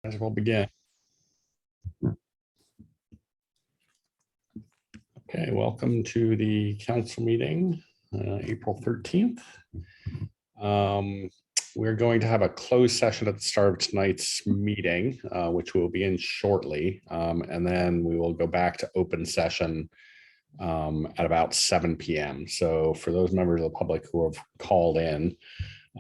As we'll begin. Okay, welcome to the council meeting, April 13th. We're going to have a closed session at the start of tonight's meeting, which we'll be in shortly. And then we will go back to open session at about 7 p.m. So for those members of the public who have called in,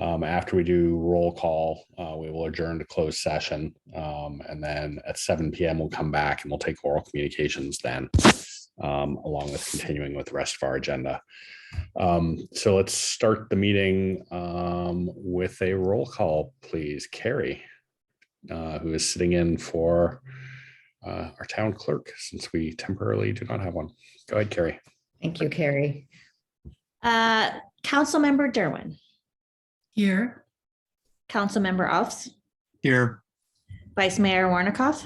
after we do roll call, we will adjourn to closed session. And then at 7 p.m. we'll come back and we'll take oral communications then, along with continuing with the rest of our agenda. So let's start the meeting with a roll call, please. Carrie, who is sitting in for our town clerk since we temporarily do not have one. Go ahead, Carrie. Thank you, Carrie. Councilmember Derwin. Here. Councilmember Alves. Here. Vice Mayor Warnikoff.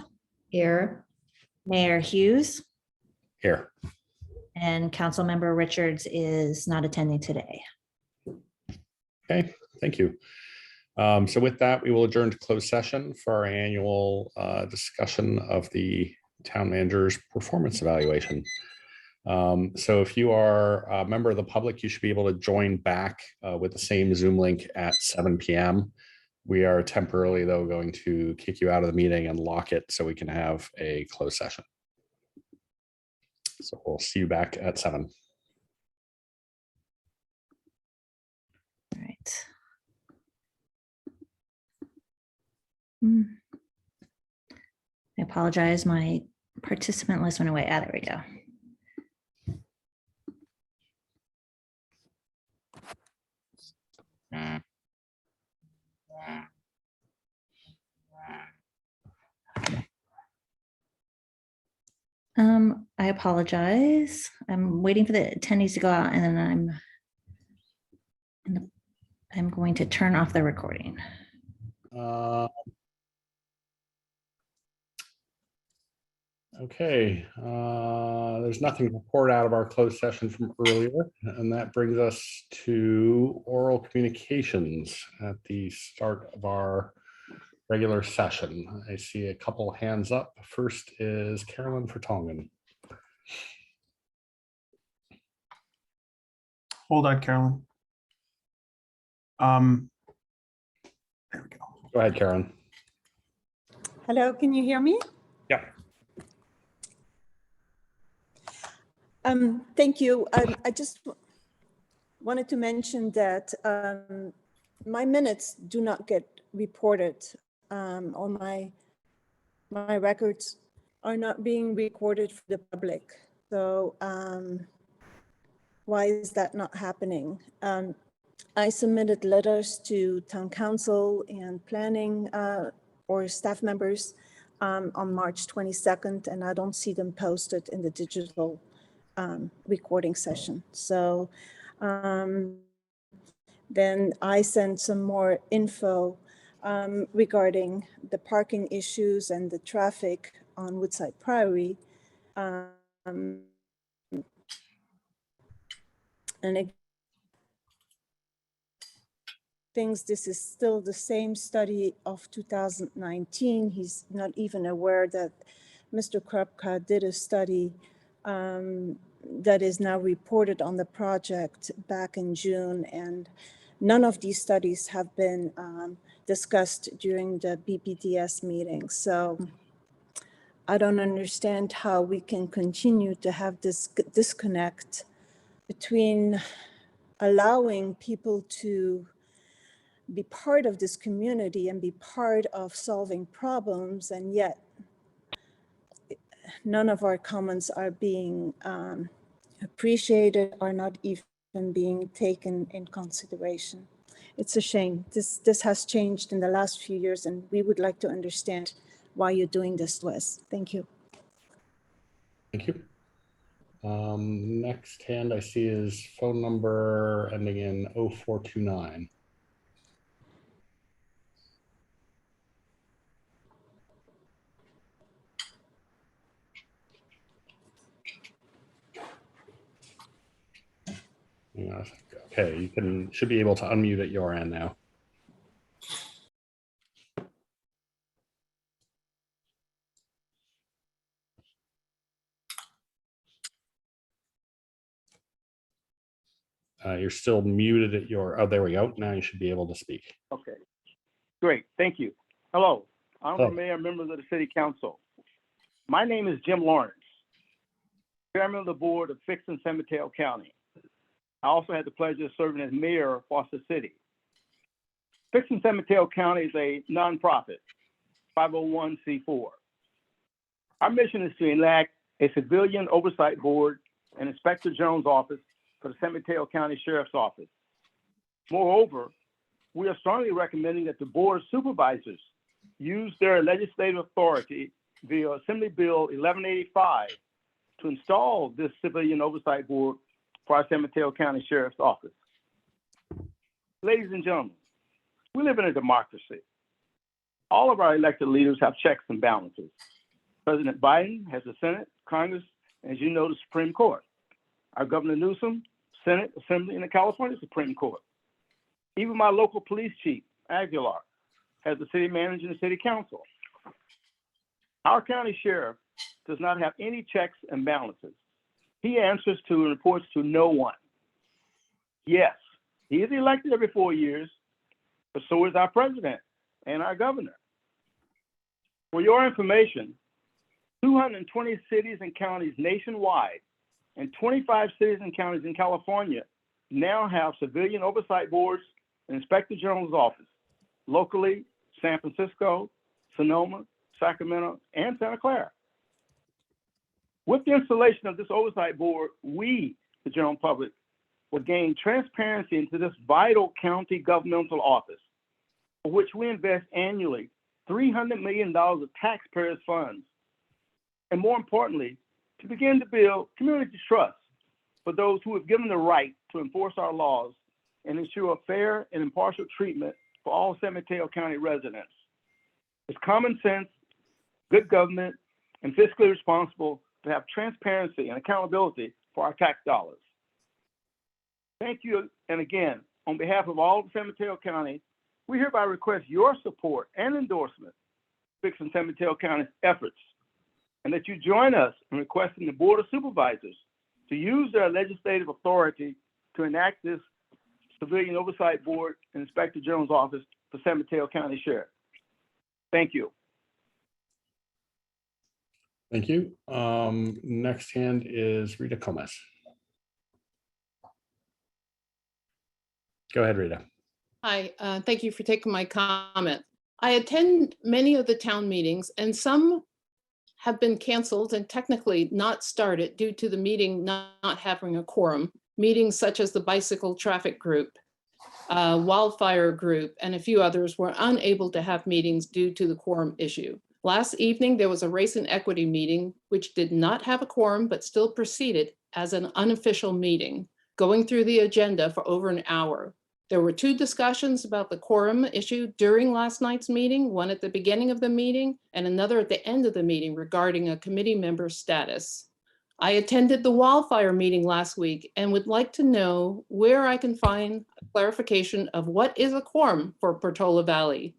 Here. Mayor Hughes. Here. And Councilmember Richards is not attending today. Okay, thank you. So with that, we will adjourn to closed session for our annual discussion of the town manager's performance evaluation. So if you are a member of the public, you should be able to join back with the same Zoom link at 7 p.m. We are temporarily, though, going to kick you out of the meeting and lock it so we can have a closed session. So we'll see you back at 7. All right. I apologize. My participant list went away. There we go. I apologize. I'm waiting for the attendees to go out and then I'm going to turn off the recording. Okay, there's nothing to report out of our closed session from earlier, and that brings us to oral communications at the start of our regular session. I see a couple hands up. First is Carolyn Vertonghen. Hold on, Carolyn. There we go. Go ahead, Karen. Hello, can you hear me? Yeah. Thank you. I just wanted to mention that my minutes do not get reported, or my records are not being recorded for the public. So why is that not happening? I submitted letters to town council and planning or staff members on March 22nd, and I don't see them posted in the digital recording session. So then I sent some more info regarding the parking issues and the traffic on Woodside Priory. And it thinks this is still the same study of 2019. He's not even aware that Mr. Krupka did a study that is now reported on the project back in June, and none of these studies have been discussed during the BPDS meeting. So I don't understand how we can continue to have this disconnect between allowing people to be part of this community and be part of solving problems, and yet none of our comments are being appreciated or not even being taken in consideration. It's a shame. This has changed in the last few years, and we would like to understand why you're doing this to us. Thank you. Thank you. Next hand I see is phone number ending in 0429. Okay, you should be able to unmute at your end now. You're still muted at your, oh, there we go. Now you should be able to speak. Okay, great, thank you. Hello, Honorable Hello. Mayor, members of the City Council. My name is Jim Lawrence, Chairman of the Board of Fix and San Mateo County. I also had the pleasure of serving as Mayor of Foster City. Fix and San Mateo County is a nonprofit, 501c4. Our mission is to enact a civilian oversight board and Inspector General's office for the San Mateo County Sheriff's Office. Moreover, we are strongly recommending that the Board of Supervisors use their legislative authority via Assembly Bill 1185 to install this civilian oversight board for our San Mateo County Sheriff's Office. Ladies and gentlemen, we live in a democracy. All of our elected leaders have checks and balances. President Biden has the Senate, Congress, and as you know, the Supreme Court. Our Governor Newsom, Senate, Assembly, and the California Supreme Court. Even my local police chief, Aguilar, has the city manager and the city council. Our county sheriff does not have any checks and balances. He answers to and reports to no one. Yes, he is elected every 4 years, but so is our president and our governor. For your information, 220 cities and counties nationwide and 25 cities and counties in California now have civilian oversight boards and Inspector General's office. Locally, San Francisco, Sonoma, Sacramento, and Santa Clara. With the installation of this oversight board, we, the general public, will gain transparency into this vital county governmental office, for which we invest annually $300 million of taxpayers' funds. And more importantly, to begin to build community trust for those who have given the right to enforce our laws and ensure fair and impartial treatment for all San Mateo County residents. It's common sense, good government, and fiscally responsible to have transparency and accountability for our tax dollars. Thank you, and again, on behalf of all of San Mateo County, we hereby request your support and endorsement for Fix and San Mateo County's efforts, and that you join us in requesting the Board of Supervisors to use their legislative authority to enact this Civilian Oversight Board and Inspector General's office for San Mateo County Sheriff. Thank you. Thank you. Next hand is Rita Gomez. Go ahead, Rita. Hi, thank you for taking my comment. I attend many of the town meetings and some have been canceled and technically not started due to the meeting not having a quorum. Meetings such as the Bicycle Traffic Group, Wildfire Group, and a few others were unable to have meetings due to the quorum issue. Last evening, there was a race and equity meeting, which did not have a quorum, but still proceeded as an unofficial meeting, going through the agenda for over an hour. There were two discussions about the quorum issue during last night's meeting, one at the beginning of the meeting and another at the end of the meeting regarding a committee member's status. I attended the wildfire meeting last week and would like to know where I can find a clarification of what is a quorum for Portola Valley.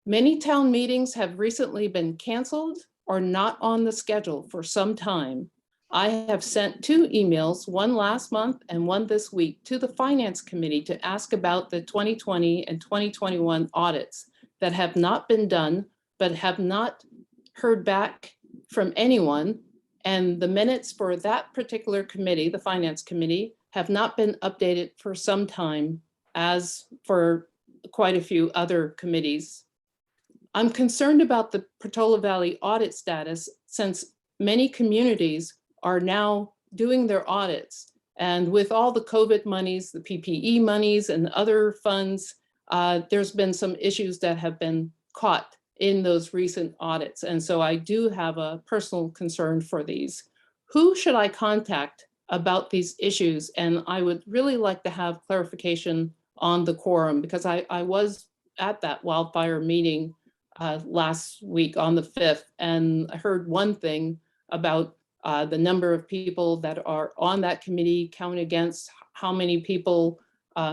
Many town meetings have recently been canceled or not on the schedule for some time. I have sent 2 emails, one last month and one this week, to the Finance Committee to ask about the 2020 and 2021 audits that have not been done, but have not heard back from anyone. And the minutes for that particular committee, the Finance Committee, have not been updated for some time, as for quite a few other committees. I'm concerned about the Portola Valley audit status, since many communities are now doing their audits. And with all the COVID monies, the PPE monies and other funds, there's been some issues that have been caught in those recent audits. And so I do have a personal concern for these. Who should I contact about these issues? And I would really like to have clarification on the quorum, because I was at that wildfire meeting last week on the 5th, and I heard one thing about the number of people that are on that committee count against how many people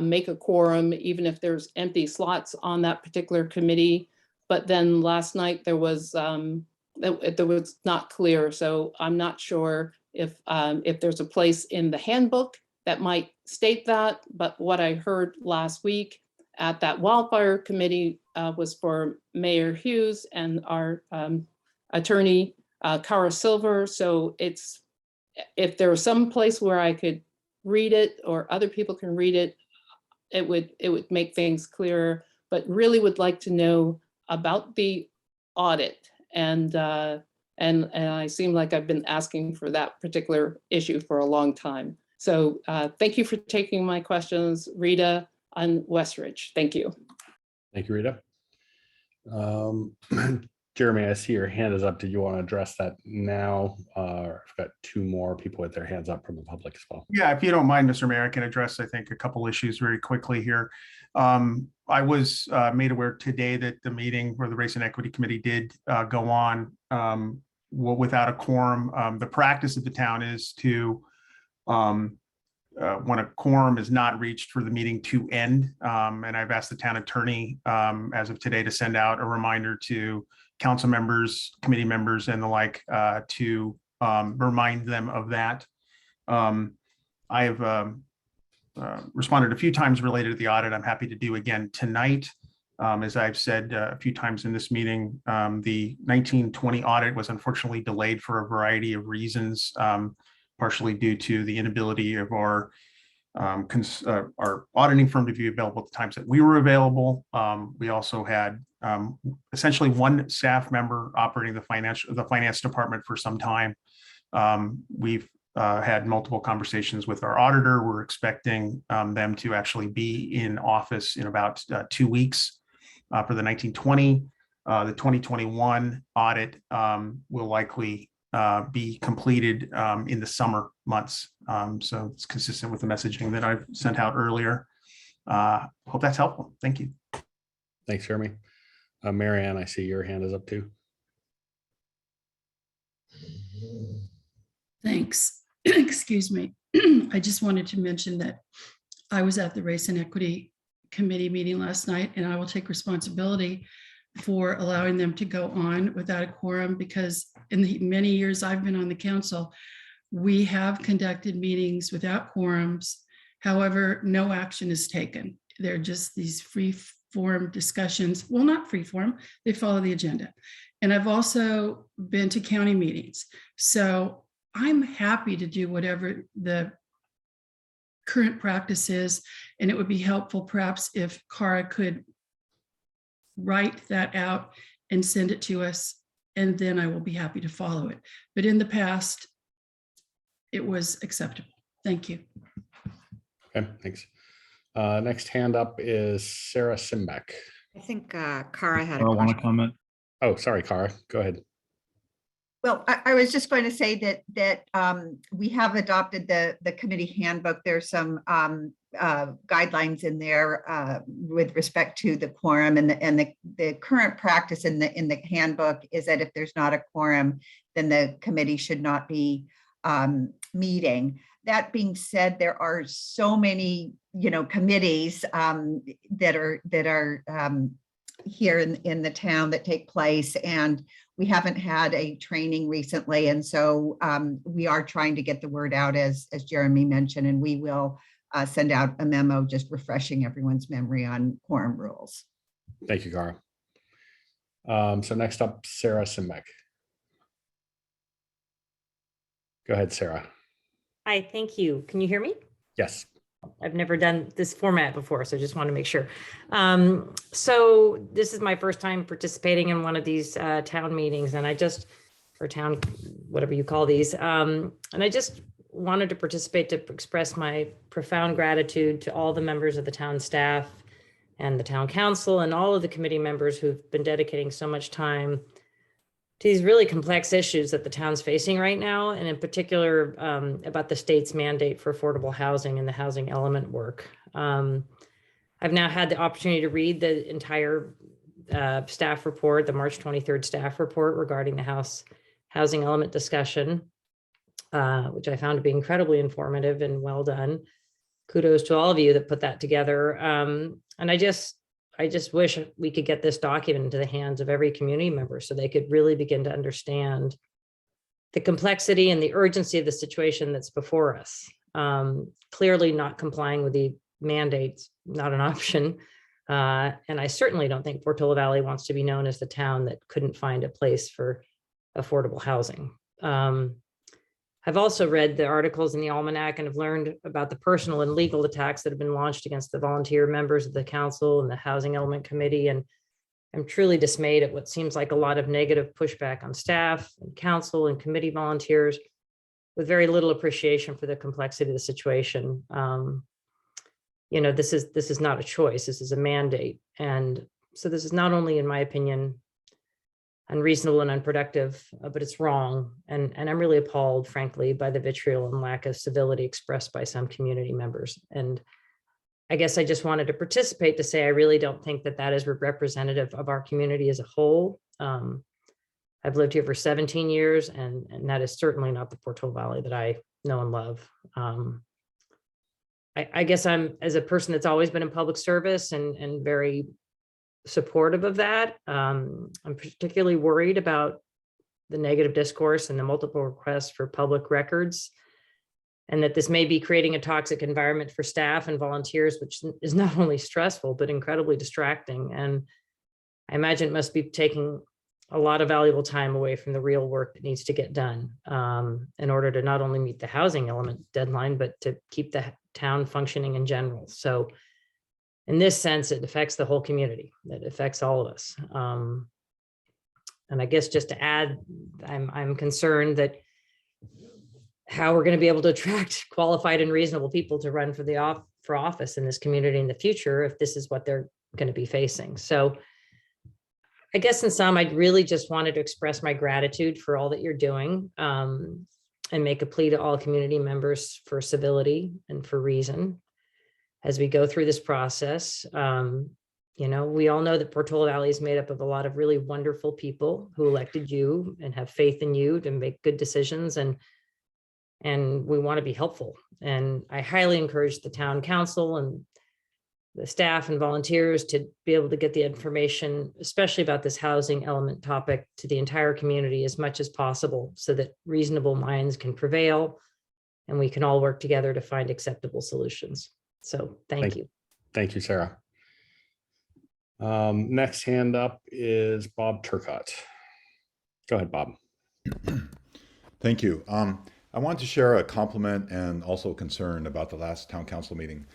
make a quorum, even if there's empty slots on that particular committee. But then last night there was not clear, so I'm not sure if there's a place in the handbook that might state that, but what I heard last week at that wildfire committee was for Mayor Hughes and our attorney, Cara Silver. So it's, if there was some place where I could read it or other people can read it, it would make things clearer, but really would like to know about the audit. And I seem like I've been asking for that particular issue for a long time. So thank you for taking my questions, Rita and Westridge. Thank you. Thank you, Rita. Jeremy, I see your hand is up. Did you want to address that now? I've got two more people with their hands up from the public as well. Yeah, if you don't mind, Mr. Mayor, I can address, I think, a couple issues very quickly here. I was made aware today that the meeting where the Race and Equity Committee did go on without a quorum. The practice of the town is to, when a quorum is not reached, for the meeting to end. And I've asked the town attorney as of today to send out a reminder to council members, committee members, and the like to remind them of that. I have responded a few times related to the audit. I'm happy to do again tonight. As I've said a few times in this meeting, the 1920 audit was unfortunately delayed for a variety of reasons, partially due to the inability of our auditing firm to be available at the times that we were available. We also had essentially one staff member operating the finance department for some time. We've had multiple conversations with our auditor. We're expecting them to actually be in office in about 2 weeks for the 1920. The 2021 audit will likely be completed in the summer months. So it's consistent with the messaging that I've sent out earlier. Hope that's helpful. Thank you. Thanks, Jeremy. Marianne, I see your hand is up too. Thanks. Excuse me. I just wanted to mention that I was at the Race and Equity Committee meeting last night, and I will take responsibility for allowing them to go on without a quorum, because in the many years I've been on the council, we have conducted meetings without quorums. However, no action is taken. They're just these free form discussions. Well, not free form, they follow the agenda. And I've also been to county meetings. So I'm happy to do whatever the current practice is. And it would be helpful perhaps if Cara could write that out and send it to us, and then I will be happy to follow it. But in the past, it was acceptable. Thank you. Okay, thanks. Next hand up is Sarah Simbeck. I think Cara had a I want to question. comment. Oh, sorry, Cara, go ahead. Well, I was just going to say that we have adopted the committee handbook. There's some guidelines in there with respect to the quorum, and the current practice in the handbook is that if there's not a quorum, then the committee should not be meeting. That being said, there are so many, committees that are here in the town that take place, and we haven't had a training recently. And so we are trying to get the word out, as Jeremy mentioned, and we will send out a memo just refreshing everyone's memory on quorum rules. Thank you, Cara. So next up, Sarah Simbeck. Go ahead, Sarah. Hi, thank you. Can you hear me? Yes. I've never done this format before, so just want to make sure. So this is my first time participating in one of these town meetings, and or town, whatever you call these. And I just wanted to participate to express my profound gratitude to all the members of the town staff and the town council and all of the committee members who've been dedicating so much time to these really complex issues that the town's facing right now, and in particular about the state's mandate for affordable housing and the housing element work. I've now had the opportunity to read the entire staff report, the March 23rd staff report regarding the housing element discussion, which I found to be incredibly informative and well done. Kudos to all of you that put that together. And I just wish we could get this document into the hands of every community member so they could really begin to understand the complexity and the urgency of the situation that's before us. Clearly not complying with the mandates, not an option. And I certainly don't think Portola Valley wants to be known as the town that couldn't find a place for affordable housing. I've also read the articles in the Almanac and have learned about the personal and legal attacks that have been launched against the volunteer members of the council and the Housing Element Committee. And I'm truly dismayed at what seems like a lot of negative pushback on staff and council and committee volunteers with very little appreciation for the complexity of the situation. You know, this is not a choice, this is a mandate. And so this is not only, in my opinion, unreasonable and unproductive, but it's wrong. And I'm really appalled, frankly, by the vitriol and lack of civility expressed by some community members. And I guess I just wanted to participate to say, I really don't think that that is representative of our community as a whole. I've lived here for 17 years, and that is certainly not the Portola Valley that I know and love. I guess I'm, as a person that's always been in public service and very supportive of that, I'm particularly worried about the negative discourse and the multiple requests for public records, and that this may be creating a toxic environment for staff and volunteers, which is not only stressful, but incredibly distracting. And I imagine it must be taking a lot of valuable time away from the real work that needs to get done in order to not only meet the housing element deadline, but to keep the town functioning in general. So in this sense, it affects the whole community. It affects all of us. And I guess just to add, I'm concerned that how we're going to be able to attract qualified and reasonable people to run for office in this community in the future if this is what they're going to be facing. So I guess in sum, I really just wanted to express my gratitude for all that you're doing and make a plea to all community members for civility and for reason as we go through this process. You know, we all know that Portola Valley is made up of a lot of really wonderful people who elected you and have faith in you to make good decisions, and we want to be helpful. And I highly encourage the town council and the staff and volunteers to be able to get the information, especially about this housing element topic, to the entire community as much as possible so that reasonable minds can prevail and we can all work together to find acceptable solutions. So thank you. Thank you, Sarah. Next hand up is Bob Turcott. Go ahead, Bob. Thank you. I want to share a compliment and also concern about the last town council meeting.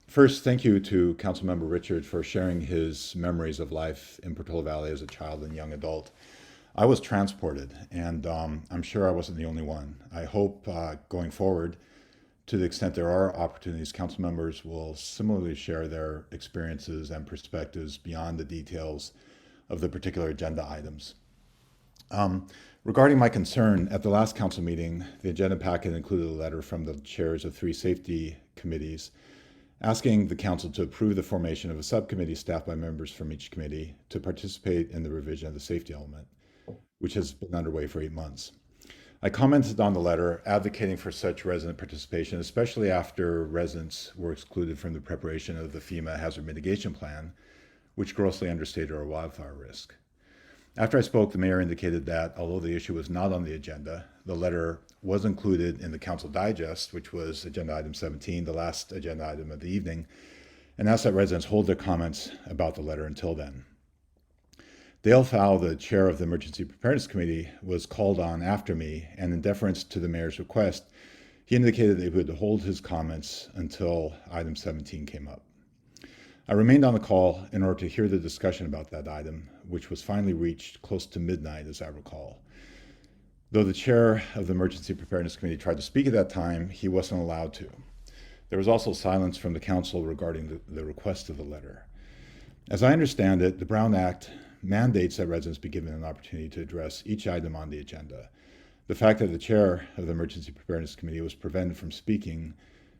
First, thank you to Councilmember Richard for sharing his memories of life in Portola Valley as a child and young adult. I was transported, and I'm sure I wasn't the only one. I hope going forward, to the extent there are opportunities, council members will similarly share their experiences and perspectives beyond the details of the particular agenda items. Regarding my concern, at the last council meeting, the agenda packet included a letter from the chairs of 3 safety committees asking the council to approve the formation of a subcommittee staffed by members from each committee to participate in the revision of the safety element, which has been underway for 8 months. I commented on the letter advocating for such resident participation, especially after residents were excluded from the preparation of the FEMA hazard mitigation plan, which grossly understated our wildfire risk. After I spoke, the mayor indicated that although the issue was not on the agenda, the letter was included in the council digest, which was agenda item 17, the last agenda item of the evening, and asked that residents hold their comments about the letter until then. Dale Fowl, the chair of the Emergency Preparedness Committee, was called on after me, and in deference to the mayor's request, he indicated that he would hold his comments until item 17 came up. I remained on the call in order to hear the discussion about that item, which was finally reached close to midnight, as I recall. Though the chair of the Emergency Preparedness Committee tried to speak at that time, he wasn't allowed to. There was also silence from the council regarding the request of the letter. As I understand it, the Brown Act mandates that residents be given an opportunity to address each item on the agenda. The fact that the chair of the Emergency Preparedness Committee was prevented from speaking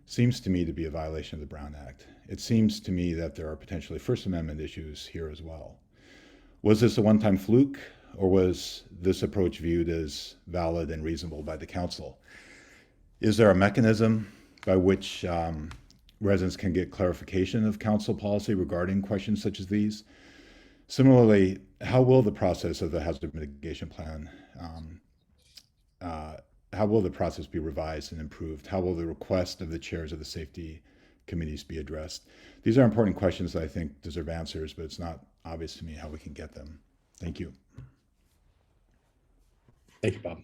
seems to me to be a violation of the Brown Act. It seems to me that there are potentially First Amendment issues here as well. Was this a one-time fluke, or was this approach viewed as valid and reasonable by the council? Is there a mechanism by which residents can get clarification of council policy regarding questions such as these? Similarly, how will the process of the hazard mitigation plan how will the process be revised and improved? How will the request of the chairs of the safety committees be addressed? These are important questions that I think deserve answers, but it's not obvious to me how we can get them. Thank you. Thank you, Bob.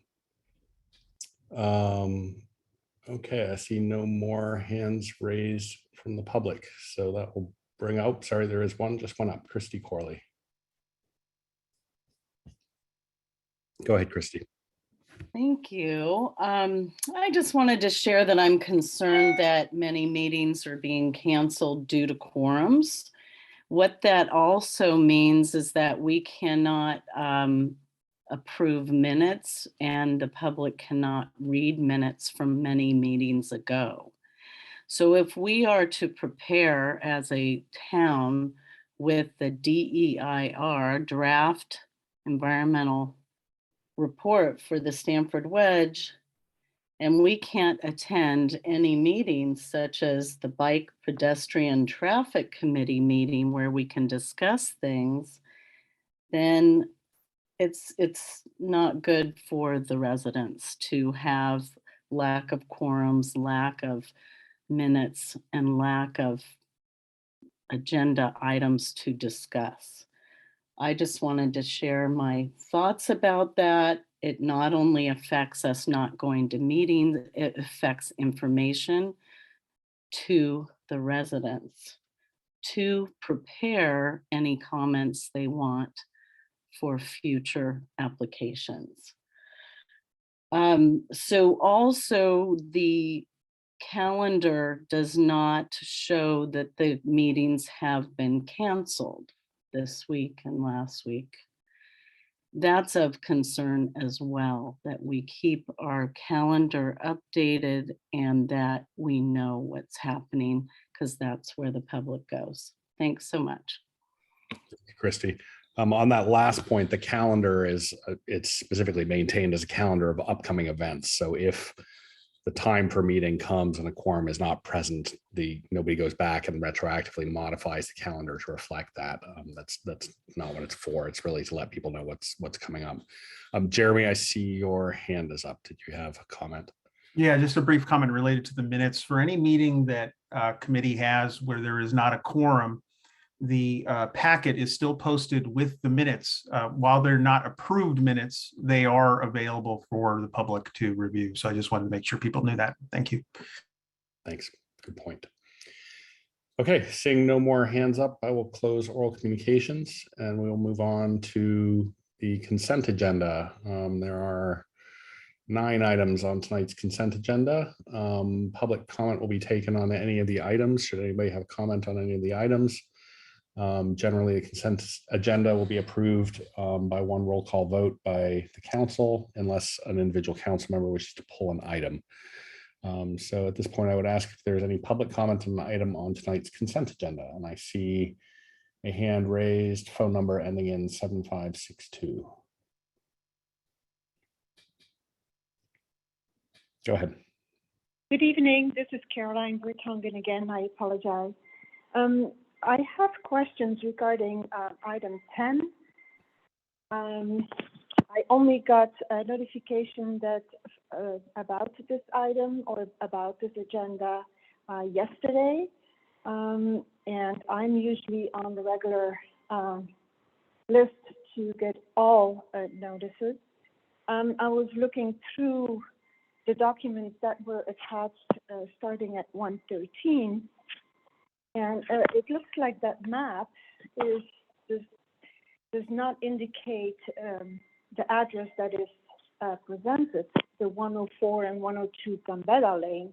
Okay, I see no more hands raised from the public. So that will bring up, sorry, there is one, just one up, Christy Corley. Go ahead, Christy. Thank you. I just wanted to share that I'm concerned that many meetings are being canceled due to quorums. What that also means is that we cannot approve minutes, and the public cannot read minutes from many meetings ago. So if we are to prepare as a town with the DEIR, draft environmental report for the Stamford Wedge, and we can't attend any meetings such as the Bike Pedestrian Traffic Committee meeting where we can discuss things, then it's not good for the residents to have lack of quorums, lack of minutes, and lack of agenda items to discuss. I just wanted to share my thoughts about that. It not only affects us not going to meetings, it affects information to the residents to prepare any comments they want for future applications. So also the calendar does not show that the meetings have been canceled this week and last week. That's of concern as well, that we keep our calendar updated and that we know what's happening, because that's where the public goes. Thanks so much. Christy. On that last point, the calendar is, it's specifically maintained as a calendar of upcoming events. So if the time for meeting comes and a quorum is not present, nobody goes back and retroactively modifies the calendar to reflect that. That's not what it's for. It's really to let people know what's coming up. Jeremy, I see your hand is up. Did you have a comment? Yeah, just a brief comment related to the minutes. For any meeting that committee has where there is not a quorum, the packet is still posted with the minutes. While they're not approved minutes, they are available for the public to review. So I just wanted to make sure people knew that. Thank you. Thanks. Good point. Okay, seeing no more hands up, I will close oral communications and we will move on to the consent agenda. There are 9 items on tonight's consent agenda. Public comment will be taken on any of the items. Should anybody have a comment on any of the items? Generally, the consent agenda will be approved by one roll call vote by the council unless an individual council member wishes to pull an item. So at this point, I would ask if there's any public comment on the item on tonight's consent agenda. And I see a hand raised, phone number ending in 7562. Go ahead. Good evening. This is Caroline Bertongen again. I apologize. I have questions regarding item 10. I only got a notification that about this item or about this agenda yesterday, and I'm usually on the regular list to get all notices. I was looking through the documents that were attached starting at 113. And it looks like that map does not indicate the address that is presented, the 104 and 102 Gambetta Lane.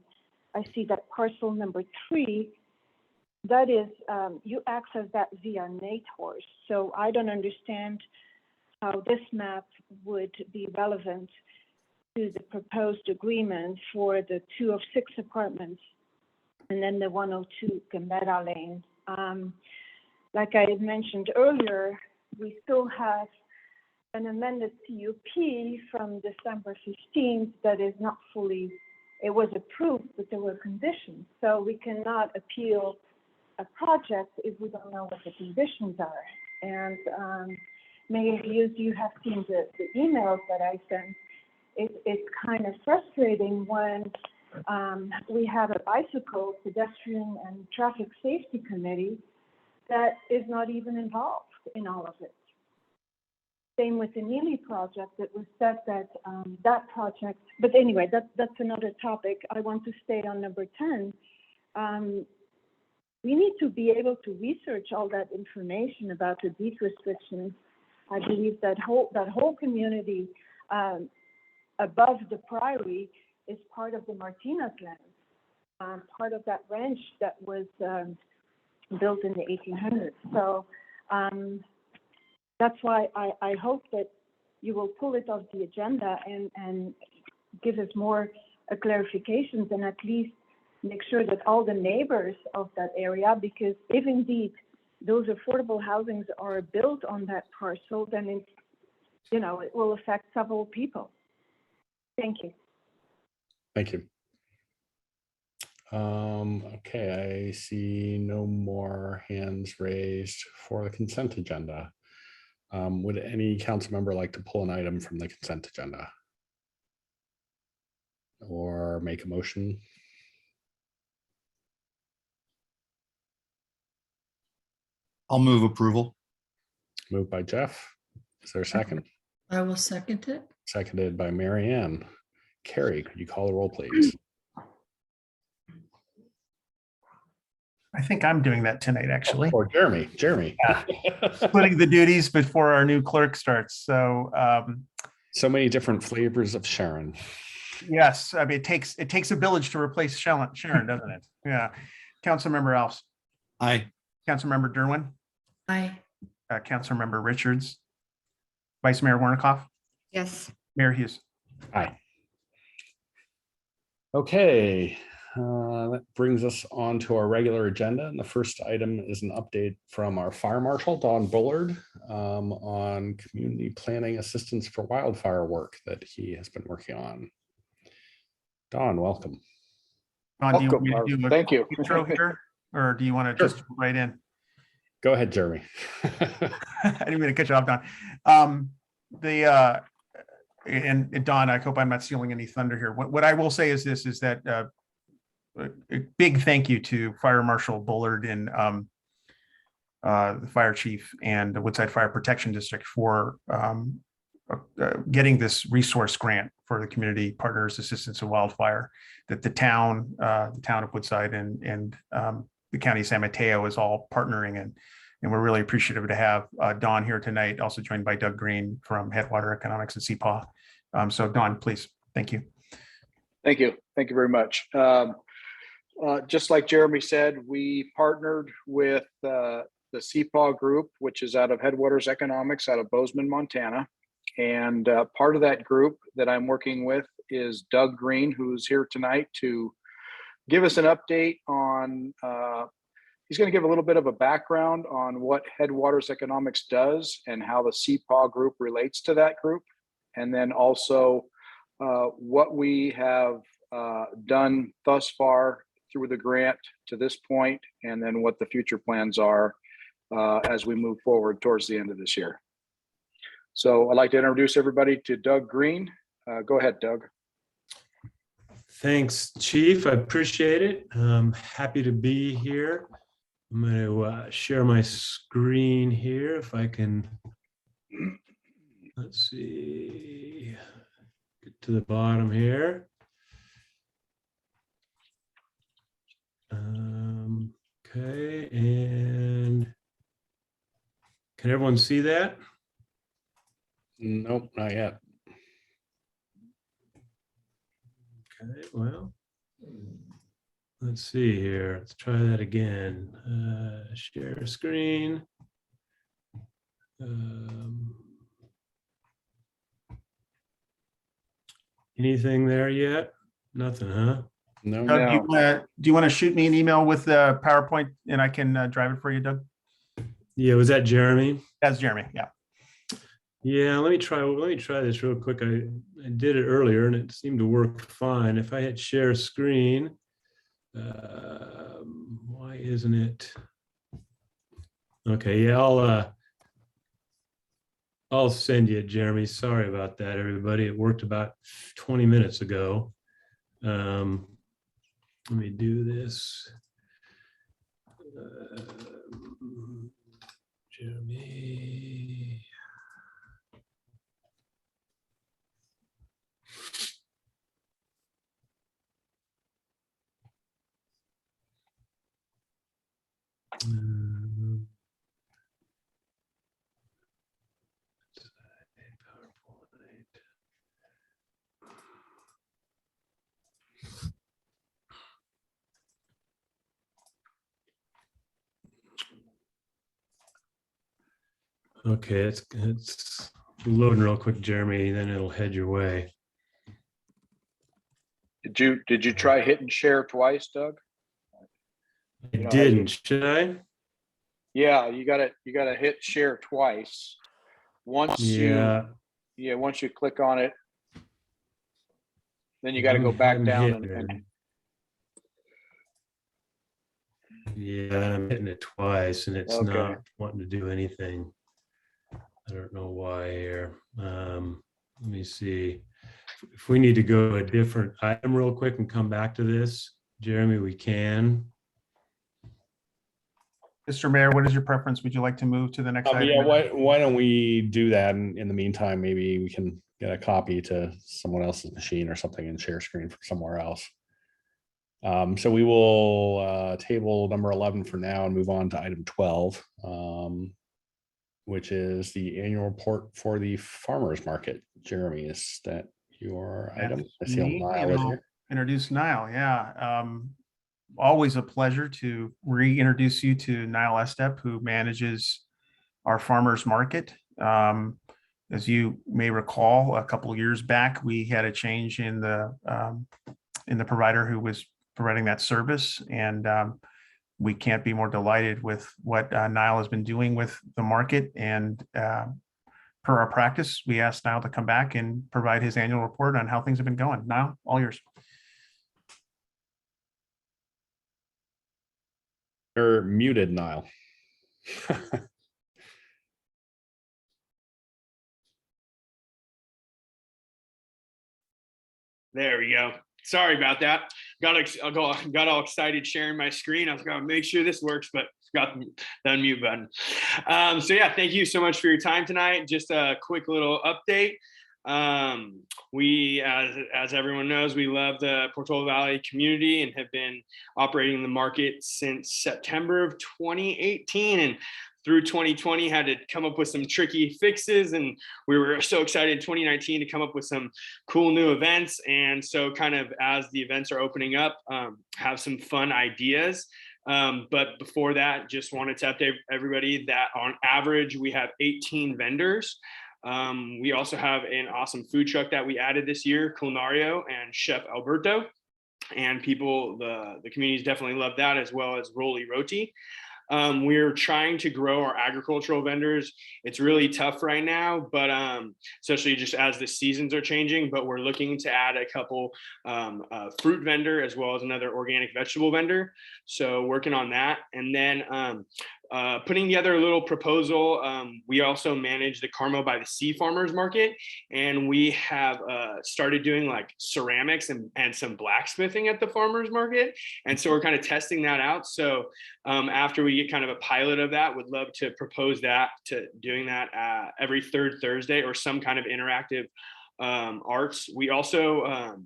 I see that parcel number 3, that is, you access that via Nathorst. So I don't understand how this map would be relevant to the proposed agreement for the 2 of 6 apartments and then the 102 Gambetta Lane. Like I had mentioned earlier, we still have an amended CUP from December 15th that is not fully, it was approved, but there were conditions. So we cannot appeal a project if we don't know what the conditions are. And many of you have seen the emails that I sent. it's kind of frustrating when we have a bicycle, pedestrian, and traffic safety committee that is not even involved in all of it. Same with the Neely project. It was said that that project, but anyway, that's another topic. I want to stay on number 10. We need to be able to research all that information about the deed restrictions. I believe that whole community above the Priory is part of the Martinez land, part of that ranch that was built in the 1800s. So that's why I hope that you will pull it off the agenda and give us more clarifications, and at least make sure that all the neighbors of that area, because if indeed those affordable housings are built on that parcel, then it's, it will affect several people. Thank you. Thank you. Okay, I see no more hands raised for the consent agenda. Would any council member like to pull an item from the consent agenda? Or make a motion? I'll move approval. Moved by Jeff. Is there a second? I will second it. Seconded by Mary Ann. Carrie, could you call the roll, please? I think I'm doing that tonight, actually. Or Jeremy. Splitting the duties before our new clerk starts. So so many different flavors of Sharon. yes, I mean, it takes a village to replace Sharon, doesn't it? Yeah. Councilmember Alves. Aye. Councilmember Derwin. Aye. Councilmember Richards. Vice Mayor Warnikoff. Yes. Mayor Hughes. Aye. Okay, that brings us on to our regular agenda. And the first item is an update from our fire marshal, Don Bullard, on community planning assistance for wildfire work that he has been working on. Don, welcome. Don, do you want me to do a Thank you. intro here, or do you want to just right in? Go ahead, Jeremy. I didn't mean to cut you off, Don. And Don, I hope I'm not stealing any thunder here. What I will say is this: is that a big thank you to Fire Marshal Bullard and the fire chief and the Woodside Fire Protection District for getting this resource grant for the Community Partners Assistance in Wildfire that the town of Woodside and the county of San Mateo is all partnering in. And we're really appreciative to have Don here tonight, also joined by Doug Green from Headwater Economics and CPAW. So Don, please. Thank you. Thank you. Thank you very much. Just like Jeremy said, we partnered with the CPAW group, which is out of Headwaters Economics out of Bozeman, Montana. And part of that group that I'm working with is Doug Green, who's here tonight to give us an update on, he's going to give a little bit of a background on what Headwaters Economics does and how the CPAW group relates to that group. And then also what we have done thus far through the grant to this point, and then what the future plans are as we move forward towards the end of this year. So I'd like to introduce everybody to Doug Green. Go ahead, Doug. Thanks, Chief. I appreciate it. I'm happy to be here. I'm going to share my screen here if I can. Let's see. Get to the bottom here. Okay, and can everyone see that? Nope, not yet. Okay, well, let's see here. Let's try that again. Share screen. Anything there yet? Nothing, huh? No. Doug, do you want to shoot me an email with the PowerPoint and I can drive it for you, Doug? Yeah, was that Jeremy? That's Jeremy. Yeah. Yeah, let me try this real quick. I did it earlier and it seemed to work fine. If I hit share screen, why isn't it? Okay, yeah, I'll send you, Jeremy. Sorry about that, everybody. It worked about 20 minutes ago. Let me do this. Jeremy. Okay, it's loading real quick, Jeremy, then it'll head your way. Did you try hitting share twice, Doug? I didn't, should I? Yeah, you gotta hit share twice. Once once you click on it, then you got to go back down and yeah, I'm hitting it twice and it's Okay. not wanting to do anything. I don't know why here. Let me see. If we need to go to a different item real quick and come back to this, Jeremy, we can. Mr. Mayor, what is your preference? Would you like to move to the next item? Yeah, why don't we do that? And in the meantime, maybe we can get a copy to someone else's machine or something and share screen from somewhere else. So we will table number 11 for now and move on to item 12, which is the annual report for the farmers market. Jeremy, is that your item? I see Niall is here. Introduce Niall, yeah. Always a pleasure to reintroduce you to Niall Estep, who manages our farmers market. As you may recall, a couple of years back, we had a change in the provider who was providing that service, and we can't be more delighted with what Niall has been doing with the market. And per our practice, we asked Niall to come back and provide his annual report on how things have been going. Niall, all yours. You're muted, Niall. There we go. Sorry about that. Got all excited sharing my screen. I was going to make sure this works, but got the unmute button. So yeah, thank you so much for your time tonight. Just a quick little update. We, as everyone knows, we love the Portola Valley community and have been operating in the market since September of 2018. And through 2020 had to come up with some tricky fixes, and we were so excited in 2019 to come up with some cool new events. And so kind of as the events are opening up, have some fun ideas. But before that, just wanted to update everybody that on average, we have 18 vendors. We also have an awesome food truck that we added this year, Culinario and Chef Alberto. And people, the communities definitely love that, as well as Roli Roti. We're trying to grow our agricultural vendors. It's really tough right now, but especially just as the seasons are changing, but we're looking to add a couple fruit vendor as well as another organic vegetable vendor. So working on that. And then putting together a little proposal. We also manage the Carmel by the Sea Farmers Market, and we have started doing like ceramics and some blacksmithing at the farmers market. And so we're kind of testing that out. So after we get kind of a pilot of that, would love to propose that to doing that every third Thursday or some kind of interactive arts. We also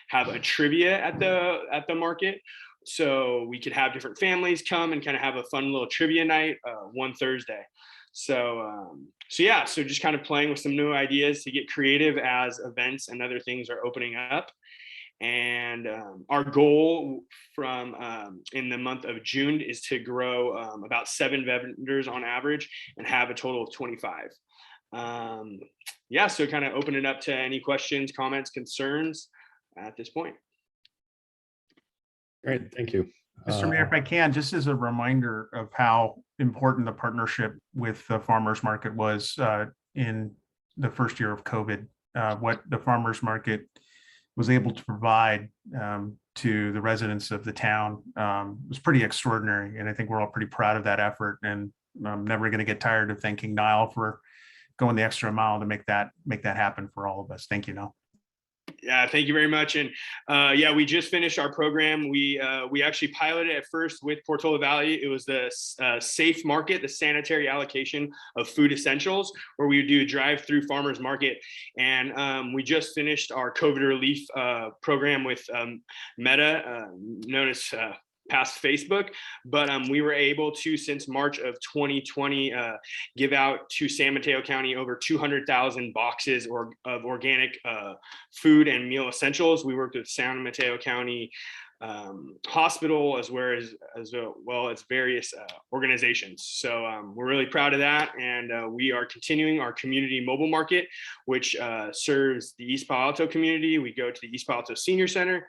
have a trivia at the market. So we could have different families come and kind of have a fun little trivia night one Thursday. So yeah, so just kind of playing with some new ideas to get creative as events and other things are opening up. And our goal from in the month of June is to grow about 7 vendors on average and have a total of 25. Yeah, so kind of open it up to any questions, comments, concerns at this point. Great, thank you. Mr. Mayor, if I can, just as a reminder of how important the partnership with the farmers market was in the first year of COVID, what the farmers market was able to provide to the residents of the town was pretty extraordinary. And I think we're all pretty proud of that effort. And I'm never going to get tired of thanking Niall for going the extra mile to make that happen for all of us. Thank you, Noel. Yeah, thank you very much. And yeah, we just finished our program. We actually piloted at first with Portola Valley. It was the Safe Market, the sanitary allocation of food essentials, where we would do a drive-through farmers market. And we just finished our COVID relief program with Meta, known as past Facebook, but we were able to, since March of 2020, give out to San Mateo County over 200,000 boxes of organic food and meal essentials. We worked with San Mateo County Hospital as well as various organizations. So we're really proud of that, and we are continuing our community mobile market, which serves the East Palo Alto community. We go to the East Palo Alto Senior Center,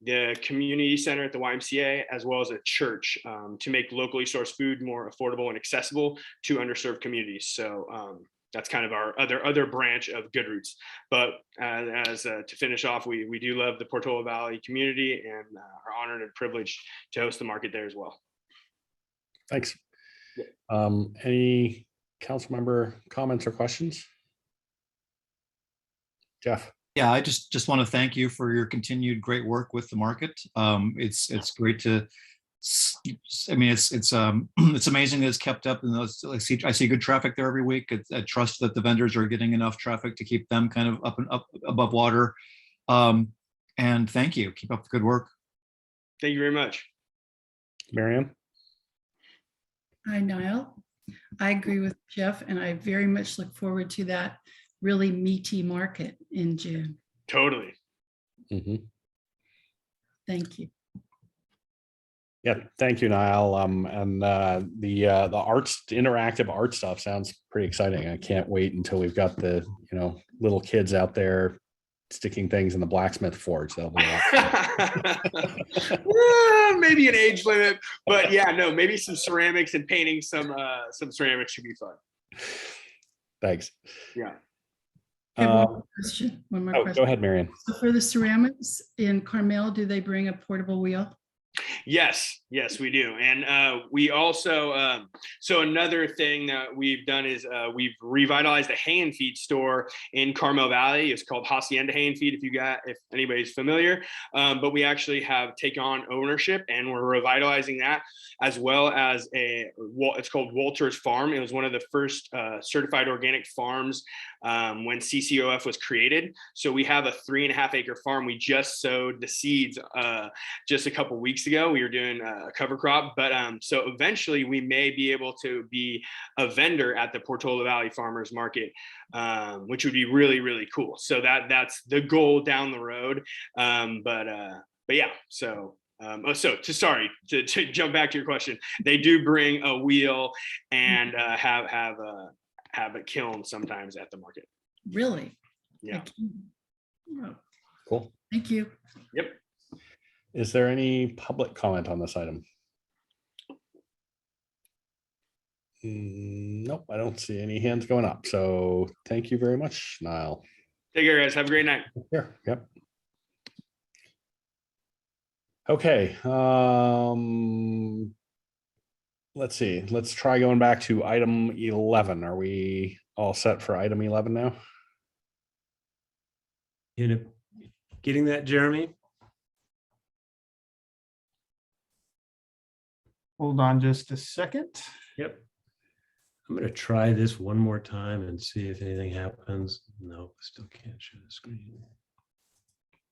the community center at the YMCA, as well as a church, to make locally sourced food more affordable and accessible to underserved communities. So that's kind of our other branch of Goodroots. But to finish off, we do love the Portola Valley community and are honored and privileged to host the market there as well. Thanks. Any council member comments or questions? Jeff. Yeah, I just want to thank you for your continued great work with the market. It's great to, I mean, it's amazing that it's kept up, and I see good traffic there every week. I trust that the vendors are getting enough traffic to keep them kind of up above water. And thank you. Keep up the good work. Thank you very much. Marianne? Hi, Niall. I agree with Jeff, and I very much look forward to that really meaty market in June. Totally. Mm-hmm. Thank you. Yeah, thank you, Niall. And the interactive art stuff sounds pretty exciting. I can't wait until we've got the little kids out there sticking things in the blacksmith forge. That'll be maybe an age limit, but yeah, no, maybe some ceramics and painting some ceramics should be fun. Thanks. Yeah. One more question. Go ahead, Marianne. So for the ceramics in Carmel, do they bring a portable wheel? Yes, we do. And we also, so another thing that we've done is we've revitalized a hay and feed store in Carmel Valley. It's called Hacienda Hay and Feed, if anybody's familiar. But we actually have taken on ownership, and we're revitalizing that, as well as it's called Walter's Farm. It was one of the first certified organic farms when CCOF was created. So we have a 3.5 acre farm. We just sowed the seeds just a couple weeks ago. We were doing a cover crop, but so eventually we may be able to be a vendor at the Portola Valley Farmers Market, which would be really, really cool. So that's the goal down the road. But yeah, so to jump back to your question, they do bring a wheel and have a kiln sometimes at the market. Really? Yeah. Oh, cool. Thank you. Yep. Is there any public comment on this item? Nope, I don't see any hands going up. So thank you very much, Niall. Take care, guys. Have a great night. Yeah. Yep. Okay. Let's see. Let's try going back to item 11. Are we all set for item 11 now? Getting that, Jeremy? Hold on just a second. Yep. I'm going to try this one more time and see if anything happens. No, still can't share the screen.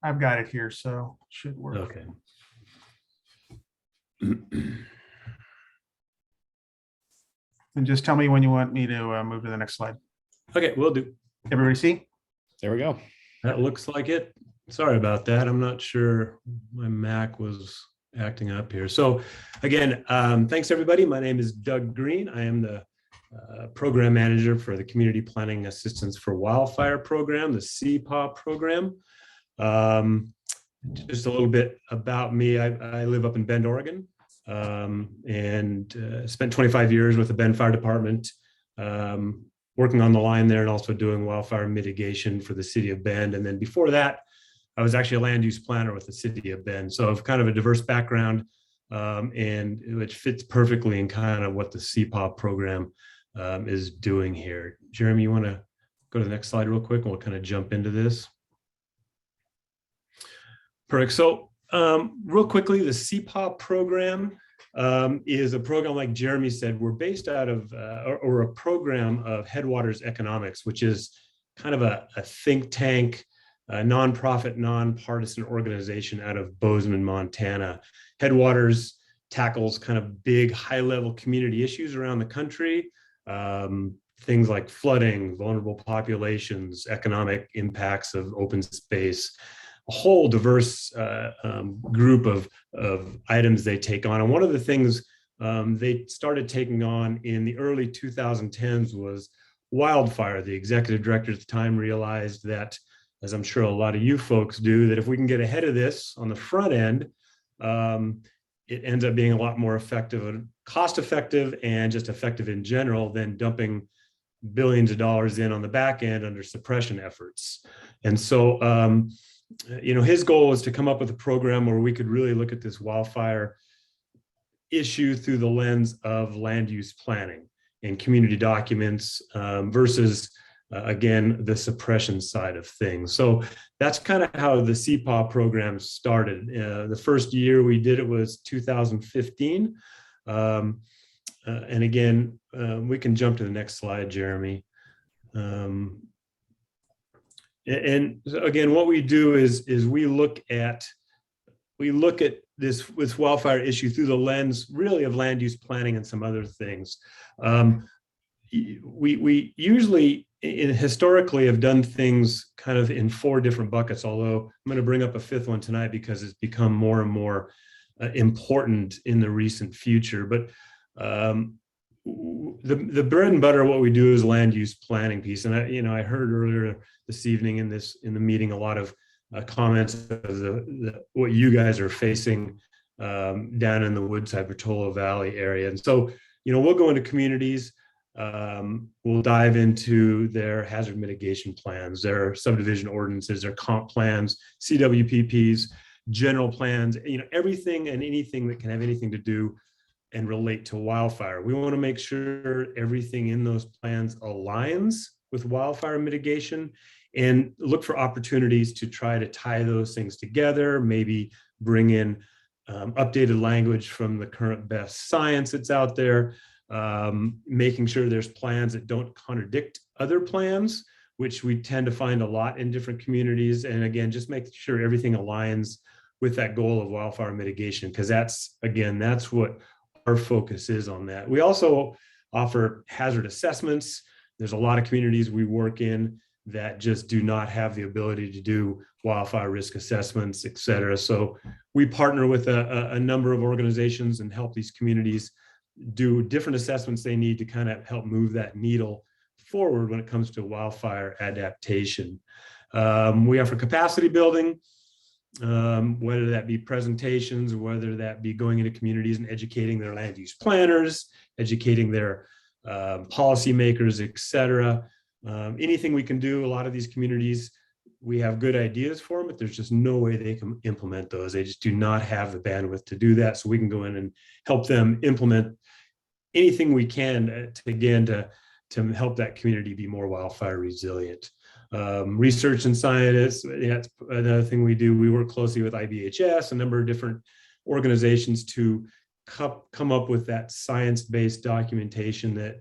I've got it here, so it should work. Okay. And just tell me when you want me to move to the next slide. Okay, will do. Everybody see? There we go. That looks like it. Sorry about that. I'm not sure my Mac was acting up here. So again, thanks everybody. My name is Doug Green. I am the program manager for the Community Planning Assistance for Wildfire program, the CPAW program. Just a little bit about me. I live up in Bend, Oregon, and spent 25 years with the Bend Fire Department, working on the line there and also doing wildfire mitigation for the city of Bend. And then before that, I was actually a land use planner with the city of Bend. So I've kind of a diverse background, and which fits perfectly in kind of what the CPAW program is doing here. Jeremy, you want to go to the next slide real quick and we'll kind of jump into this. Perfect. So real quickly, the CPAW program is a program, like Jeremy said, we're based out of, or a program of Headwaters Economics, which is kind of a think tank, a nonprofit, nonpartisan organization out of Bozeman, Montana. Headwaters tackles kind of big, high-level community issues around the country, things like flooding, vulnerable populations, economic impacts of open space, a whole diverse group of items they take on. And one of the things they started taking on in the early 2010s was wildfire. The executive director at the time realized that, as I'm sure a lot of you folks do, that if we can get ahead of this on the front end, it ends up being a lot more effective and cost effective and just effective in general than dumping billions of dollars in on the back end under suppression efforts. And so, his goal was to come up with a program where we could really look at this wildfire issue through the lens of land use planning and community documents versus, again, the suppression side of things. So that's kind of how the CPAW program started. The first year we did it was 2015. And again, we can jump to the next slide, Jeremy. And again, what we do is we look at this wildfire issue through the lens really of land use planning and some other things. We usually historically have done things kind of in 4 different buckets, although I'm going to bring up a 5th one tonight because it's become more and more important in the recent future. But the bread and butter of what we do is land use planning piece. And I heard earlier this evening in the meeting a lot of comments of what you guys are facing down in the Woodside Portola Valley area. And so, we'll go into communities. We'll dive into their hazard mitigation plans, their subdivision ordinances, their comp plans, CWPPs, general plans, everything and anything that can have anything to do and relate to wildfire. We want to make sure everything in those plans aligns with wildfire mitigation and look for opportunities to try to tie those things together, maybe bring in updated language from the current best science that's out there, making sure there's plans that don't contradict other plans, which we tend to find a lot in different communities. And again, just making sure everything aligns with that goal of wildfire mitigation, because that's what our focus is on that. We also offer hazard assessments. There's a lot of communities we work in that just do not have the ability to do wildfire risk assessments, et cetera. So we partner with a number of organizations and help these communities do different assessments they need to kind of help move that needle forward when it comes to wildfire adaptation. We offer capacity building, whether that be presentations, whether that be going into communities and educating their land use planners, educating their policymakers, et cetera. Anything we can do. A lot of these communities, we have good ideas for them, but there's just no way they can implement those. They just do not have the bandwidth to do that. So we can go in and help them implement anything we can to help that community be more wildfire resilient. Research and scientists, that's another thing we do. We work closely with IBHS, a number of different organizations to come up with that science-based documentation that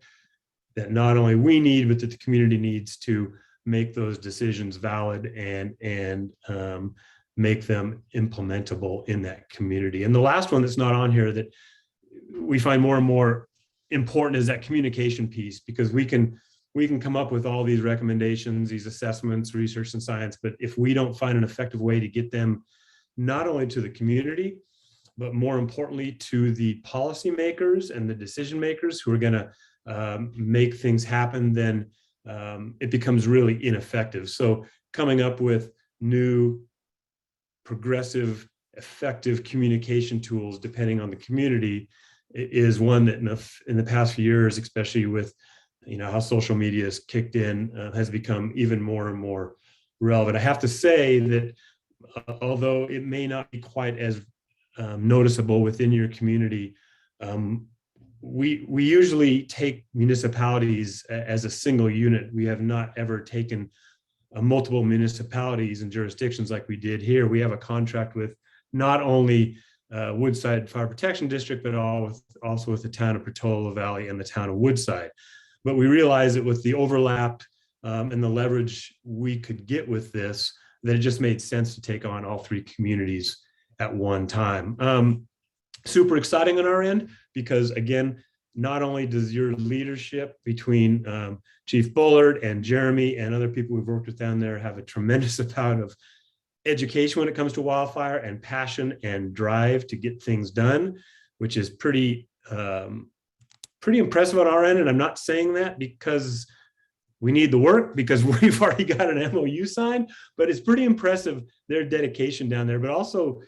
not only we need, but that the community needs to make those decisions valid and make them implementable in that community. And the last one that's not on here that we find more and more important is that communication piece, because we can come up with all these recommendations, these assessments, research and science, but if we don't find an effective way to get them not only to the community, but more importantly to the policymakers and the decision makers who are going to make things happen, then it becomes really ineffective. So coming up with new, progressive, effective communication tools, depending on the community, is one that in the past few years, especially with how social media has kicked in, has become even more and more relevant. I have to say that although it may not be quite as noticeable within your community, we usually take municipalities as a single unit. We have not ever taken multiple municipalities and jurisdictions like we did here. We have a contract with not only Woodside Fire Protection District, but also with the town of Portola Valley and the town of Woodside. But we realized that with the overlap and the leverage we could get with this, that it just made sense to take on all three communities at one time. Super exciting on our end, because again, not only does your leadership between Chief Bullard and Jeremy and other people we've worked with down there have a tremendous amount of education when it comes to wildfire and passion and drive to get things done, which is pretty impressive on our end. And I'm not saying that because we need the work, because we've already got an MOU signed, but it's pretty impressive, their dedication down there. But also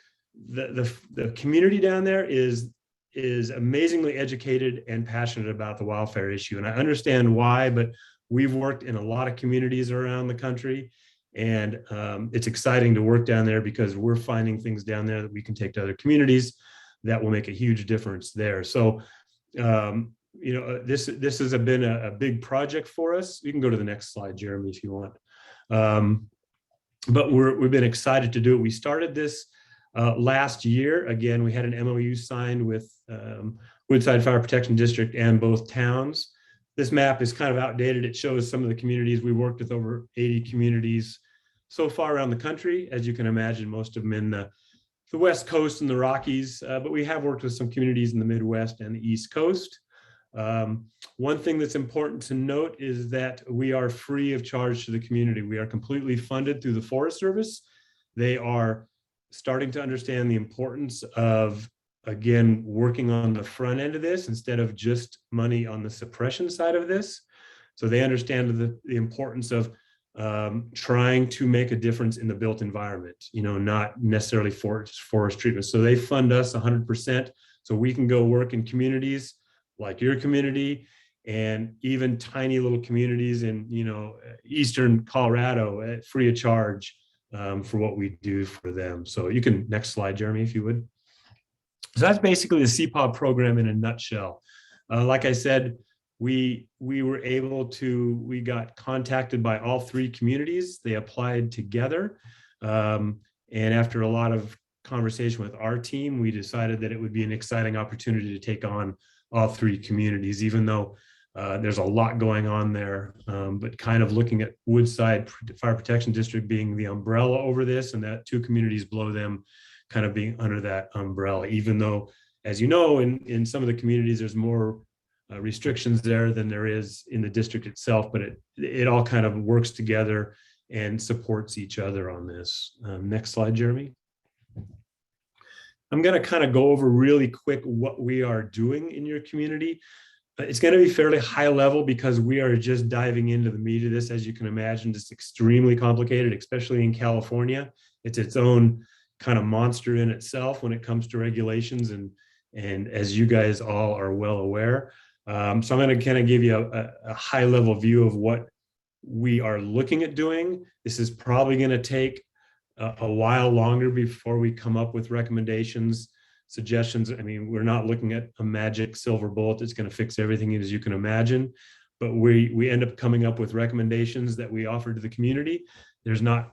the community down there is amazingly educated and passionate about the wildfire issue. And I understand why, but we've worked in a lot of communities around the country, and it's exciting to work down there because we're finding things down there that we can take to other communities that will make a huge difference there. So, this has been a big project for us. You can go to the next slide, Jeremy, if you want. But we've been excited to do it. We started this last year. Again, we had an MOU signed with Woodside Fire Protection District and both towns. This map is kind of outdated. It shows some of the communities. We worked with over 80 communities so far around the country. As you can imagine, most of them in the West Coast and the Rockies, but we have worked with some communities in the Midwest and the East Coast. One thing that's important to note is that we are free of charge to the community. We are completely funded through the Forest Service. They are starting to understand the importance of, again, working on the front end of this instead of just money on the suppression side of this. So they understand the importance of trying to make a difference in the built environment, not necessarily forest treatment. So they fund us 100%. So we can go work in communities like your community, and even tiny little communities in, Eastern Colorado free of charge for what we do for them. So you can, next slide, Jeremy, if you would. So that's basically the CPAW program in a nutshell. Like I said, we got contacted by all three communities. They applied together. And after a lot of conversation with our team, we decided that it would be an exciting opportunity to take on all three communities, even though there's a lot going on there, but kind of looking at Woodside Fire Protection District being the umbrella over this, and that two communities below them kind of being under that umbrella, even though, as you know, in some of the communities, there's more restrictions there than there is in the district itself, but it all kind of works together and supports each other on this. Next slide, Jeremy. I'm going to kind of go over really quick what we are doing in your community. It's going to be fairly high level because we are just diving into the meat of this. As you can imagine, it's extremely complicated, especially in California. It's its own kind of monster in itself when it comes to regulations, and as you guys all are well aware. So I'm going to kind of give you a high level view of what we are looking at doing. This is probably going to take a while longer before we come up with recommendations, suggestions. I mean, we're not looking at a magic silver bullet that's going to fix everything, as you can imagine, but we end up coming up with recommendations that we offer to the community. There's not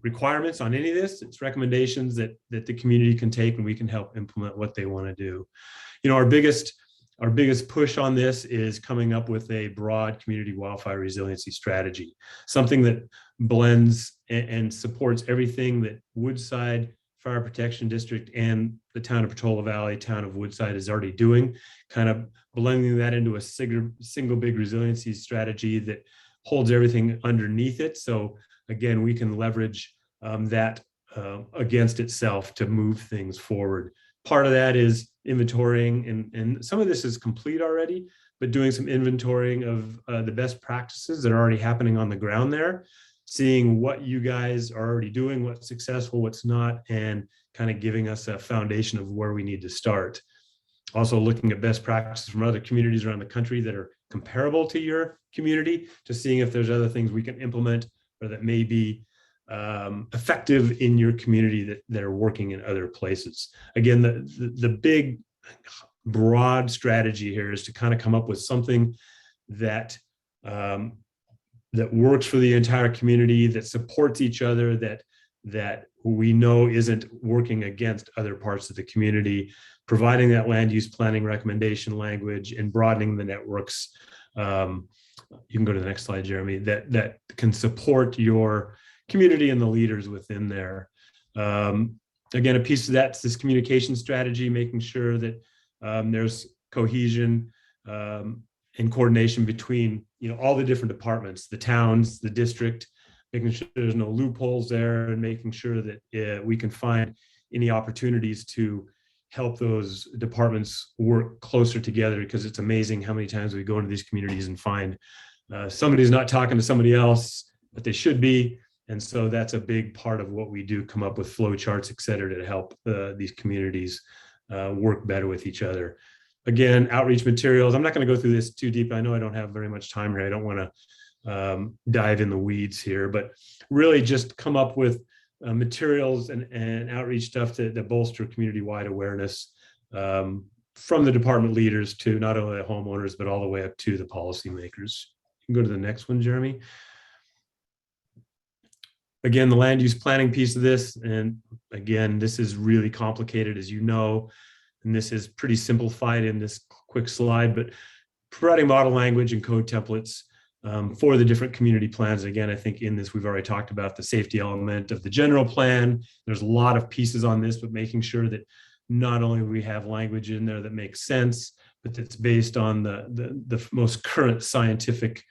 requirements on any of this. It's recommendations that the community can take, and we can help implement what they want to do. Our biggest push on this is coming up with a broad community wildfire resiliency strategy, something that blends and supports everything that Woodside Fire Protection District and the town of Portola Valley, town of Woodside is already doing, kind of blending that into a single big resiliency strategy that holds everything underneath it. So again, we can leverage that against itself to move things forward. Part of that is inventorying, and some of this is complete already, but doing some inventorying of the best practices that are already happening on the ground there, seeing what you guys are already doing, what's successful, what's not, and kind of giving us a foundation of where we need to start. Also looking at best practices from other communities around the country that are comparable to your community, to seeing if there's other things we can implement or that may be effective in your community that are working in other places. Again, the big broad strategy here is to kind of come up with something that that works for the entire community, that supports each other, that we know isn't working against other parts of the community, providing that land use planning recommendation language and broadening the networks. You can go to the next slide, Jeremy, that can support your community and the leaders within there. Again, a piece of that's this communication strategy, making sure that there's cohesion and coordination between all the different departments, the towns, the district, making sure there's no loopholes there, and making sure that we can find any opportunities to help those departments work closer together, because it's amazing how many times we go into these communities and find somebody's not talking to somebody else, but they should be. And so that's a big part of what we do, come up with flow charts, et cetera, to help these communities work better with each other. Again, outreach materials. I'm not going to go through this too deep. I know I don't have very much time here. I don't want to dive in the weeds here, but really just come up with materials and outreach stuff that bolster community-wide awareness from the department leaders to not only the homeowners, but all the way up to the policymakers. You can go to the next one, Jeremy. Again, the land use planning piece of this, and again, this is really complicated, as you know, and this is pretty simplified in this quick slide, but providing model language and code templates for the different community plans. Again, I think in this, we've already talked about the safety element of the general plan. There's a lot of pieces on this, but making sure that not only we have language in there that makes sense, but that's based on the most current scientific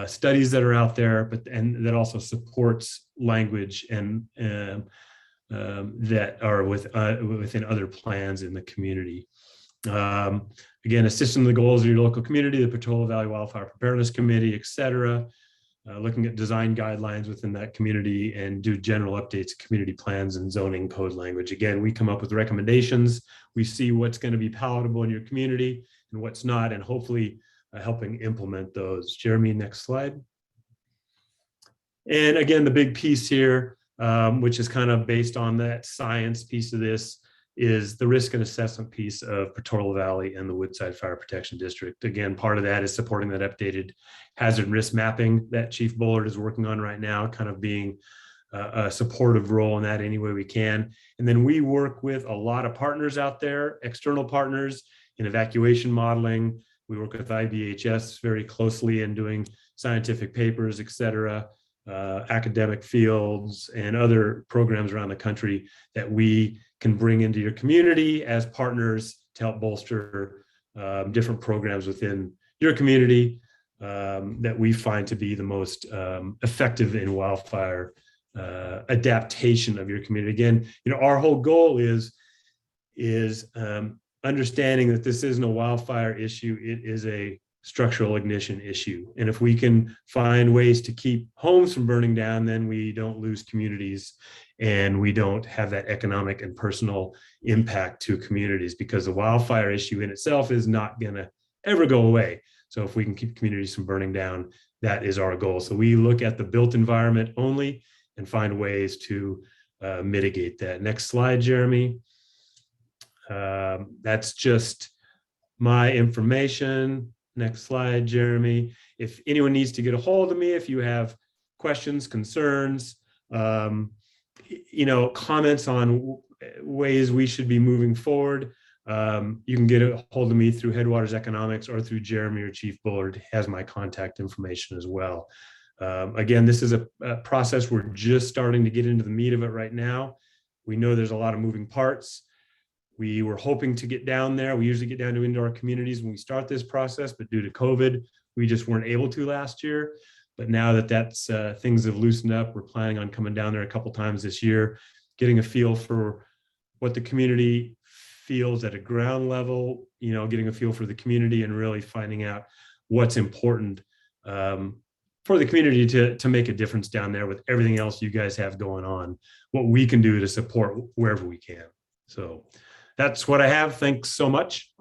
studies that are out there, and that also supports language and that are within other plans in the community. Again, assisting the goals of your local community, the Portola Valley Wildfire Preparedness Committee, et cetera. Looking at design guidelines within that community and do general updates, community plans and zoning code language. Again, we come up with recommendations. We see what's going to be palatable in your community and what's not, and hopefully helping implement those. Jeremy, next slide. And again, the big piece here, which is kind of based on that science piece of this, is the risk and assessment piece of Portola Valley and the Woodside Fire Protection District. Again, part of that is supporting that updated hazard risk mapping that Chief Bullard is working on right now, kind of being a supportive role in that any way we can. And then we work with a lot of partners out there, external partners in evacuation modeling. We work with IBHS very closely in doing scientific papers, et cetera, academic fields and other programs around the country that we can bring into your community as partners to help bolster different programs within your community that we find to be the most effective in wildfire adaptation of your community. Again, our whole goal is understanding that this isn't a wildfire issue, it is a structural ignition issue. And if we can find ways to keep homes from burning down, then we don't lose communities and we don't have that economic and personal impact to communities, because the wildfire issue in itself is not gonna ever go away. So if we can keep communities from burning down, that is our goal. So we look at the built environment only and find ways to mitigate that. Next slide, Jeremy. That's just my information. Next slide, Jeremy. If anyone needs to get a hold of me, if you have questions, concerns, comments on ways we should be moving forward, you can get a hold of me through Headwaters Economics or through Jeremy or Chief Bullard has my contact information as well. Again, this is a process we're just starting to get into the meat of it right now. We know there's a lot of moving parts. We were hoping to get down there. We usually get down to indoor communities when we start this process, but due to COVID, we just weren't able to last year. But now that things have loosened up, we're planning on coming down there a couple times this year, getting a feel for what the community feels at a ground level, getting a feel for the community and really finding out what's important for the community to make a difference down there with everything else you guys have going on, what we can do to support wherever we can. So that's what I have. Thanks so much.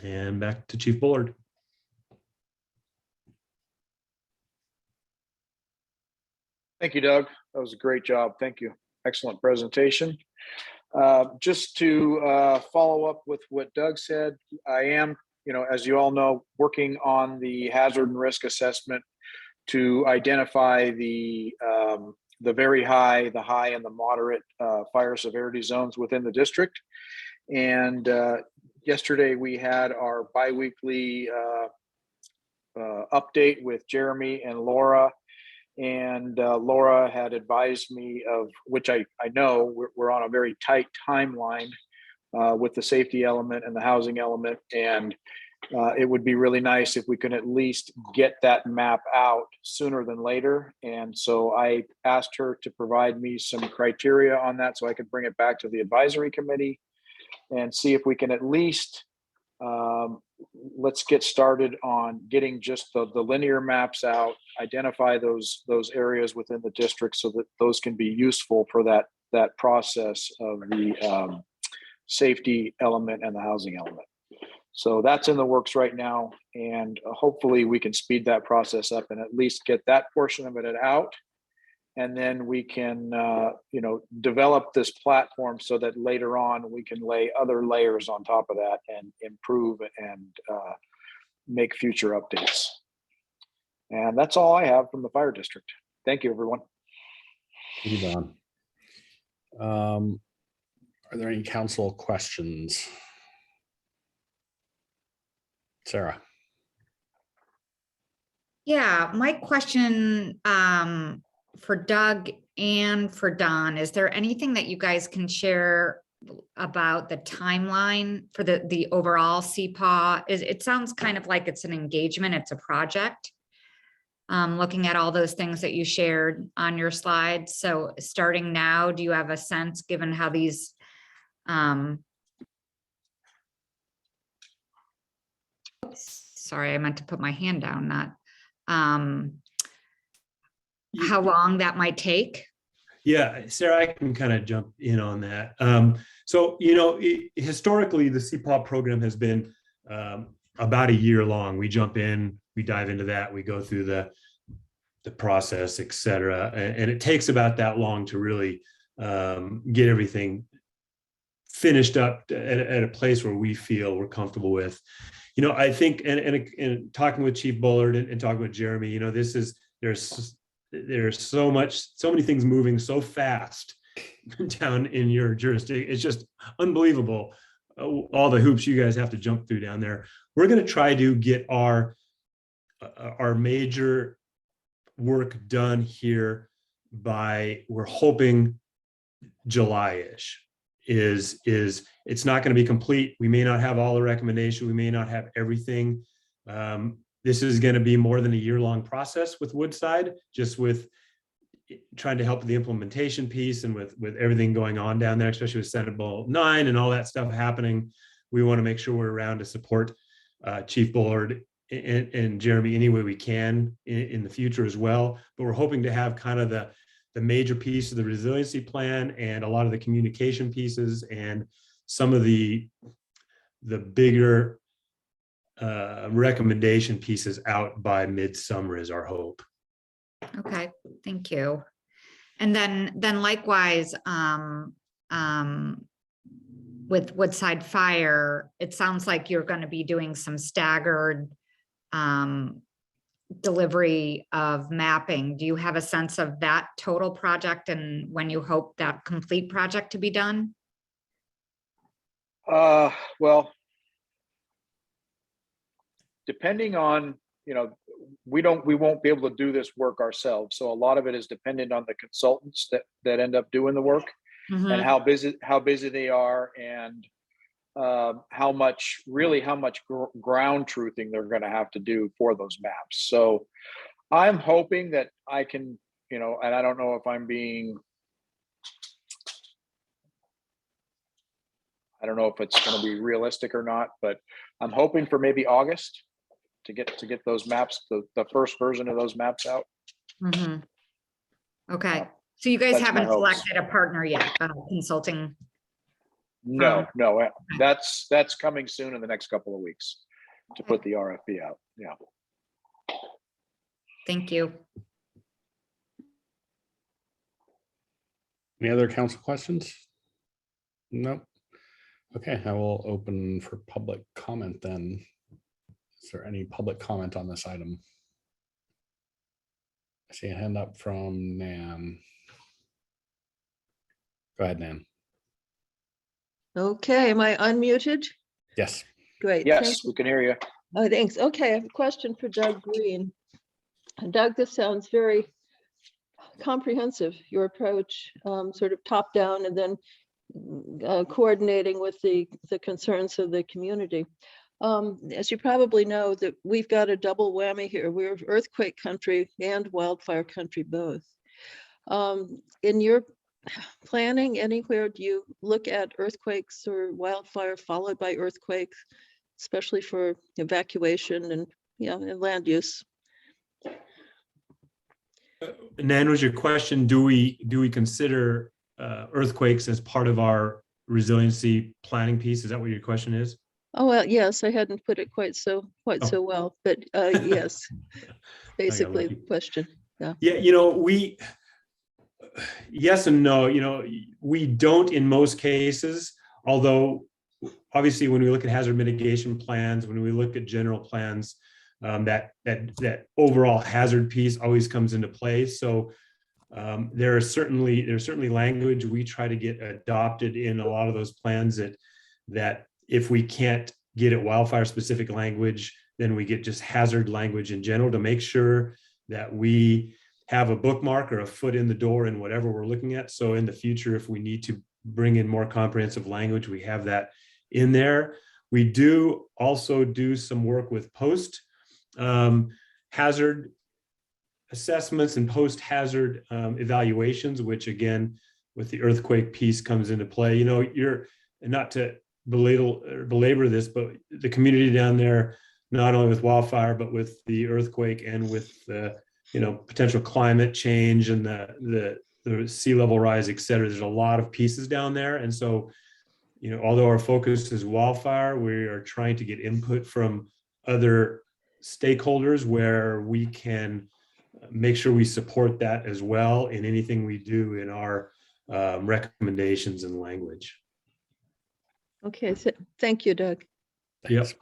And back to Chief Bullard. Thank you, Doug. That was a great job. Thank you. Excellent presentation. Just to follow up with what Doug said, I am, as you all know, working on the hazard and risk assessment to identify the very high, the high, and the moderate fire severity zones within the district. And yesterday we had our biweekly update with Jeremy and Laura. And Laura had advised me of, which I know we're on a very tight timeline with the safety element and the housing element. And it would be really nice if we could at least get that map out sooner than later. And so I asked her to provide me some criteria on that so I could bring it back to the advisory committee and see if we can at least let's get started on getting just the linear maps out, identify those areas within the district so that those can be useful for that process of the safety element and the housing element. So that's in the works right now, and hopefully we can speed that process up and at least get that portion of it out. And then we can, develop this platform so that later on we can lay other layers on top of that and improve and make future updates. And that's all I have from the fire district. Thank you, everyone. Thank you, Don. Are there any council questions? Sarah. Yeah, my question for Doug and for Don, is there anything that you guys can share about the timeline for the overall CPAW? It sounds kind of like it's an engagement, it's a project. Looking at all those things that you shared on your slides. So starting now, do you have a sense, given how these sorry, I meant to put my hand down, not how long that might take? Yeah, Sarah, I can kind of jump in on that. So, historically, the CPAW program has been about a year long. We jump in, we dive into that, we go through the process, et cetera. And it takes about that long to really get everything finished up at a place where we feel we're comfortable with. I think, and talking with Chief Bullard and talking with Jeremy, there's so many things moving so fast down in your jurisdiction. It's just unbelievable, all the hoops you guys have to jump through down there. We're going to try to get our major work done here by, we're hoping, July-ish. It's not going to be complete. We may not have all the recommendations. We may not have everything. This is going to be more than a year-long process with Woodside, just with trying to help with the implementation piece and with everything going on down there, especially with Senate Bill 9 and all that stuff happening. We want to make sure we're around to support Chief Bullard and Jeremy any way we can in the future as well. But we're hoping to have kind of the major piece of the resiliency plan and a lot of the communication pieces and some of the bigger recommendation pieces out by midsummer is our hope. Okay, thank you. And then likewise, with Woodside Fire, it sounds like you're going to be doing some staggered delivery of mapping. Do you have a sense of that total project and when you hope that complete project to be done? Well, depending on, we won't be able to do this work ourselves. So a lot of it is dependent on the consultants that end up doing the work and how busy they are and how much ground truthing they're going to have to do for those maps. So I'm hoping that I can, and I don't know if I'm being, I don't know if it's going to be realistic or not, but I'm hoping for maybe August to get those maps, the first version of those maps out. Okay, so you guys That's haven't my hopes. selected a partner yet, consulting? No, that's coming soon in the next couple of weeks to put the RFP out. Yeah. Thank you. Any other council questions? Nope. Okay, I will open for public comment then. Is there any public comment on this item? I see a hand up from Nan. Go ahead, Nan. Okay, am I unmuted? Yes. Great. Yes, we can hear you. Oh, thanks. Okay, I have a question for Doug Green. And Doug, this sounds very comprehensive, your approach, sort of top down and then coordinating with the concerns of the community. As you probably know, that we've got a double whammy here. We're earthquake country and wildfire country both. In your planning anywhere, do you look at earthquakes or wildfire followed by earthquakes, especially for evacuation and and land use? Nan, was your question, do we consider earthquakes as part of our resiliency planning piece? Is that what your question is? Oh, well, yes, I hadn't put it quite so well, but yes, basically the question. Yeah. Yeah, yes and no, we don't in most cases, although obviously when we look at hazard mitigation plans, when we look at general plans, that overall hazard piece always comes into play. So there's certainly language we try to get adopted in a lot of those plans that if we can't get at wildfire specific language, then we get just hazard language in general to make sure that we have a bookmark or a foot in the door in whatever we're looking at. So in the future, if we need to bring in more comprehensive language, we have that in there. We do also do some work with post hazard assessments and post hazard evaluations, which again, with the earthquake piece comes into play. You're not to belabor this, but the community down there, not only with wildfire, but with the earthquake and with the potential climate change and the sea level rise, et cetera. There's a lot of pieces down there. And so, although our focus is wildfire, we are trying to get input from other stakeholders where we can make sure we support that as well in anything we do in our recommendations and language. Okay, so thank you, Doug. Yes.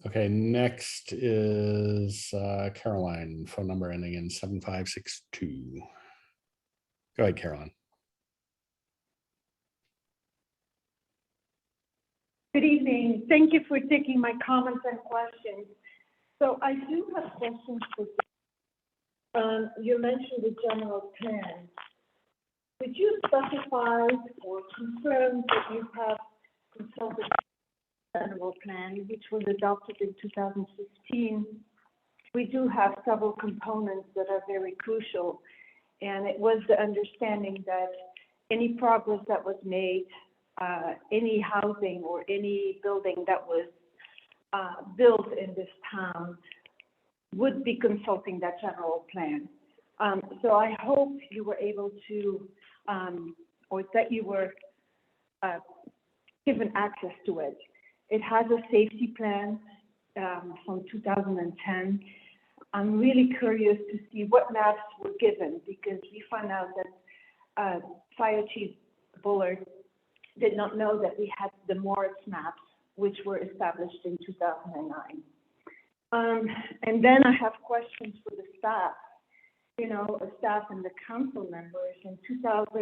Okay, next is Caroline, phone number ending in 7562. Go ahead, Caroline. Good evening. Thank you for taking my comments and questions. So I do have questions for you. You mentioned the general plan. Could you specify or confirm that you have consulted the general plan, which was adopted in 2016? We do have several components that are very crucial, and it was the understanding that any progress that was made, any housing or any building that was built in this town would be consulting that general plan. So I hope you were able to, or that you were given access to it. It has a safety plan from 2010. I'm really curious to see what maps were given, because we found out that Fire Chief Bullard did not know that we had the Moritz maps, which were established in 2009. And then I have questions for the staff, staff and the council members.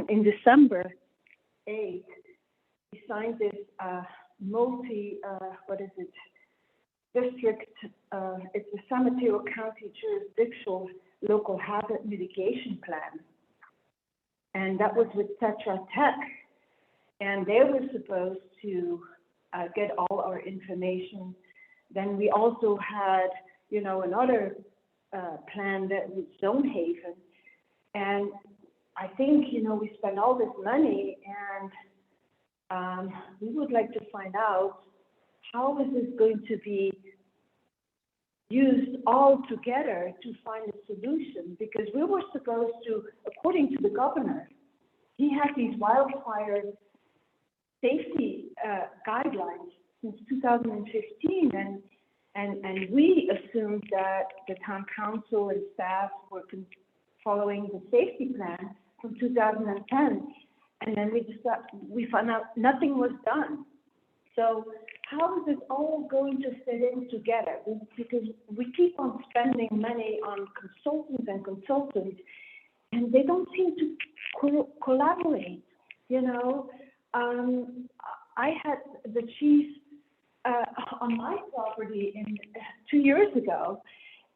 In December 8th, we signed this district, it's the San Mateo County Jurisdictional Local Hazard Mitigation Plan. And that was with Tetra Tech. And they were supposed to get all our information. Then we also had, another plan that was Stonehaven. And I think, we spent all this money, and we would like to find out how is this going to be used all together to find a solution, because we were supposed to, according to the governor, he had these wildfire safety guidelines since 2015, and we assumed that the town council and staff were following the safety plan from 2010. And then we found out nothing was done. So how is it all going to fit in together? Because we keep on spending money on consultants, and they don't seem to collaborate, you know? I had the chief on my property 2 years ago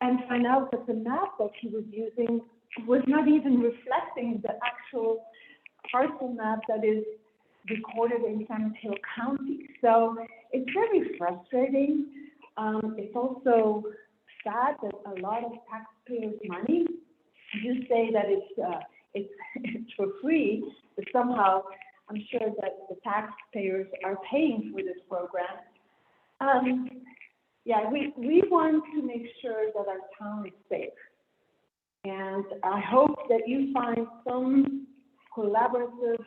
and find out that the map that he was using was not even reflecting the actual parcel map that is recorded in San Mateo County. So it's very frustrating. It's also sad that a lot of taxpayers' money, you say that it's for free, but somehow I'm sure that the taxpayers are paying for this program. We want to make sure that our town is safe. And I hope that you find some collaborative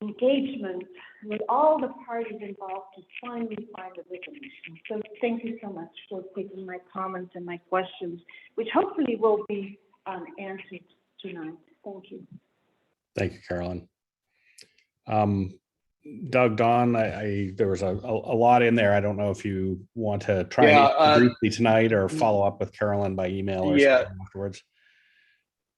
engagement with all the parties involved to finally find a resolution. So thank you so much for taking my comments and my questions, which hopefully will be answered tonight. Thank you. Thank you, Carolyn. Doug, Don, there was a lot in there. I don't know if you want to try and briefly tonight or follow up with Carolyn by email or something afterwards.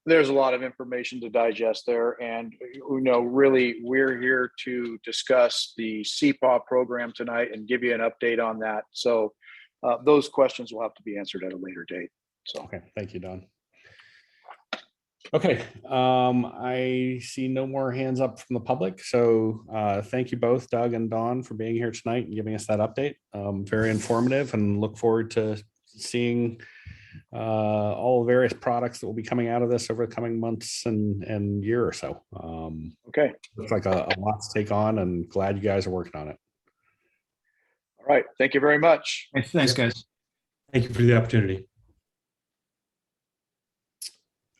There's a lot of information to digest there, and really we're here to discuss the CPAW program tonight and give you an update on that. So those questions will have to be answered at a later date. So okay, thank you, Don. Okay, I see no more hands up from the public. So thank you both, Doug and Don, for being here tonight and giving us that update. Very informative, and look forward to seeing all the various products that will be coming out of this over the coming months and year or so. Okay. Looks like a lot to take on, and glad you guys are working on it. All right. Thank you very much. Thanks, guys. Thank you for the opportunity.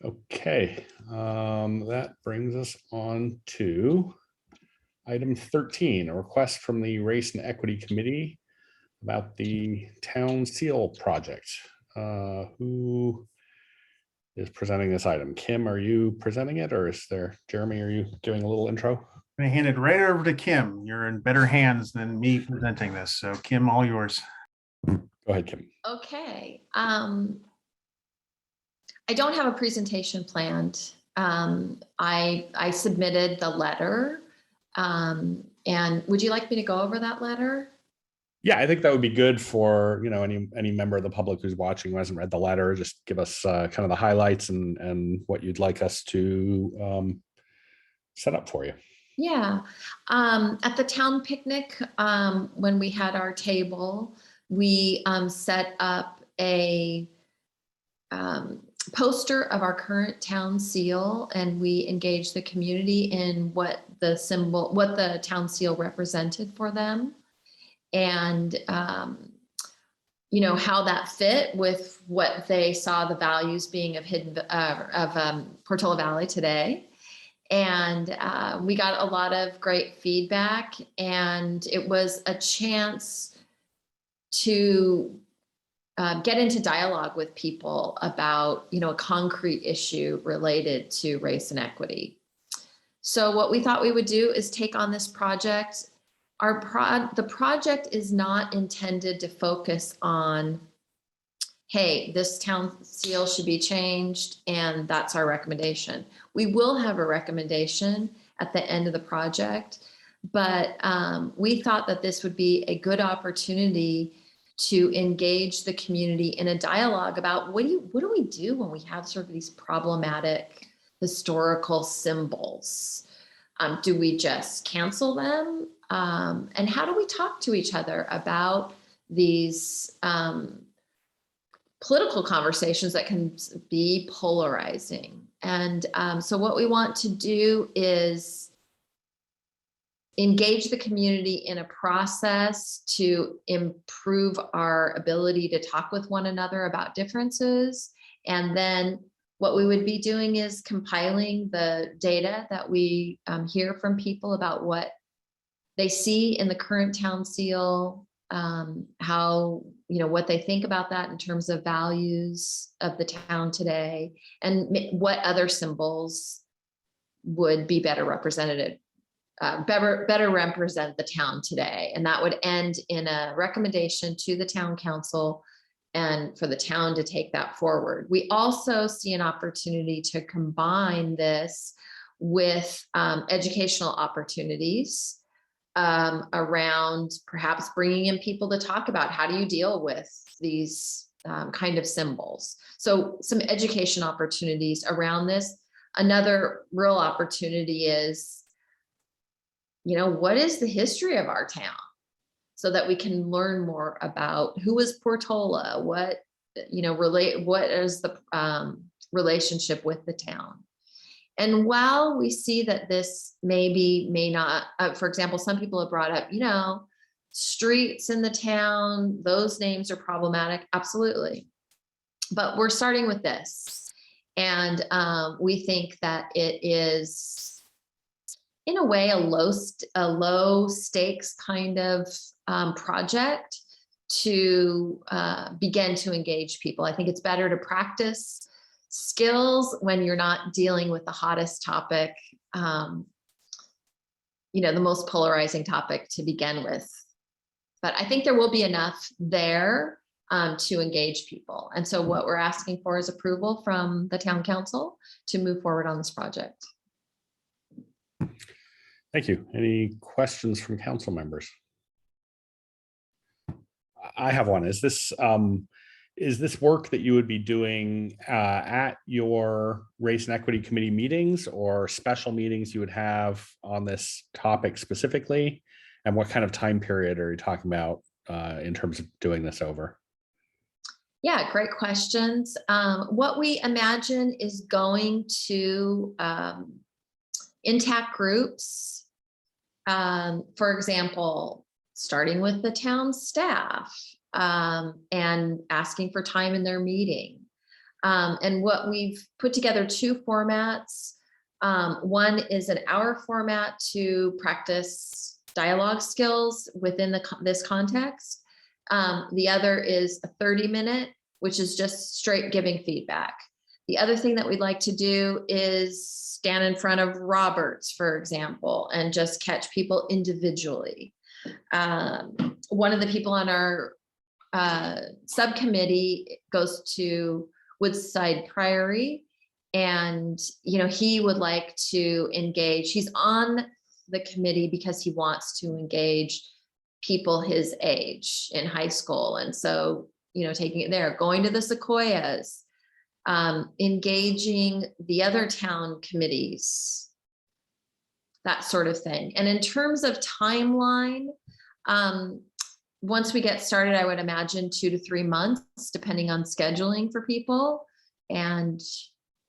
Okay, that brings us on to item 13, a request from the Race and Equity Committee about the Town Seal project. Who is presenting this item? Kim, are you presenting it, or is there Jeremy? Are you doing a little intro? I'm gonna hand it right over to Kim. You're in better hands than me presenting this. So Kim, all yours. Go ahead, Kim. Okay. I don't have a presentation planned. I submitted the letter. And would you like me to go over that letter? Yeah, I think that would be good for any member of the public who's watching who hasn't read the letter. Just give us kind of the highlights and what you'd like us to set up for you. Yeah. At the town picnic, when we had our table, we set up a poster of our current town seal, and we engaged the community in what the town seal represented for them, and how that fit with what they saw the values being of Portola Valley today. And we got a lot of great feedback, and it was a chance to get into dialogue with people about, a concrete issue related to race and equity. So what we thought we would do is take on this project. The project is not intended to focus on, hey, this town seal should be changed, and that's our recommendation. We will have a recommendation at the end of the project, but we thought that this would be a good opportunity to engage the community in a dialogue about what do we do when we have sort of these problematic historical symbols? Do we just cancel them? And how do we talk to each other about these political conversations that can be polarizing? And so what we want to do is engage the community in a process to improve our ability to talk with one another about differences. And then what we would be doing is compiling the data that we hear from people about what they see in the current town seal, how, what they think about that in terms of values of the town today, and what other symbols would be better represented, better represent the town today. And that would end in a recommendation to the town council and for the town to take that forward. We also see an opportunity to combine this with educational opportunities around perhaps bringing in people to talk about how do you deal with these kind of symbols. So some education opportunities around this. Another real opportunity is, what is the history of our town, so that we can learn more about who was Portola, what is the relationship with the town. And while we see that this may not, for example, some people have brought up, streets in the town, those names are problematic. Absolutely. But we're starting with this. And we think that it is, in a way, a low stakes kind of project to begin to engage people. I think it's better to practice skills when you're not dealing with the hottest topic, the most polarizing topic to begin with. But I think there will be enough there to engage people. And so what we're asking for is approval from the town council to move forward on this project. Thank you. Any questions from council members? I have one. Is this work that you would be doing at your Race and Equity Committee meetings, or special meetings you would have on this topic specifically? And what kind of time period are you talking about in terms of doing this over? Yeah, great questions. What we imagine is going to intact groups, for example, starting with the town staff and asking for time in their meeting. And what we've put together 2 formats. One is an hour format to practice dialogue skills within this context. The other is a 30-minute, which is just straight giving feedback. The other thing that we'd like to do is stand in front of Roberts, for example, and just catch people individually. One of the people on our subcommittee goes to Woodside Priory, and he would like to engage. He's on the committee because he wants to engage people his age in high school, and so taking it there, going to the Sequoias, engaging the other town committees, that sort of thing. And in terms of timeline, once we get started, I would imagine 2 to 3 months, depending on scheduling for people. And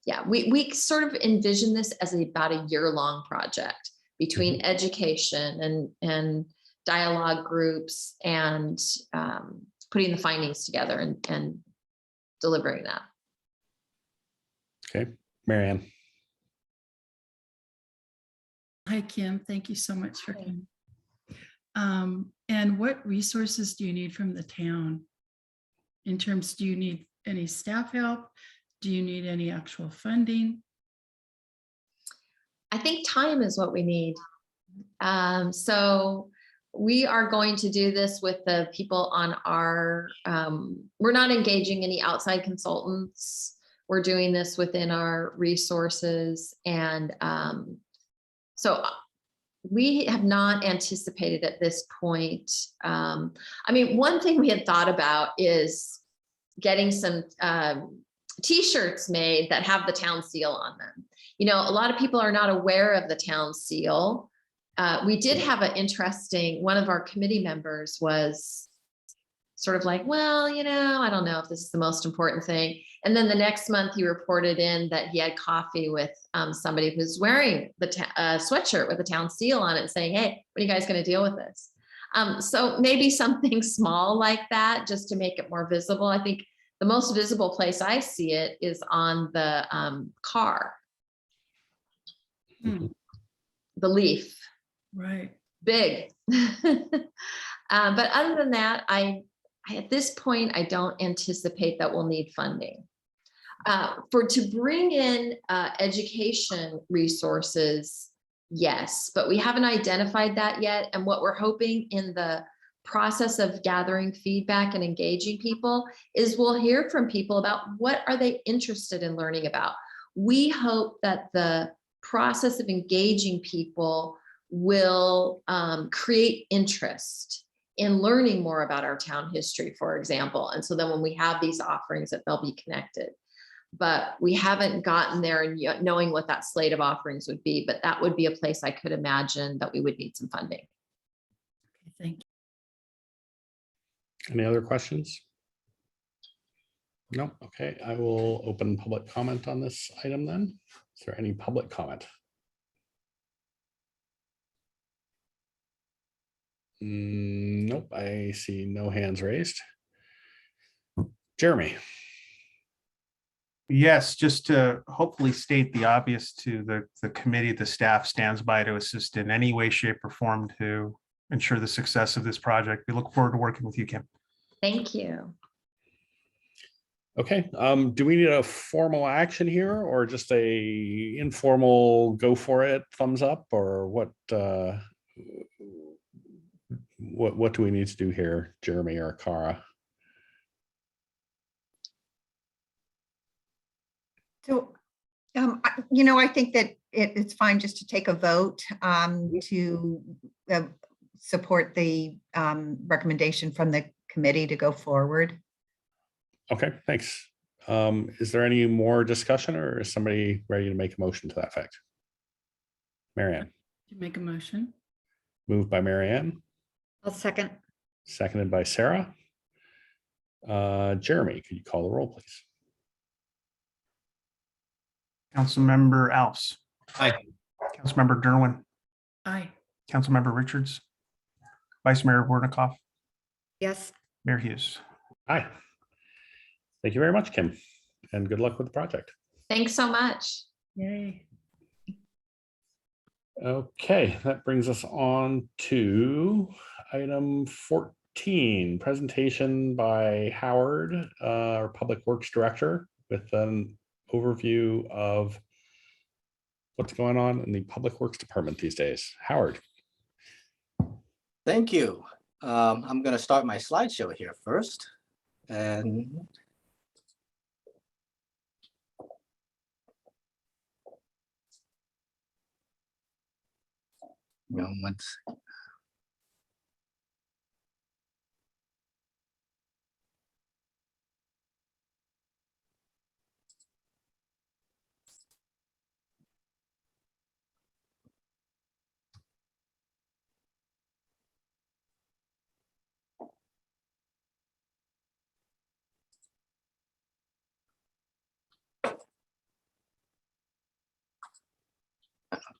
yeah, we sort of envision this as about a year-long project between education and dialogue groups and putting the findings together and delivering that. Okay, Marianne. Hi, Kim. Thank you so much for coming. And what resources do you need from the town? In terms, do you need any staff help? Do you need any actual funding? I think time is what we need. So we are going to do this with the people on our, we're not engaging any outside consultants. We're doing this within our resources. And so we have not anticipated at this point. One thing we had thought about is getting some T-shirts made that have the town seal on them. A lot of people are not aware of the town seal. We did have an interesting, one of our committee members was sort of like, well, I don't know if this is the most important thing. And then the next month he reported in that he had coffee with somebody who's wearing the sweatshirt with the town seal on it, saying, hey, what are you guys going to deal with this? So maybe something small like that, just to make it more visible. I think the most visible place I see it is on the car. The leaf. Right. Big. But other than that, at this point, I don't anticipate that we'll need funding. To bring in education resources, yes, but we haven't identified that yet. And what we're hoping in the process of gathering feedback and engaging people is we'll hear from people about what are they interested in learning about. We hope that the process of engaging people will create interest in learning more about our town history, for example. And so then when we have these offerings, that they'll be connected. But we haven't gotten there and yet knowing what that slate of offerings would be, but that would be a place I could imagine that we would need some funding. Thank you. Any other questions? No. Okay, I will open public comment on this item then. Is there any public comment? Nope, I see no hands raised. Jeremy. Yes, just to hopefully state the obvious to the committee, the staff stands by to assist in any way, shape, or form to ensure the success of this project. We look forward to working with you, Kim. Thank you. Okay, do we need a formal action here or just a informal go for it, thumbs up, or what do we need to do here, Jeremy or Cara? So, I think that it's fine just to take a vote to support the recommendation from the committee to go forward. Okay, thanks. Is there any more discussion or is somebody ready to make a motion to that effect? Marianne. Make a motion. Moved by Marianne. I'll second. Seconded by Sarah. Jeremy, could you call the roll, please? Councilmember Alves. Aye. Councilmember Derwin. Aye. Councilmember Richards. Vice Mayor Warnikoff. Yes. Mayor Hughes. Aye. Thank you very much, Kim, and good luck with the project. Thanks so much. Yay. Okay, that brings us on to item 14, presentation by Howard, our Public Works Director, with an overview of what's going on in the Public Works Department these days. Howard. Thank you. I'm going to start my slideshow here first. And once.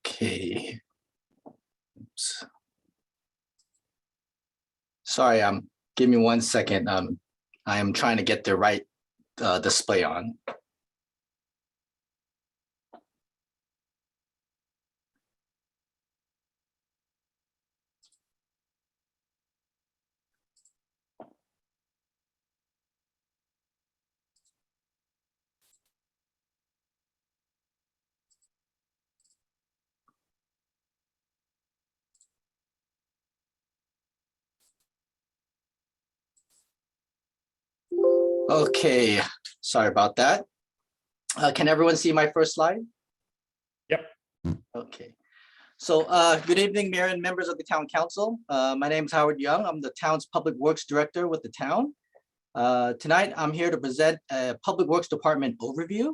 Okay. Oops. Sorry, give me 1 second. I am trying to get the right display on. Okay, sorry about that. Can everyone see my first slide? Yep. Okay. So good evening, Mayor and members of the Town Council. My name is Howard Young. I'm the town's Public Works Director with the town. Tonight, I'm here to present a Public Works Department overview.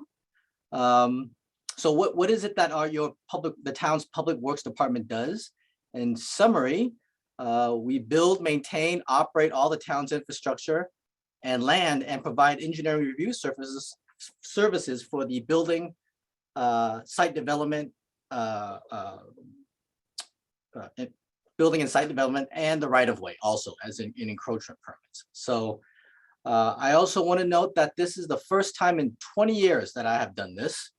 So what is it that the town's Public Works Department does? In summary, we build, maintain, operate all the town's infrastructure and land and provide engineering review services for the building, site development, building and site development, and the right-of-way also as in encroachment permits. So I also want to note that this is the first time in 20 years that I have done this.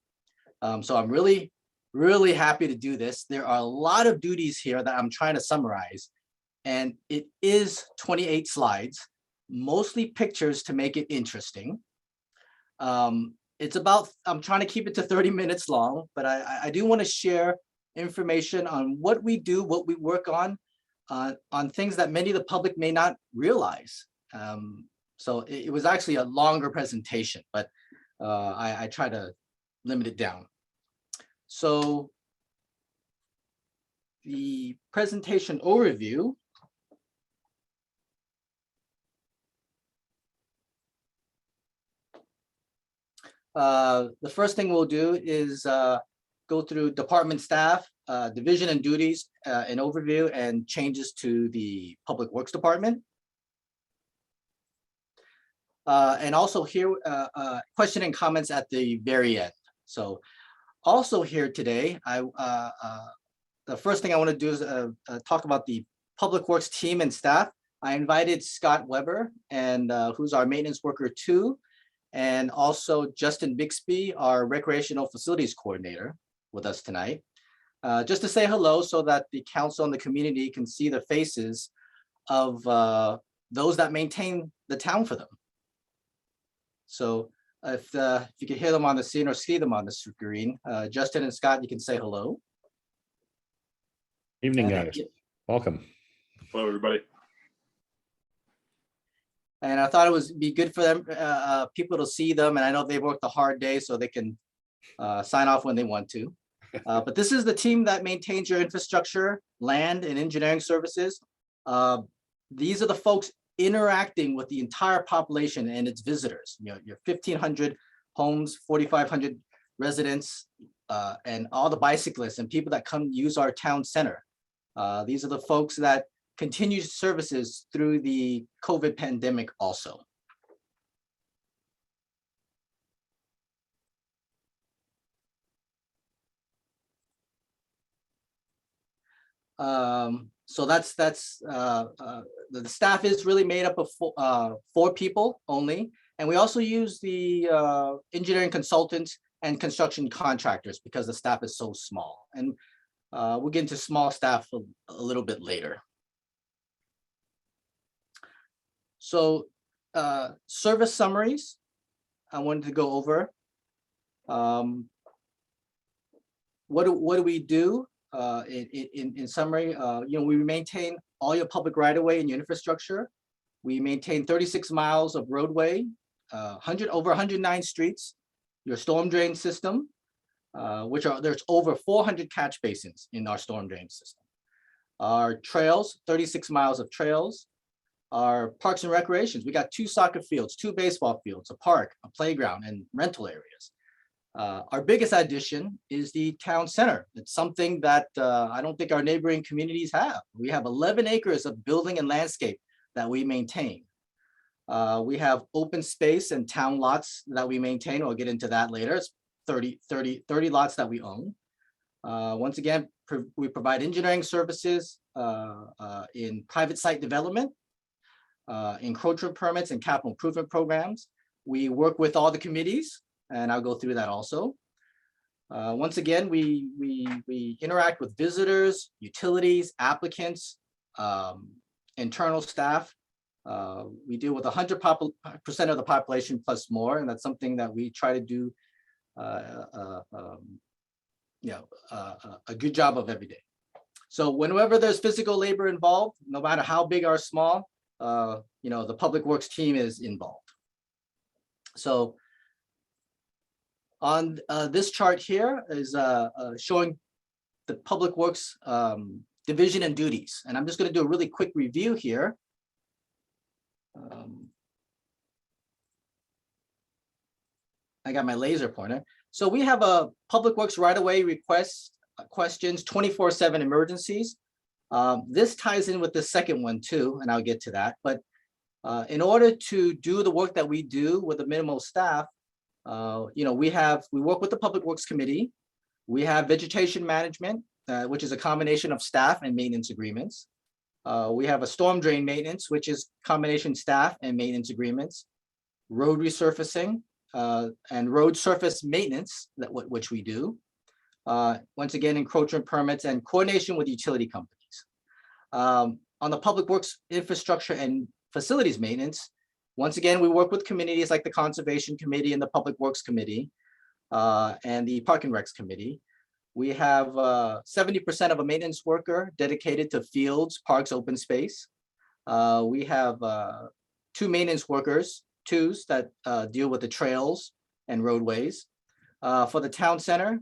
So I'm really, really happy to do this. There are a lot of duties here that I'm trying to summarize, and it is 28 slides, mostly pictures to make it interesting. I'm trying to keep it to 30 minutes long, but I do want to share information on what we do, what we work on things that many of the public may not realize. So it was actually a longer presentation, but I try to limit it down. So the presentation overview. The first thing we'll do is go through department staff, division and duties, an overview and changes to the Public Works Department. And also here, question and comments at the very end. So also here today, the first thing I want to do is talk about the Public Works team and staff. I invited Scott Weber, and who's our maintenance worker 2, and also Justin Bixby, our recreational facilities coordinator, with us tonight. Just to say hello so that the council and the community can see the faces of those that maintain the town for them. So if you can hear them on the scene or see them on the screen, Justin and Scott, you can say hello. Evening, guys. Welcome. Hello, everybody. And I thought it would be good for them, people to see them. And I know they've worked a hard day, so they can sign off when they want to. But this is the team that maintains your infrastructure, land, and engineering services. These are the folks interacting with the entire population and its visitors. You know, your 1,500 homes, 4,500 residents, and all the bicyclists and people that come use our town center. These are the folks that continue services through the COVID pandemic also. So that's the staff is really made up of 4 people only. And we also use the engineering consultants and construction contractors because the staff is so small. And we'll get into small staff a little bit later. So service summaries, I wanted to go over. What do we do? In summary, you know, we maintain all your public right-of-way and your infrastructure. We maintain 36 miles of roadway, over 109 streets, your storm drain system, there's over 400 catch basins in our storm drain system. Our trails, 36 miles of trails. Our parks and recreations, we got 2 soccer fields, 2 baseball fields, a park, a playground, and rental areas. Our biggest addition is the town center. It's something that I don't think our neighboring communities have. We have 11 acres of building and landscape that we maintain. We have open space and town lots that we maintain. We'll get into that later. It's 30 lots that we own. Once again, we provide engineering services in private site development, encroachment permits and capital improvement programs. We work with all the committees, and I'll go through that also. Once again, we interact with visitors, utilities, applicants, internal staff. We deal with 100% of the population plus more, and that's something that we try to do a good job of every day. So whenever there's physical labor involved, no matter how big or small, you know, the Public Works team is involved. So on this chart here is showing the Public Works division and duties. And I'm just going to do a really quick review here. I got my laser pointer. So we have a Public Works right-of-way requests, questions, 24/7 emergencies. This ties in with the second one too, and I'll get to that. But in order to do the work that we do with the minimal staff, you know, we work with the Public Works Committee. We have vegetation management, which is a combination of staff and maintenance agreements. We have a storm drain maintenance, which is combination staff and maintenance agreements. Road resurfacing and road surface maintenance, which we do. Once again, encroachment permits and coordination with utility companies. On the Public Works infrastructure and facilities maintenance, Once again, we work with committees like the Conservation Committee and the Public Works Committee and the Park and Recs Committee. We have 70% of a maintenance worker dedicated to fields, parks, open space. We have 2 maintenance workers, twos that deal with the trails and roadways. For the town center,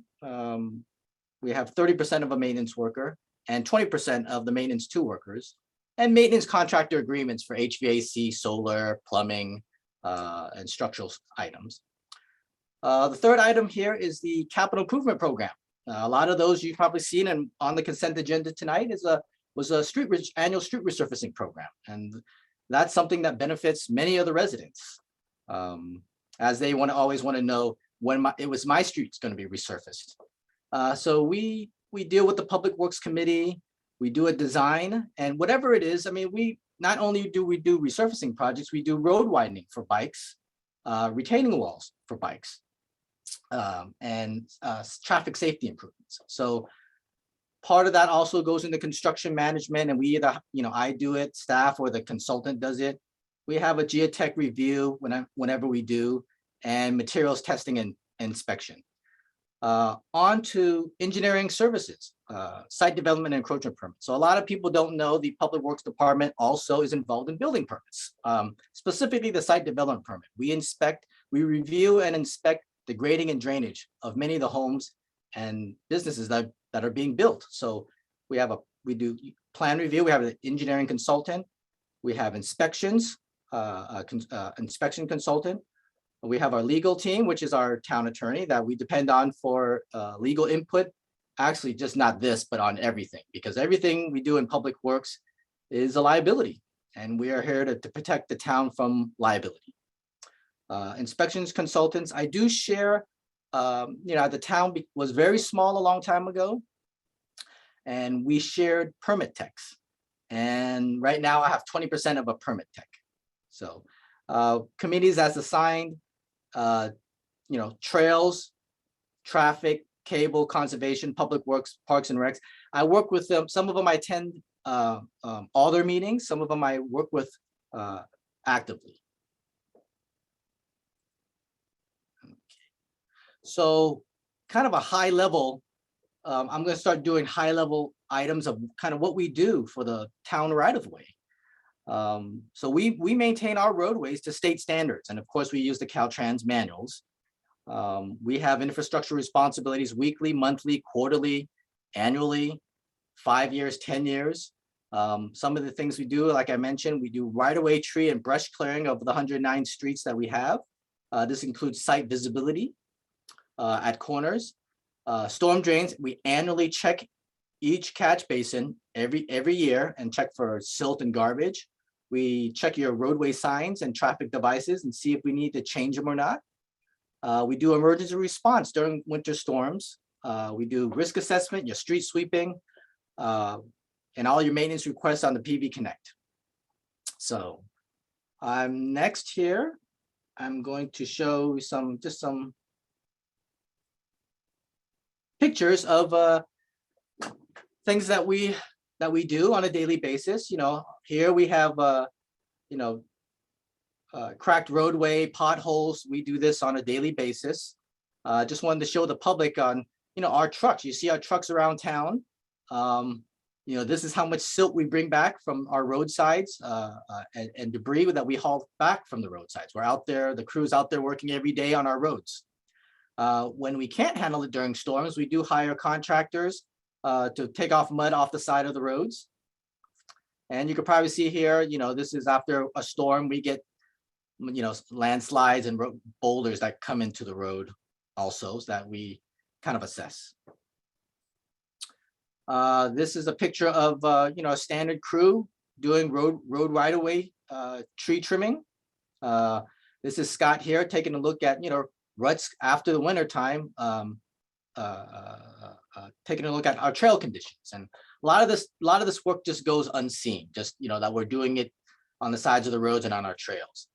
we have 30% of a maintenance worker and 20% of the maintenance 2 workers, and maintenance contractor agreements for HVAC, solar, plumbing, and structural items. The third item here is the capital improvement program. A lot of those you've probably seen, and on the consent agenda tonight was a annual street resurfacing program, and that's something that benefits many of the residents, as they always want to know when my street's going to be resurfaced. So we deal with the Public Works Committee. We do a design, and whatever it is, I mean, we not only do resurfacing projects, we do road widening for bikes, retaining walls for bikes, and traffic safety improvements. So part of that also goes into construction management, and we either, I do it, staff, or the consultant does it. We have a geotech review whenever we do, and materials testing and inspection. On to engineering services, site development and encroachment permits. So a lot of people don't know the Public Works Department also is involved in building permits, specifically the site development permit. We review and inspect the grading and drainage of many of the homes and businesses that are being built. So we do plan review, we have an engineering consultant, we have inspections, inspection consultant. We have our legal team, which is our town attorney that we depend on for legal input. Actually, just not this, but on everything, because everything we do in public works is a liability, and we are here to protect the town from liability. Inspections consultants, I do share, the town was very small a long time ago, and we shared permit techs. And right now I have 20% of a permit tech. So committees as assigned, trails, traffic, cable, conservation, public works, parks and recs. I work with them. Some of them I attend all their meetings. Some of them I work with actively. Okay. So kind of a high level, I'm going to start doing high level items of kind of what we do for the town right of way. So we maintain our roadways to state standards. And of course, we use the Caltrans manuals. We have infrastructure responsibilities weekly, monthly, quarterly, annually, 5 years, 10 years. Some of the things we do, like I mentioned, we do right-of-way tree and brush clearing of the 109 streets that we have. This includes site visibility at corners. Storm drains, we annually check each catch basin every year and check for silt and garbage. We check your roadway signs and traffic devices and see if we need to change them or not. We do emergency response during winter storms. We do risk assessment, your street sweeping, and all your maintenance requests on the PV Connect. So next here, I'm going to show some pictures of things that we do on a daily basis. Here we have cracked roadway, potholes. We do this on a daily basis. Just wanted to show the public on our trucks. You see our trucks around town. This is how much silt we bring back from our roadsides and debris that we haul back from the roadsides. We're out there, the crew's out there working every day on our roads. When we can't handle it during storms, we do hire contractors to take off mud off the side of the roads. And you can probably see here, this is after a storm, we get, landslides and boulders that come into the road also, so that we kind of assess. This is a picture of, a standard crew doing road right-of-way tree trimming. This is Scott here taking a look at, ruts after the winter time, taking a look at our trail conditions. And a lot of this work just goes unseen, just, that we're doing it on the sides of the roads and on our trails.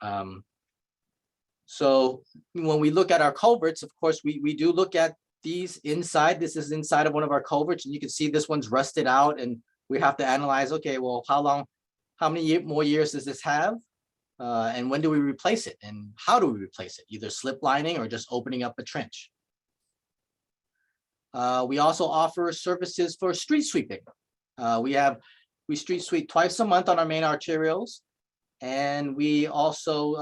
So when we look at our culverts, of course, we do look at these inside. This is inside of one of our culverts, and you can see this one's rusted out, and we have to analyze, okay, well, how many more years does this have? And when do we replace it? And how do we replace it? Either slip lining or just opening up a trench. We also offer services for street sweeping. We street sweep twice a month on our main arterials. And we also,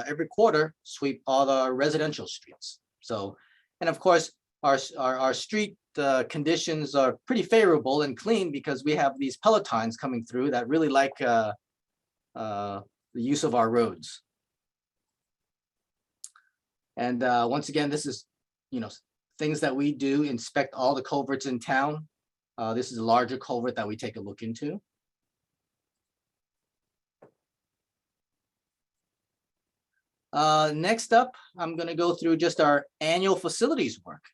every quarter, sweep all the residential streets. So, and of course, our street conditions are pretty favorable and clean because we have these pelotons coming through that really like the use of our roads. And once again, this is, things that we do: inspect all the culverts in town. This is a larger culvert that we take a look into. Next up, I'm going to go through just our annual facilities work.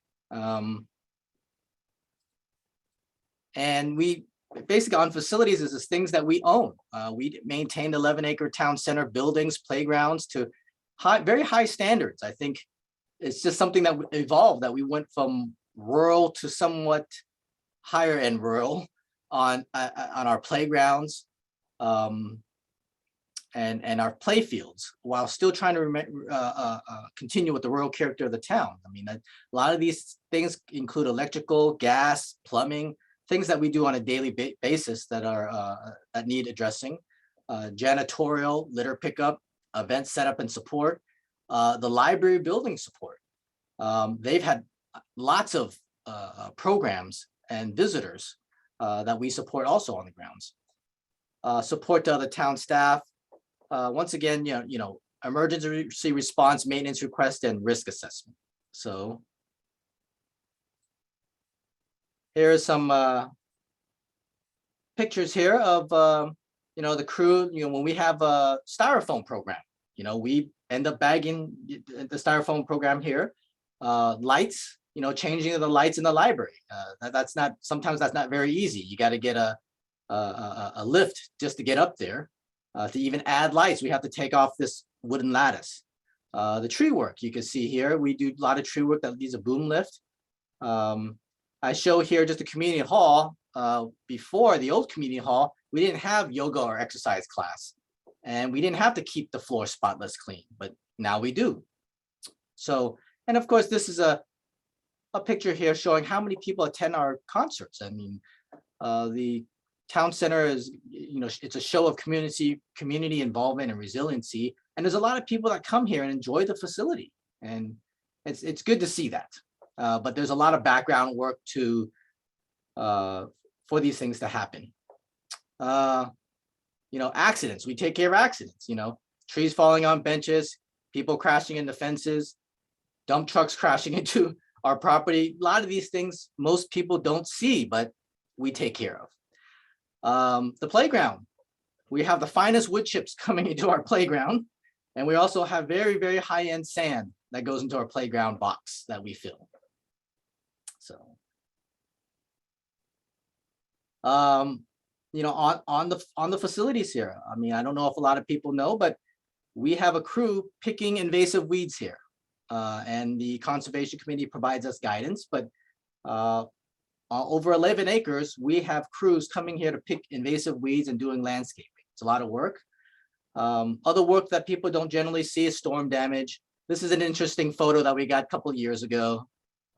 And we basically, on facilities, is things that we own. We maintained 11-acre town center buildings, playgrounds to very high standards. I think it's just something that evolved, that we went from rural to somewhat higher end rural on our playgrounds and our play fields, while still trying to continue with the rural character of the town. I mean, a lot of these things include electrical, gas, plumbing, things that we do on a daily basis that are that need addressing. Janitorial, litter pickup, event setup and support, the library building support. They've had lots of programs and visitors that we support also on the grounds. Support to other town staff. Once again, emergency response, maintenance request, and risk assessment. So here are some pictures here of the crew. When we have a styrofoam program, we end up bagging the styrofoam program here. Lights, changing the lights in the library. Sometimes that's not very easy. You got to get a lift just to get up there. To even add lights, we have to take off this wooden lattice. The tree work, you can see here, we do a lot of tree work that needs a boom lift. I show here just a community hall. Before the old community hall, we didn't have yoga or exercise class, and we didn't have to keep the floor spotless clean, but now we do. So, and of course, this is a picture here showing how many people attend our concerts. I mean, the town center is, it's a show of community involvement and resiliency. And there's a lot of people that come here and enjoy the facility. And it's good to see that. But there's a lot of background work for these things to happen. Accidents, we take care of accidents, trees falling on benches, people crashing into fences, dump trucks crashing into our property. A lot of these things most people don't see, but we take care of. The playground, we have the finest wood chips coming into our playground, and we also have very, very high-end sand that goes into our playground box that we fill. So, on the facilities here, I mean, I don't know if a lot of people know, but we have a crew picking invasive weeds here, and the Conservation Committee provides us guidance, but over 11 acres, we have crews coming here to pick invasive weeds and doing landscaping. It's a lot of work. Other work that people don't generally see is storm damage. This is an interesting photo that we got a couple of years ago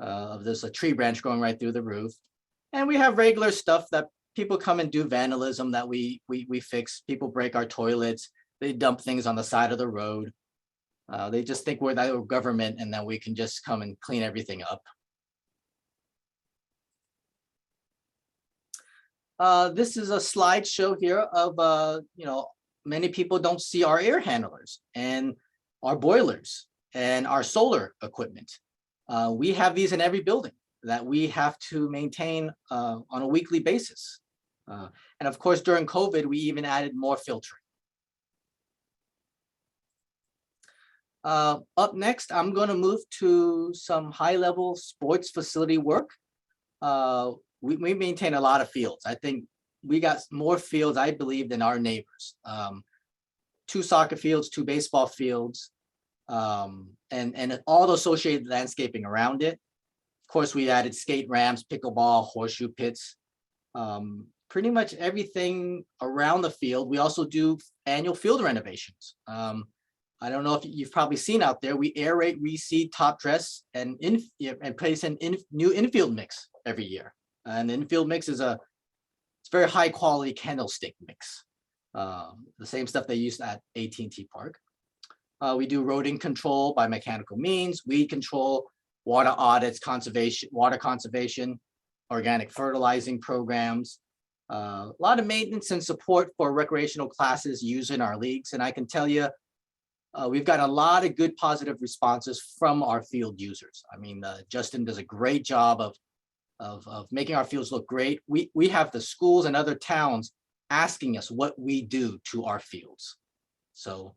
of a tree branch going right through the roof. And we have regular stuff that people come and do vandalism that we fix. People break our toilets. They dump things on the side of the road. They just think we're the government and that we can just come and clean everything up. This is a slideshow here of, many people don't see our air handlers and our boilers and our solar equipment. We have these in every building that we have to maintain on a weekly basis. And of course, during COVID, we even added more filtering. Up next, I'm going to move to some high-level sports facility work. We maintain a lot of fields. I think we got more fields, I believe, than our neighbors. 2 soccer fields, 2 baseball fields, and all the associated landscaping around it. Of course, we added skate ramps, pickleball, horseshoe pits. pretty much everything around the field. We also do annual field renovations. I don't know if you've probably seen out there, we aerate, reseed, top dress, and place an new infield mix every year. And the infield mix is it's very high quality candlestick mix. The same stuff they use at AT&T Park. We do rodent control by mechanical means, weed control, water audits, water conservation, organic fertilizing programs, a lot of maintenance and support for recreational classes used in our leagues. And I can tell you, we've got a lot of good positive responses from our field users. I mean, Justin does a great job of making our fields look great. We have the schools and other towns asking us what we do to our fields. So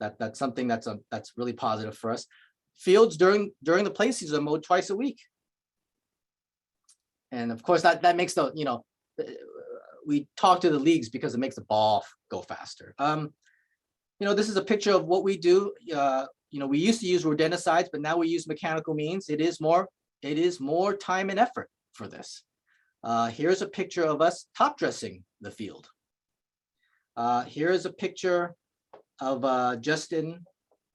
that's something that's really positive for us. Fields during the play season are mowed twice a week. And of course that makes the, we talk to the leagues because it makes the ball go faster. This is a picture of what we do. We used to use rodenticides, but now we use mechanical means. It is more time and effort for this. Here's a picture of us top dressing the field. Here is a picture of Justin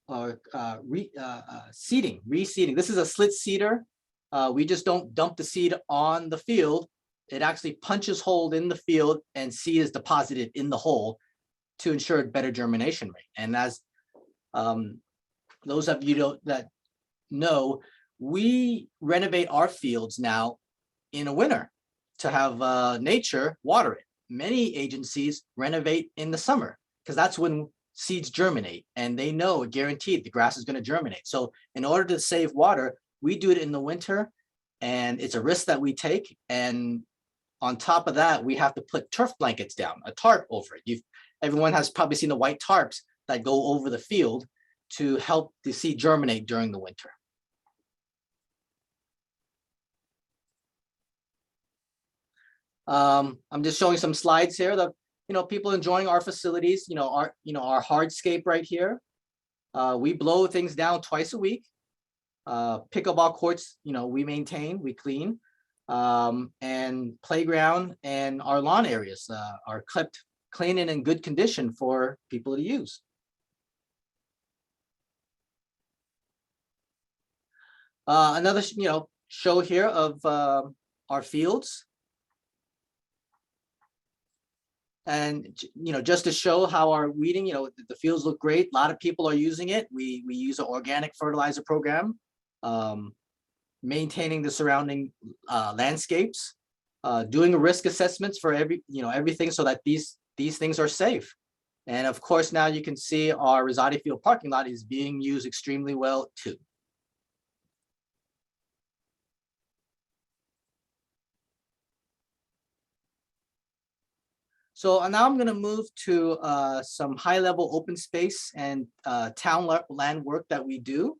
reseeding. This is a slit seeder. We just don't dump the seed on the field. It actually punches hole in the field and seed is deposited in the hole to ensure better germination rate. And as those of you that know, we renovate our fields now in a winter to have nature water it. Many agencies renovate in the summer because that's when seeds germinate and they know guaranteed the grass is going to germinate. So in order to save water, we do it in the winter, and it's a risk that we take. And on top of that, we have to put turf blankets down, a tarp over it. Everyone has probably seen the white tarps that go over the field to help the seed germinate during the winter. I'm just showing some slides here. People enjoying our facilities. Our hardscape right here. We blow things down twice a week. Pickleball courts, we maintain, we clean, and playground and our lawn areas are kept clean and in good condition for people to use. Another, show here of our fields. And, just to show how our weeding, the fields look great. A lot of people are using it. We use an organic fertilizer program, maintaining the surrounding landscapes, doing risk assessments for everything so that these things are safe. And of course, now you can see our Rosati Field parking lot is being used extremely well too. So now I'm going to move to some high-level open space and town land work that we do.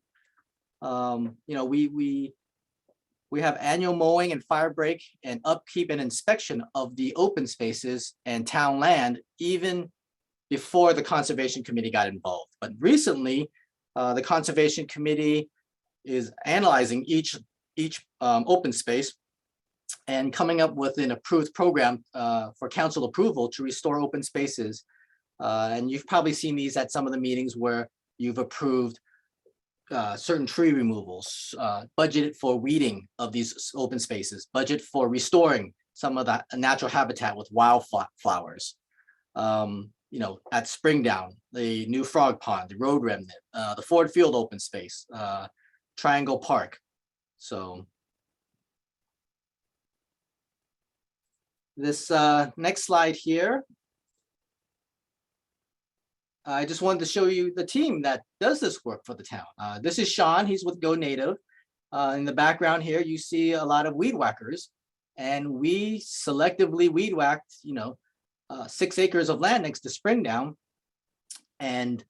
We have annual mowing and fire break and upkeep and inspection of the open spaces and town land even before the Conservation Committee got involved. But recently, the Conservation Committee is analyzing each open space and coming up with an approved program for council approval to restore open spaces. And you've probably seen these at some of the meetings where you've approved certain tree removals, budgeted for weeding of these open spaces, budget for restoring some of that natural habitat with wildflowers. At Springdown, the new frog pond, the road remnant, the Ford Field open space, Triangle Park. So this next slide here, I just wanted to show you the team that does this work for the town. This is Sean, he's with Go Native. In the background here, you see a lot of weed whackers, and we selectively weed whacked, 6 acres of land next to Springdown and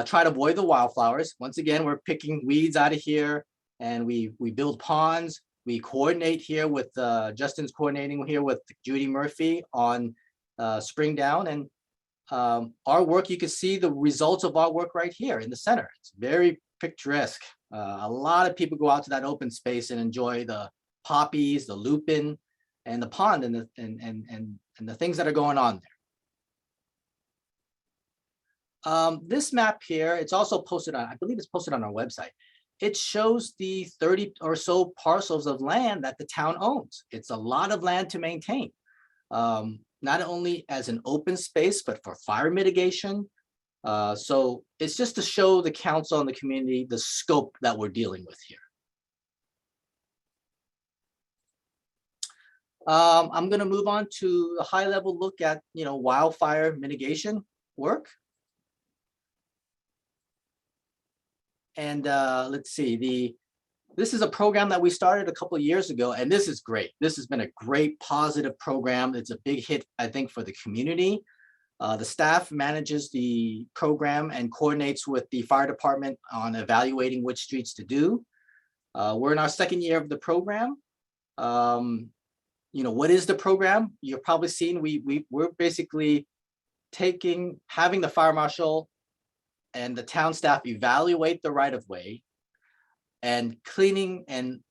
try to avoid the wildflowers. Once again, we're picking weeds out of here, and we build ponds. We coordinate here with, Justin's coordinating here with Judy Murphy on Springdown. And our work, you can see the results of our work right here in the center. It's very picturesque. A lot of people go out to that open space and enjoy the poppies, the lupin, and the pond and the things that are going on there. This map here, it's also posted on, I believe it's posted on our website. It shows the 30 or so parcels of land that the town owns. It's a lot of land to maintain, not only as an open space, but for fire mitigation. So it's just to show the council and the community the scope that we're dealing with here. I'm going to move on to a high level look at, wildfire mitigation work. And let's see, this is a program that we started a couple of years ago, and this is great. This has been a great positive program. It's a big hit, I think, for the community. The staff manages the program and coordinates with the fire department on evaluating which streets to do. We're in our second year of the program. What is the program? You've probably seen we're basically having the fire marshal and the town staff evaluate the right-of-way and cleaning and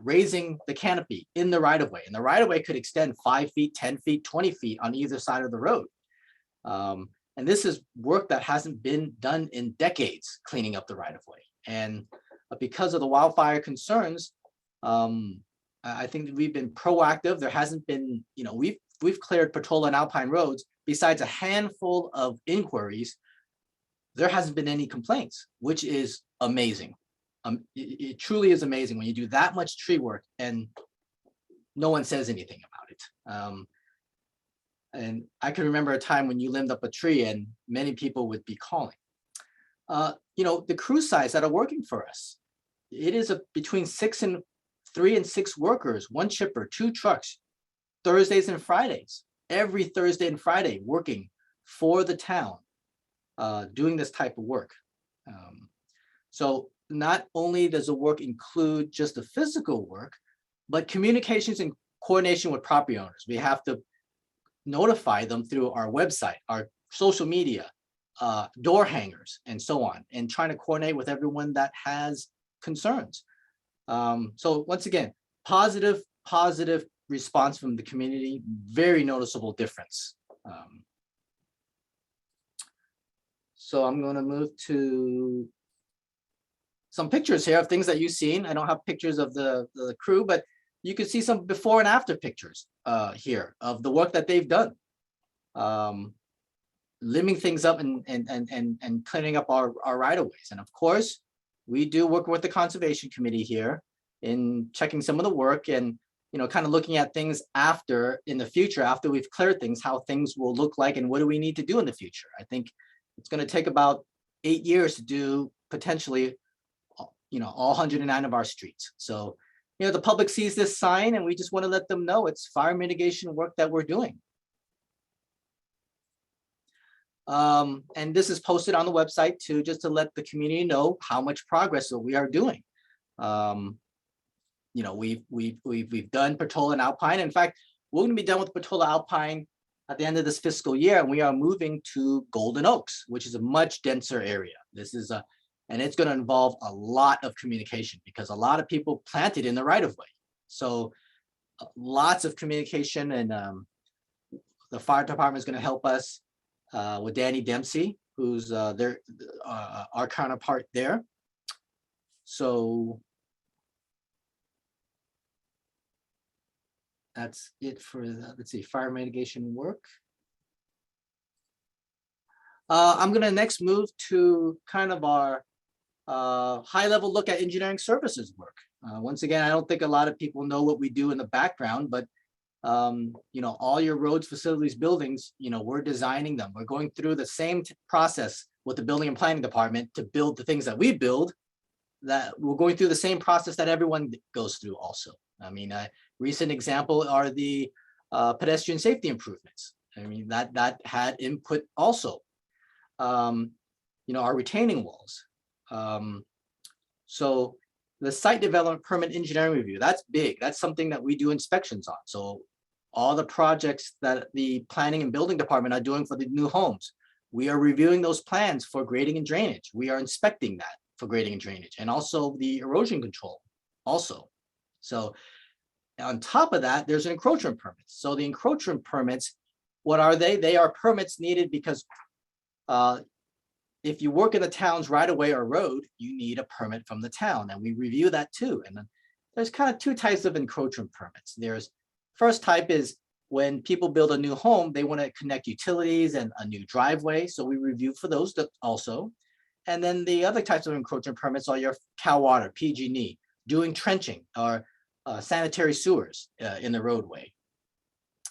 raising the canopy in the right-of-way. And the right-of-way could extend 5 feet, 10 feet, 20 feet on either side of the road. And this is work that hasn't been done in decades, cleaning up the right-of-way. And because of the wildfire concerns, I think that we've been proactive. There hasn't been, we've cleared Portola and Alpine roads. Besides a handful of inquiries, there hasn't been any complaints, which is amazing. It truly is amazing when you do that much tree work and no one says anything about it. And I can remember a time when you limbed up a tree and many people would be calling. The crew size that are working for us, it is between 3 and 6 workers, 1 chipper, 2 trucks, Thursdays and Fridays, every Thursday and Friday working for the town, doing this type of work. So not only does the work include just the physical work, but communications and coordination with property owners. We have to notify them through our website, our social media, door hangers, and so on, and trying to coordinate with everyone that has concerns. So once again, positive response from the community, very noticeable difference. So I'm going to move to some pictures here of things that you've seen. I don't have pictures of the crew, but you can see some before and after pictures here of the work that they've done. Limbing things up and cleaning up our right-of-ways. And of course, we do work with the Conservation Committee here in checking some of the work and, kind of looking at things in the future, after we've cleared things, how things will look like and what do we need to do in the future. I think it's going to take about 8 years to do potentially, all 109 of our streets. So, the public sees this sign and we just want to let them know it's fire mitigation work that we're doing. And this is posted on the website too, just to let the community know how much progress that we are doing. We've done Portola and Alpine. In fact, we're going to be done with Portola Alpine at the end of this fiscal year, and we are moving to Golden Oaks, which is a much denser area. And it's going to involve a lot of communication because a lot of people planted in the right-of-way. So lots of communication, and the fire department is going to help us with Danny Dempsey, who's our counterpart there. So that's it for let's see, fire mitigation work. I'm going to next move to kind of our high-level look at engineering services work. Once again, I don't think a lot of people know what we do in the background, but all your roads, facilities, buildings, we're designing them. We're going through the same process with the building and planning department to build the things that we build, that we're going through the same process that everyone goes through also. I mean, a recent example are the pedestrian safety improvements. I mean, that had input also. Our retaining walls. So the site development permit engineering review, that's big. That's something that we do inspections on. So all the projects that the planning and building department are doing for the new homes, we are reviewing those plans for grading and drainage. We are inspecting that for grading and drainage, and also the erosion control also. So On top of that, there's encroachment permits. So the encroachment permits, what are they? They are permits needed because if you work in the town's right of way or road, you need a permit from the town, and we review that too. And then there's kind of two types of encroachment permits. There's first type is when people build a new home, they want to connect utilities and a new driveway. So we review for those also. And then the other types of encroachment permits are your Cal Water, PG&E, doing trenching or sanitary sewers in the roadway.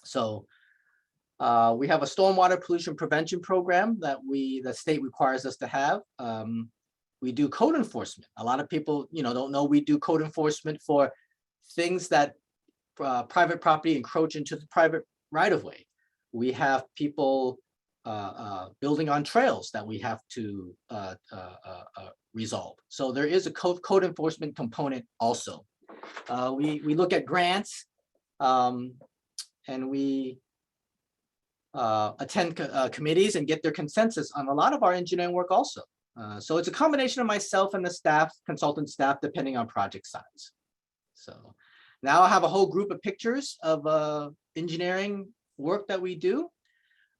So we have a stormwater pollution prevention program that the state requires us to have. We do code enforcement. A lot of people, don't know we do code enforcement for things that private property encroach into the private right of way. We have people building on trails that we have to resolve. So there is a code enforcement component also. We look at grants and we attend committees and get their consensus on a lot of our engineering work also. So it's a combination of myself and the staff, consultant staff, depending on project size. So now I have a whole group of pictures of engineering work that we do.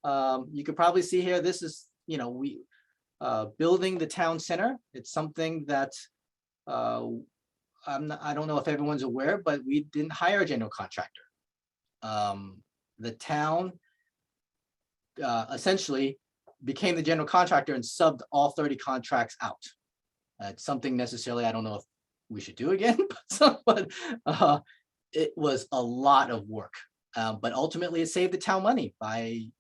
You could probably see here, this is, we building the town center. It's something that I don't know if everyone's aware, but we didn't hire a general contractor. The town essentially became the general contractor and subbed all 30 contracts out. It's something necessarily, I don't know if we should do again, but it was a lot of work. But ultimately it saved the town money by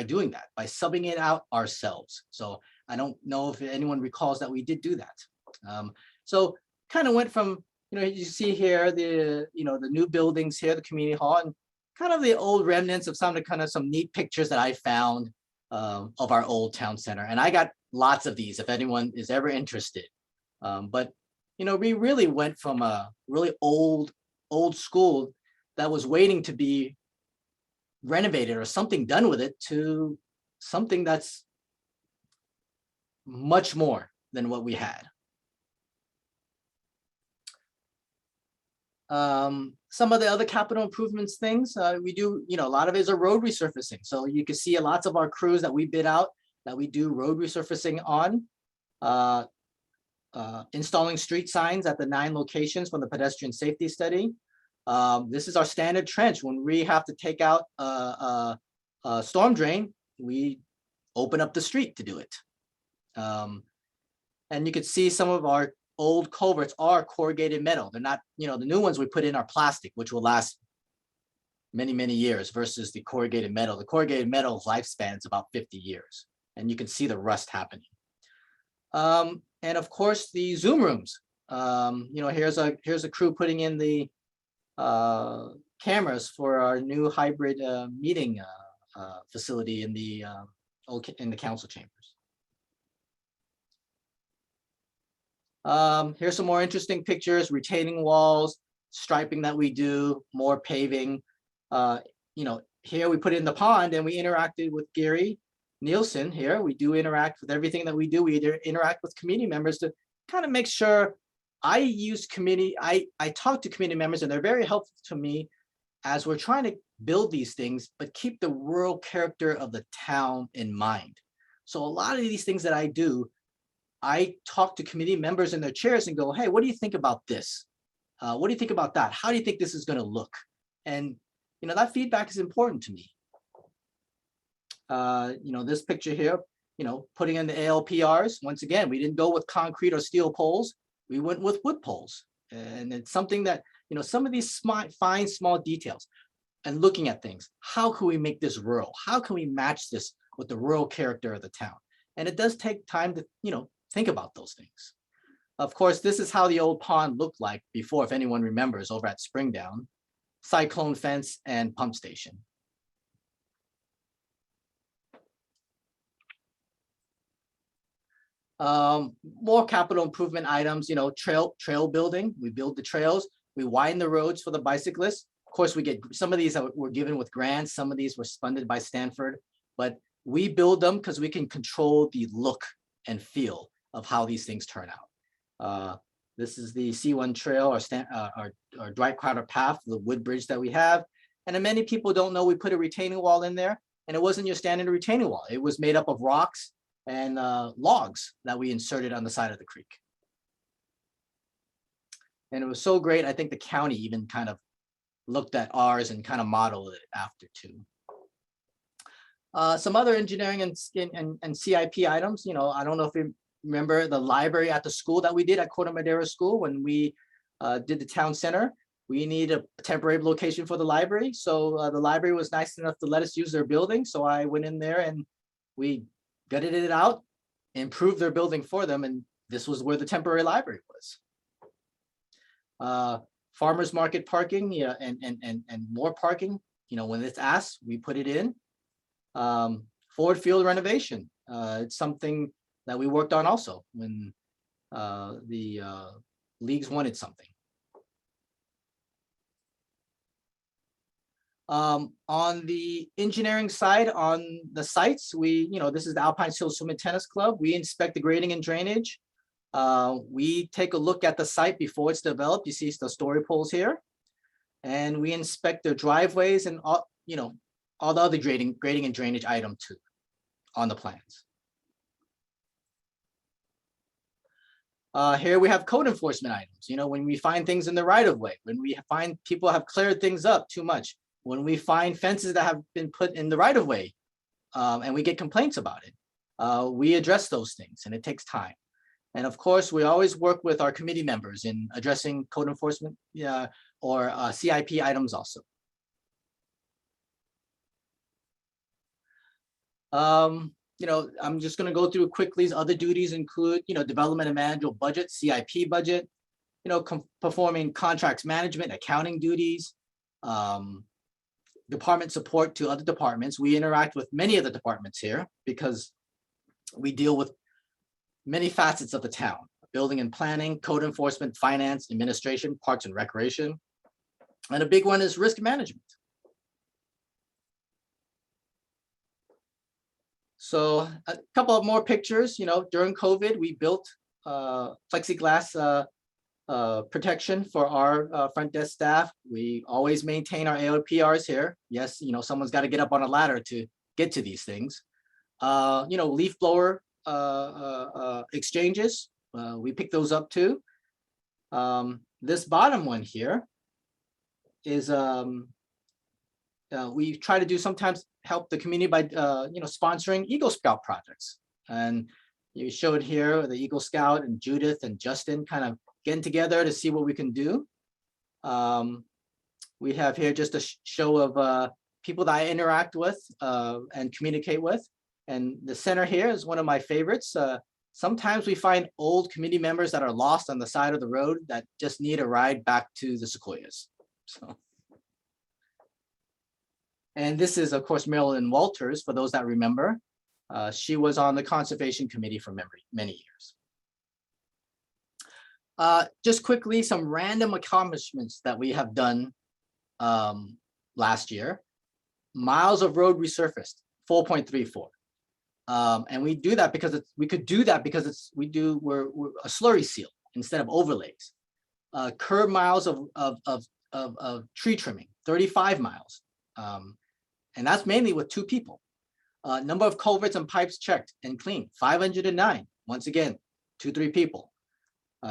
doing that, by subbing it out ourselves. So I don't know if anyone recalls that we did do that. So kind of went from, you see here, the new buildings here, the community hall, and kind of the old remnants of some neat pictures that I found of our old town center. And I got lots of these if anyone is ever interested. But, we really went from a really old school that was waiting to be renovated or something done with it to something that's much more than what we had. Some of the other capital improvements things we do, a lot of it is a road resurfacing. So you can see lots of our crews that we bid out that we do road resurfacing on, installing street signs at the 9 locations from the pedestrian safety study. This is our standard trench. When we have to take out a storm drain, we open up the street to do it. And you can see some of our old culverts are corrugated metal. They're not, the new ones we put in are plastic, which will last many, many years versus the corrugated metal. The corrugated metal lifespan is about 50 years, and you can see the rust happening. And of course, the Zoom rooms. Here's a crew putting in the cameras for our new hybrid meeting facility in the council chambers. Here's some more interesting pictures, retaining walls, striping that we do, more paving. Here we put in the pond and we interacted with Gary Nielsen here. We do interact with everything that we do. We interact with community members to kind of make sure I talk to community members and they're very helpful to me as we're trying to build these things, but keep the rural character of the town in mind. So a lot of these things that I do, I talk to committee members in their chairs and go, hey, what do you think about this? What do you think about that? How do you think this is going to look? And, that feedback is important to me. This picture here, putting in the ALPRs. Once again, we didn't go with concrete or steel poles. We went with wood poles. And it's something that, some of these fine, small details and looking at things. How can we make this rural? How can we match this with the rural character of the town? And it does take time to, think about those things. Of course, this is how the old pond looked like before, if anyone remembers, over at Springdown. Cyclone fence and pump station. More capital improvement items, trail building. We build the trails. We widen the roads for the bicyclists. Of course, we get some of these were given with grants. Some of these were funded by Stanford, but we build them because we can control the look and feel of how these things turn out. This is the C1 Trail, our Dwight Crowder Path, the wood bridge that we have. And then many people don't know we put a retaining wall in there, and it wasn't your standard retaining wall. It was made up of rocks and logs that we inserted on the side of the creek. And it was so great, I think the county even kind of looked at ours and kind of modeled it after too. Some other engineering and CIP items, you know, I don't know if you remember the library at the school that we did at Corte Madera School when we did the town center. We need a temporary location for the library. So the library was nice enough to let us use their building. So I went in there and we gutted it out, improved their building for them. And this was where the temporary library was. Farmers market parking, yeah, and more parking, you know, when it's asked, we put it in. Ford Field renovation. It's something that we worked on also when the leagues wanted something. On the engineering side, on the sites, we, you know, this is the Alpine Hills Swim and Tennis Club. We inspect the grading and drainage. We take a look at the site before it's developed. You see the story poles here. And we inspect their driveways and all, you know, all the other grading and drainage item too on the plans. Here we have code enforcement items. You know, when we find things in the right of way, when we find people have cleared things up too much, when we find fences that have been put in the right of way, and we get complaints about it, we address those things, and it takes time. And of course, we always work with our committee members in addressing code enforcement or CIP items also. You know, I'm just going to go through quickly. Other duties include, you know, development and managerial budget, CIP budget, you know, performing contracts management, accounting duties, department support to other departments. We interact with many of the departments here because we deal with many facets of the town: building and planning, code enforcement, finance, administration, parks and recreation. And a big one is risk management. So a couple of more pictures. You know, during COVID, we built plexiglass protection for our front desk staff. We always maintain our AOPRs here. Yes, you know, someone's got to get up on a ladder to get to these things. You know, leaf blower exchanges, we pick those up too. This bottom one here is we try to do sometimes help the community by you know, sponsoring Eagle Scout projects. And you showed here the Eagle Scout and Judith and Justin kind of getting together to see what we can do. We have here just a show of people that I interact with and communicate with. And the center here is one of my favorites. Sometimes we find old committee members that are lost on the side of the road that just need a ride back to the Sequoias. So. And this is, of course, Marilyn Walters, for those that remember. She was on the Conservation Committee for many years. Just quickly, some random accomplishments that we have done last year. Miles of road resurfaced, 4.34. And we do that because we could do that because we're a slurry seal instead of overlays. Curb miles of tree trimming, 35 miles. And that's mainly with 2 people. Number of culverts and pipes checked and cleaned, 509. Once again, 2-3 people.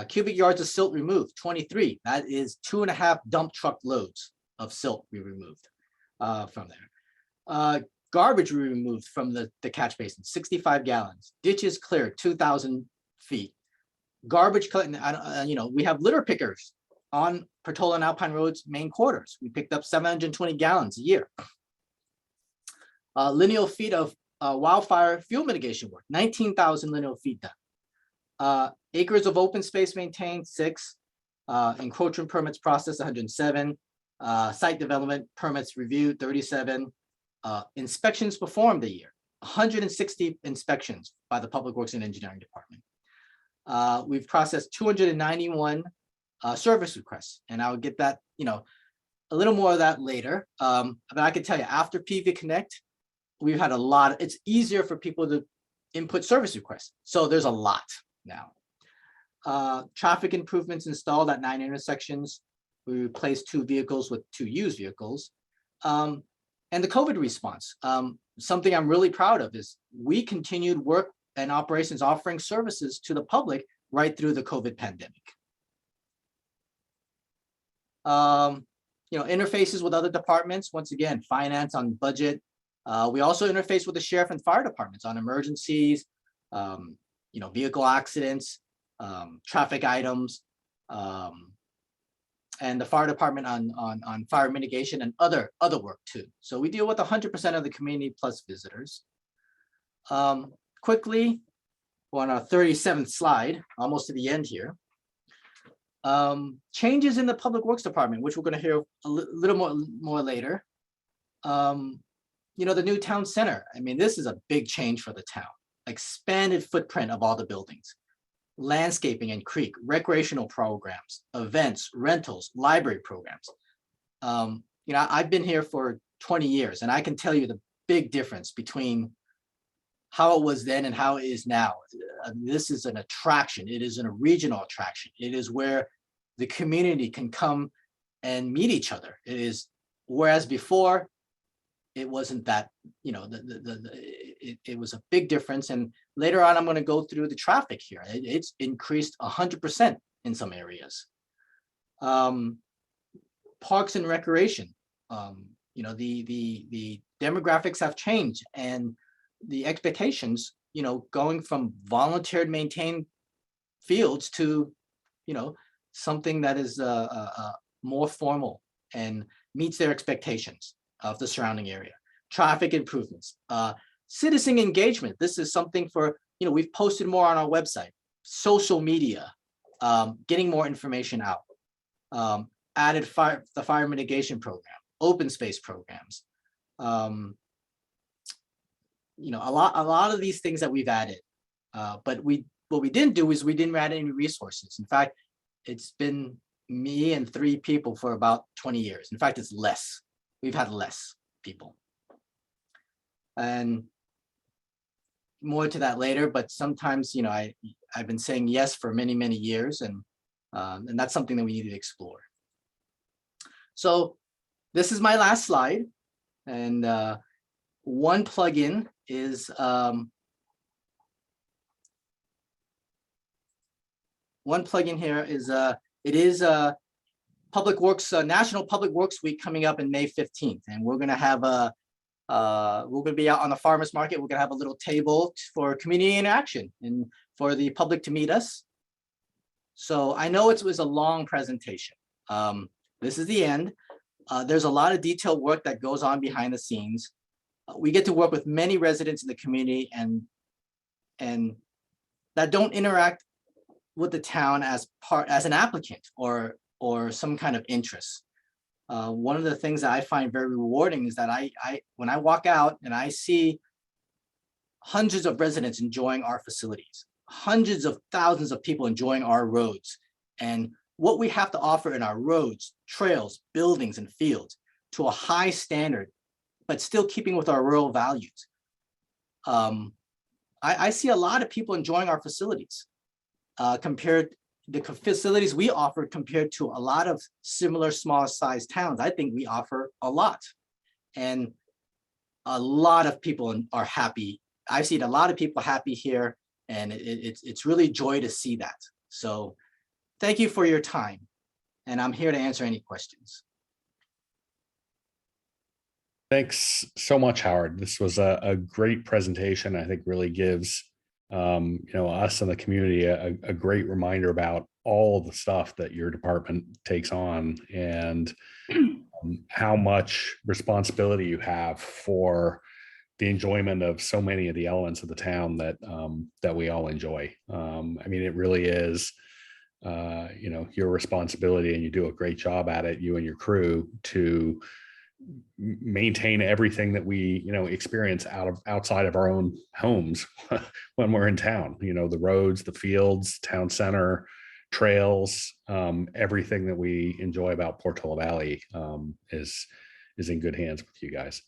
Cubic yards of silt removed, 23. That is 2.5 dump truck loads of silt we removed from there. Garbage we removed from the catch basin, 65 gallons. Ditches cleared, 2,000 feet. Garbage cut, you know, we have litter pickers on Portola and Alpine Road's main quarters. We picked up 720 gallons a year. Lineal feet of wildfire fuel mitigation work, 19,000 lineal feet done. Acres of open space maintained, 6. Encroachment permits processed, 107. Site development permits reviewed, 37. Inspections performed a year, 160 inspections by the Public Works and Engineering Department. We've processed 291 service requests, and I'll get that, you know, a little more of that later. But I can tell you, after PV Connect, we've had a lot. It's easier for people to input service requests, so there's a lot now. Traffic improvements installed at 9 intersections. We replaced 2 vehicles with 2 used vehicles. And the COVID response. Something I'm really proud of is we continued work and operations offering services to the public right through the COVID pandemic. Interfaces with other departments, once again, finance on budget. We also interface with the sheriff and fire departments on emergencies, vehicle accidents, traffic items, and the fire department on fire mitigation and other work too. So we deal with 100% of the community plus visitors. Quickly, we're on our 37th slide, almost to the end here. Changes in the Public Works Department, which we're going to hear a little more later. The new town center. I mean, this is a big change for the town. Expanded footprint of all the buildings, landscaping and creek, recreational programs, events, rentals, library programs. I've been here for 20 years, and I can tell you the big difference between how it was then and how it is now. This is an attraction. It is a regional attraction. It is where the community can come and meet each other. It is, whereas before, it wasn't that, it was a big difference. And later on, I'm going to go through the traffic here. It's increased 100% in some areas. Parks and recreation, the demographics have changed, and the expectations, going from volunteered maintained fields to, something that is more formal and meets their expectations of the surrounding area. Traffic improvements, citizen engagement. This is something for, we've posted more on our website, social media, getting more information out, added the fire mitigation program, open space programs. A lot of these things that we've added, but what we didn't do is we didn't add any resources. In fact, it's been me and 3 people for about 20 years. In fact, it's less. We've had less people. And more to that later, but sometimes, I've been saying yes for many, many years, and that's something that we need to explore. So this is my last slide, and one plugin is it is Public Works National Public Works Week coming up in May 15th, and we're going to have we're going to be out on the farmers market. We're going to have a little table for community interaction and for the public to meet us. So I know it was a long presentation. This is the end. There's a lot of detailed work that goes on behind the scenes. We get to work with many residents in the community and that don't interact with the town as an applicant or some kind of interest. One of the things that I find very rewarding is that when I walk out and I see hundreds of residents enjoying our facilities, hundreds of thousands of people enjoying our roads, and what we have to offer in our roads, trails, buildings, and fields to a high standard, but still keeping with our rural values. I see a lot of people enjoying our facilities compared the facilities we offer compared to a lot of similar small sized towns. I think we offer a lot, and a lot of people are happy. I've seen a lot of people happy here, and it's really joy to see that. So thank you for your time, and I'm here to answer any questions. Thanks so much, Howard. This was a great presentation. I think really gives us and the community a great reminder about all the stuff that your department takes on, and how much responsibility you have for the enjoyment of so many of the elements of the town that we all enjoy. It really is your responsibility, and you do a great job at it, you and your crew, to maintain everything that we experience outside of our own homes when we're in town. The roads, the fields, town center, trails, everything that we enjoy about Portola Valley is in good hands with you guys.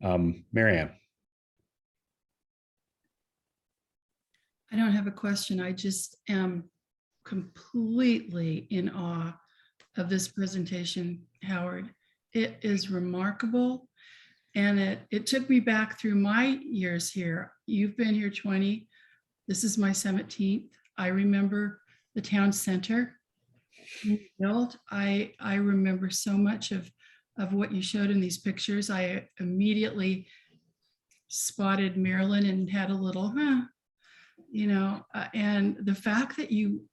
Mary Ann. I don't have a question. I just am completely in awe of this presentation, Howard. It is remarkable. And it took me back through my years here. You've been here 20. This is my 17th. I remember the town center being built. I remember so much of what you showed in these pictures. I immediately spotted Marilyn and had a little, and the fact that you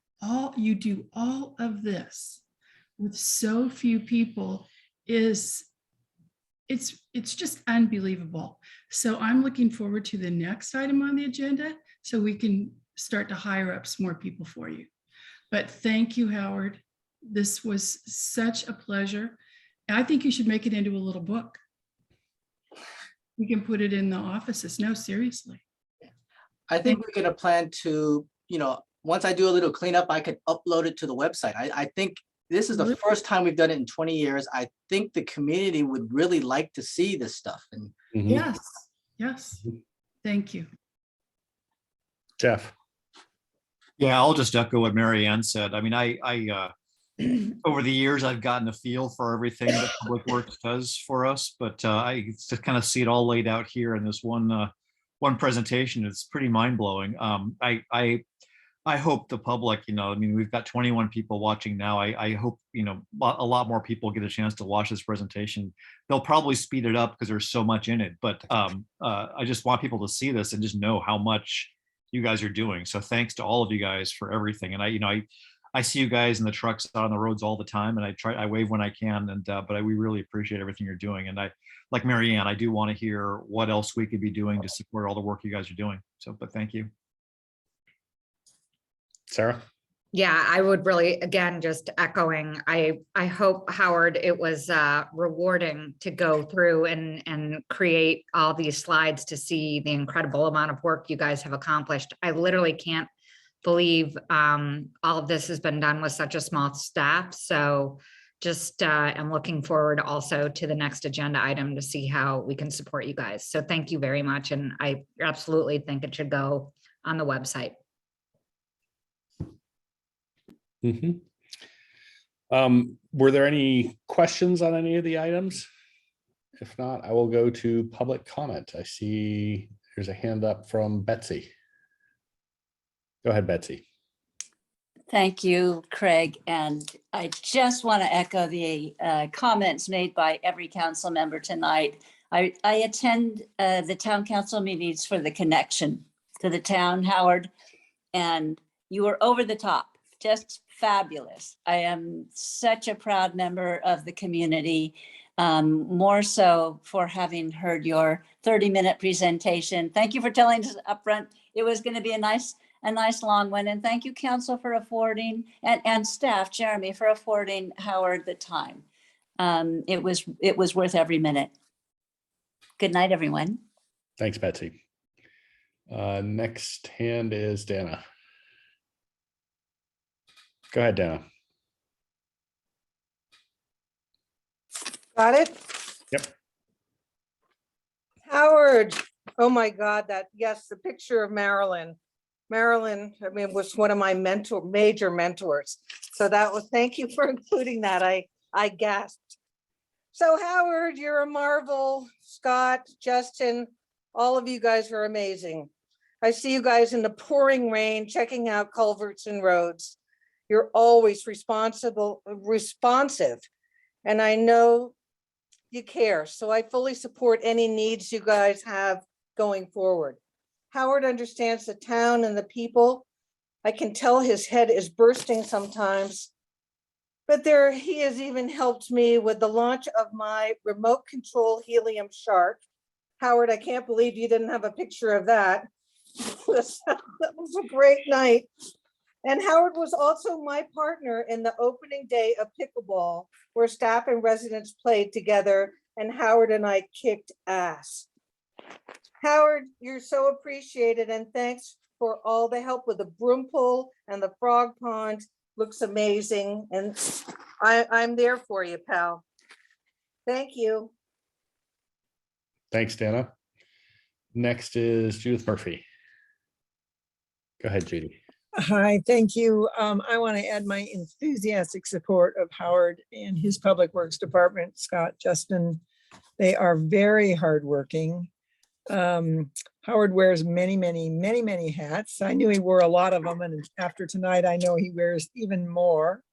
do all of this with so few people it's just unbelievable. So I'm looking forward to the next item on the agenda so we can start to hire up some more people for you. But thank you, Howard. This was such a pleasure. I think you should make it into a little book. We can put it in the offices. No, seriously. I think we're gonna plan to, once I do a little cleanup, I could upload it to the website. I think this is the first time we've done it in 20 years. I think the community would really like to see this stuff. And Yes. Thank you. Jeff. Yeah, I'll just echo what Mary Ann said. I mean, I over the years, I've gotten a feel for everything that Public Works does for us, but I to kind of see it all laid out here in this one presentation, it's pretty mind blowing. I hope the public, I mean, we've got 21 people watching now. I hope, a lot more people get a chance to watch this presentation. They'll probably speed it up because there's so much in it, but I just want people to see this and just know how much you guys are doing. So thanks to all of you guys for everything. And I see you guys in the trucks out on the roads all the time, and I wave when I can. And we really appreciate everything you're doing. And like Mary Ann, I do want to hear what else we could be doing to support all the work you guys are doing. So, but thank you. Sarah? Yeah, I would really, again, just echoing, I hope, Howard, it was rewarding to go through and create all these slides to see the incredible amount of work you guys have accomplished. I literally can't believe all of this has been done with such a small staff. So just I'm looking forward also to the next agenda item to see how we can support you guys. So thank you very much. And I absolutely think it should go on the website. Were there any questions on any of the items? If not, I will go to public comment. I see there's a hand up from Betsy. Go ahead, Betsy. Thank you, Craig. And I just want to echo the comments made by every council member tonight. I attend the town council meetings for the connection to the town, Howard, and you were over the top, just fabulous. I am such a proud member of the community, more so for having heard your 30-minute presentation. Thank you for telling us up front it was going to be a nice long one. And thank you, council, for affording, and staff, Jeremy, for affording Howard the time. It was worth every minute. Good night, everyone. Thanks, Betsy. Next hand is Dana. Go ahead, Dana. Got it? Yep. Howard, oh my God, yes, the picture of Marilyn. Marilyn, I mean, was one of my major mentors. So thank you for including that. I gasped. So Howard, you're a marvel. Scott, Justin, all of you guys are amazing. I see you guys in the pouring rain, checking out culverts and roads. You're always responsive, and I know you care. So I fully support any needs you guys have going forward. Howard understands the town and the people. I can tell his head is bursting sometimes, but he has even helped me with the launch of my remote control helium shark. Howard, I can't believe you didn't have a picture of that. That was a great night. And Howard was also my partner in the opening day of pickleball, where staff and residents played together, and Howard and I kicked ass. Howard, you're so appreciated, and thanks for all the help with the broom pool and the frog pond. Looks amazing, and I'm there for you, pal. Thank you. Thanks, Dana. Next is Judith Murphy. Go ahead, Judy. Hi, thank you. I want to add my enthusiastic support of Howard and his Public Works Department, Scott, Justin. They are very hardworking. Howard wears many hats. I knew he wore a lot of them, and after tonight, I know he wears even more.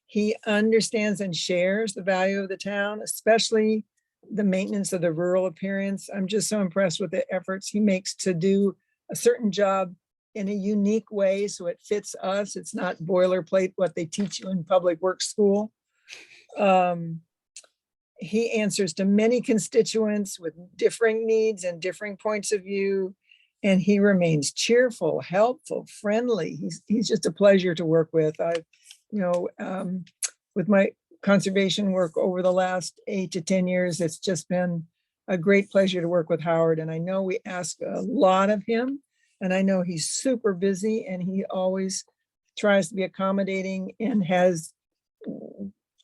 He understands and shares the value of the town, especially the maintenance of the rural appearance. I'm just so impressed with the efforts he makes to do a certain job in a unique way so it fits us. It's not boilerplate what they teach you in public works school. He answers to many constituents with differing needs and differing points of view, and he remains cheerful, helpful, friendly. He's just a pleasure to work with. With my conservation work over the last 8 to 10 years, it's just been a great pleasure to work with Howard. And I know we ask a lot of him, and I know he's super busy, and he always tries to be accommodating and has,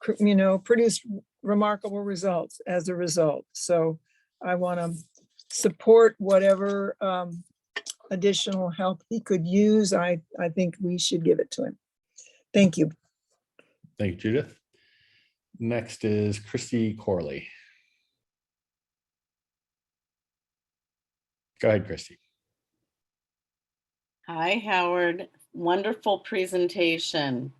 produced remarkable results as a result. So I want to support whatever additional help he could use. I think we should give it to him. Thank you. Thank you, Judith. Next is Christy Corley. Go ahead, Christy. Hi, Howard. Wonderful presentation.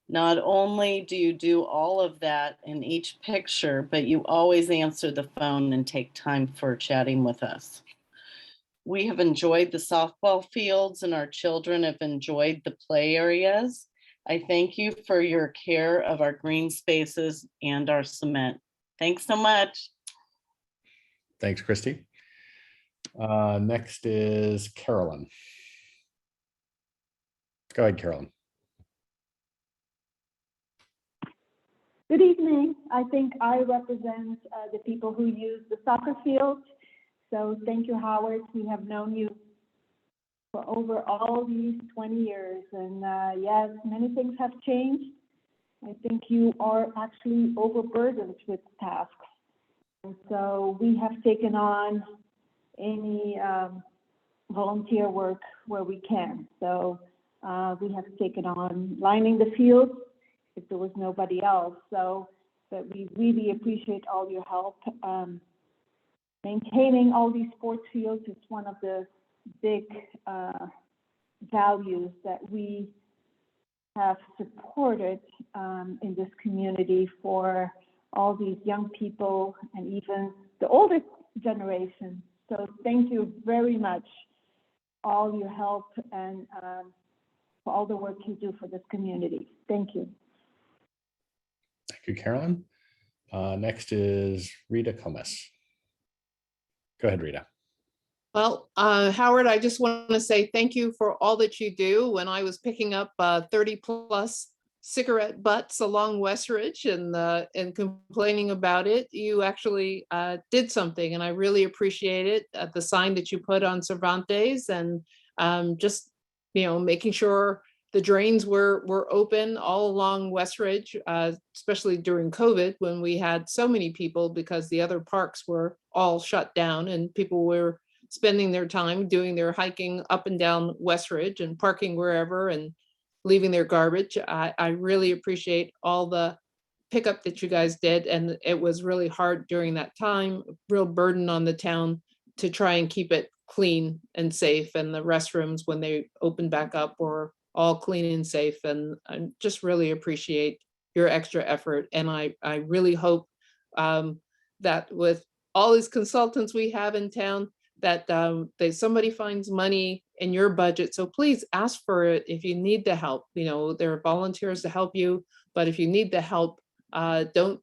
Not only do you do all of that in each picture, but you always answer the phone and take time for chatting with us. We have enjoyed the softball fields and our children have enjoyed the play areas. I thank you for your care of our green spaces and our cement. Thanks so much. Thanks, Christy. Next is Carolyn. Go ahead, Carolyn. Good evening. I think I represent the people who use the soccer field. So thank you, Howard. We have known you for over all these 20 years. And yes, many things have changed. I think you are actually overburdened with tasks. And so we have taken on any volunteer work where we can. So we have taken on lining the field if there was nobody else. So, but we really appreciate all your help. Maintaining all these sports fields is one of the big values that we have supported in this community for all these young people and even the older generation. So thank you very much, all your help and for all the work you do for this community. Thank you. Thank you, Carolyn. Next is Rita Comas. Go ahead, Rita. Well, Howard, I just want to say thank you for all that you do. When I was picking up 30 plus cigarette butts along Westridge and complaining about it, you actually did something, and I really appreciate it. The sign that you put on Cervantes and just, making sure the drains were open all along Westridge, especially during COVID when we had so many people because the other parks were all shut down and people were spending their time doing their hiking up and down Westridge and parking wherever and leaving their garbage. I really appreciate all the pickup that you guys did. And it was really hard during that time, real burden on the town to try and keep it clean and safe. And the restrooms when they opened back up were all clean and safe. And I just really appreciate your extra effort. And I really hope that with all these consultants we have in town, that somebody finds money in your budget. So please ask for it if you need the help. There are volunteers to help you, but if you need the help, don't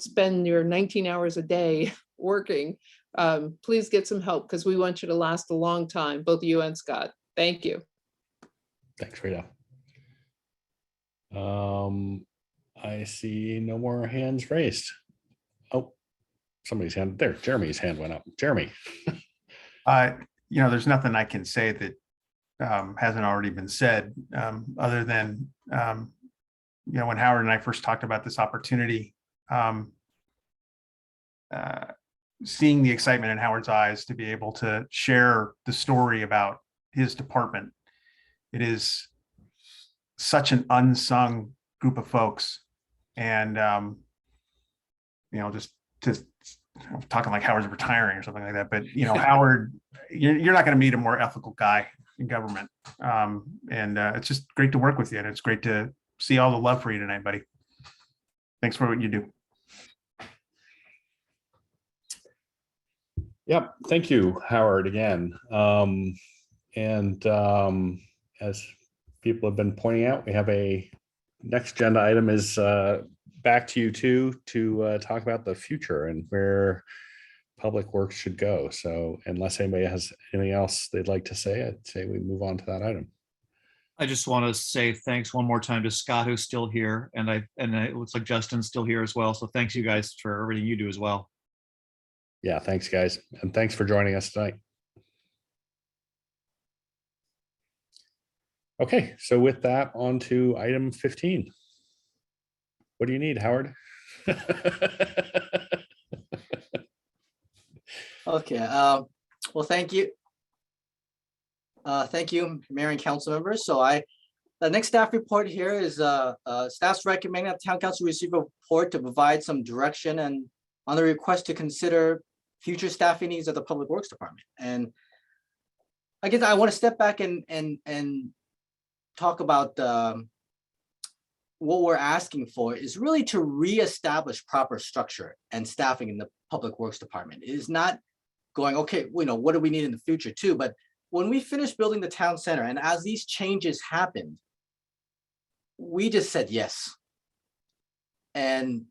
spend your 19 hours a day working. Please get some help because we want you to last a long time, both you and Scott. Thank you. Thanks, Rita. I see no more hands raised. Oh, somebody's hand there. Jeremy's hand went up. Jeremy. There's nothing I can say that hasn't already been said, other than, when Howard and I first talked about this opportunity, seeing the excitement in Howard's eyes to be able to share the story about his department it is such an unsung group of folks. And, just I'm talking like Howard's retiring or something like that, but Howard, you're not going to meet a more ethical guy in government. It's just great to work with you. And it's great to see all the love for you tonight, buddy. Thanks for what you do. Yep. Thank you, Howard, again. As people have been pointing out, we have a next agenda item is back to you two to talk about the future and where public works should go. So unless anybody has anything else they'd like to say, I'd say we move on to that item. I just want to say thanks one more time to Scott, who's still here, and it looks like Justin's still here as well. So thanks you guys for everything you do as well. Yeah, thanks guys, and thanks for joining us tonight. Okay, so with that, on to item 15. What do you need, Howard? Okay, well, thank you. Thank you, Mayor and council members. So the next staff report here is staff's recommending that town council receive a report to provide some direction and on the request to consider future staffing needs of the Public Works Department. And I guess I want to step back and talk about what we're asking for is really to reestablish proper structure and staffing in the Public Works Department. It is not going, okay, what do we need in the future too? But when we finished building the town center and as these changes happened, we just said yes. And,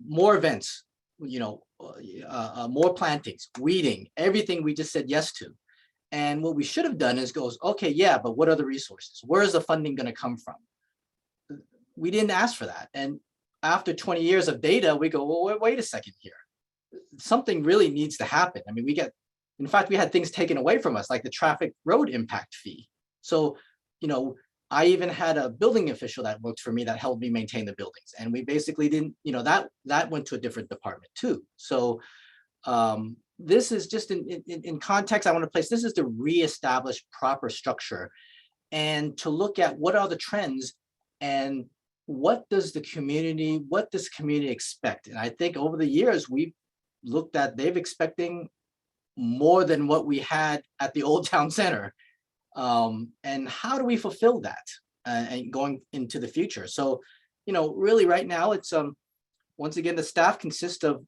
more events, more plantings, weeding, everything we just said yes to. And what we should have done is goes, okay, yeah, but what are the resources? Where is the funding going to come from? We didn't ask for that. And after 20 years of data, we go, well, wait a second here. Something really needs to happen. I mean, in fact, we had things taken away from us, like the traffic road impact fee. So, I even had a building official that worked for me that helped me maintain the buildings. And we basically didn't, that went to a different department too. So this is just in context, I want to place, this is to reestablish proper structure and to look at what are the trends and what does community expect? And I think over the years, we've looked at, they've expecting more than what we had at the old town center. And how do we fulfill that and going into the future? So, really right now it's, once again, the staff consists of,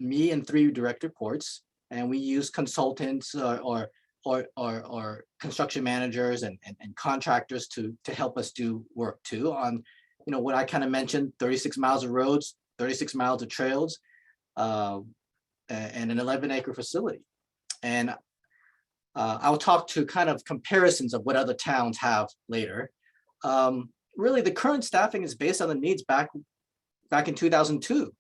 me and 3 direct reports, and we use consultants or construction managers and contractors to help us do work too on, what I kind of mentioned, 36 miles of roads, 36 miles of trails, and an 11-acre facility. And I'll talk to kind of comparisons of what other towns have later. Really, the current staffing is based on the needs back in 2002.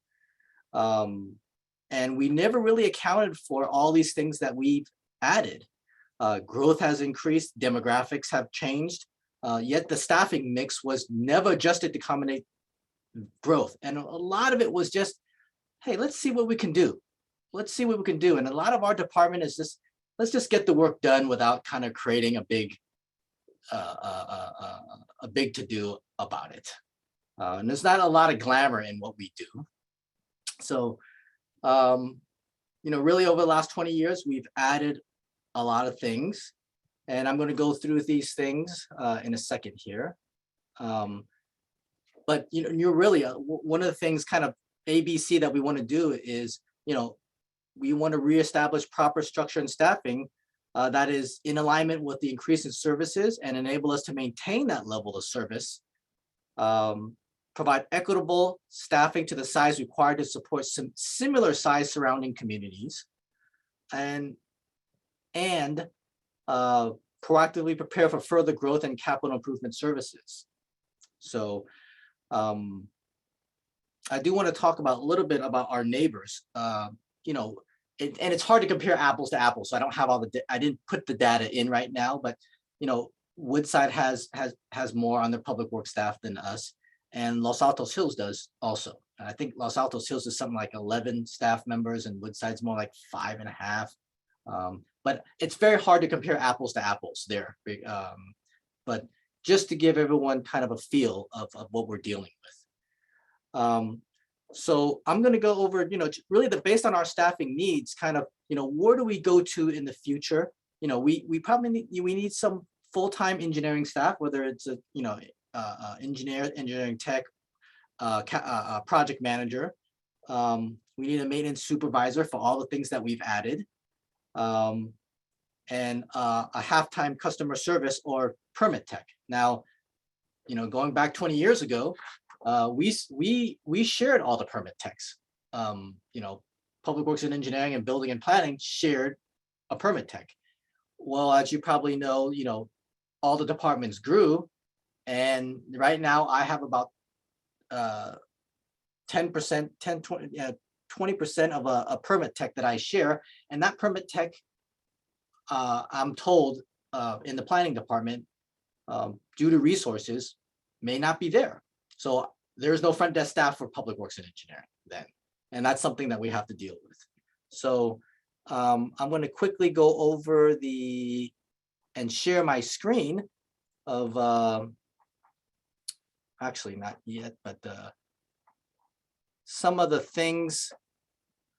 And we never really accounted for all these things that we've added. Growth has increased, demographics have changed, yet the staffing mix was never adjusted to accommodate growth. And a lot of it was just, hey, let's see what we can do. Let's see what we can do. And a lot of our department is just, let's just get the work done without kind of creating a big to-do about it. And there's not a lot of glamour in what we do. So, really over the last 20 years, we've added a lot of things. And I'm going to go through these things in a second here. But, you're really, one of the things kind of ABC that we want to do is, we want to reestablish proper structure and staffing that is in alignment with the increase in services and enable us to maintain that level of service. Provide equitable staffing to the size required to support some similar size surrounding communities, and proactively prepare for further growth and capital improvement services. So I do want to talk about a little bit about our neighbors. And it's hard to compare apples to apples. So I don't have I didn't put the data in right now, but Woodside has more on their public works staff than us. And Los Altos Hills does also. And I think Los Altos Hills is something like 11 staff members and Woodside's more like 5.5. But it's very hard to compare apples to apples there. But just to give everyone kind of a feel of what we're dealing with. So I'm going to go over, really based on our staffing needs, kind of, where do we go to in the future? We probably need some full-time engineering staff, whether it's a, engineering tech, project manager. We need a maintenance supervisor for all the things that we've added. And a half-time customer service or permit tech. Now, going back 20 years ago, we shared all the permit techs. Public Works and Engineering and Building and Planning shared a permit tech. Well, as you probably know, all the departments grew, and right now I have about 10%, 20% of a permit tech that I share, and that permit tech, I'm told in the planning department, due to resources, may not be there. So there's no front desk staff for Public Works and Engineering then. And that's something that we have to deal with. So I'm going to quickly go over and share my screen of, actually not yet, but some of the things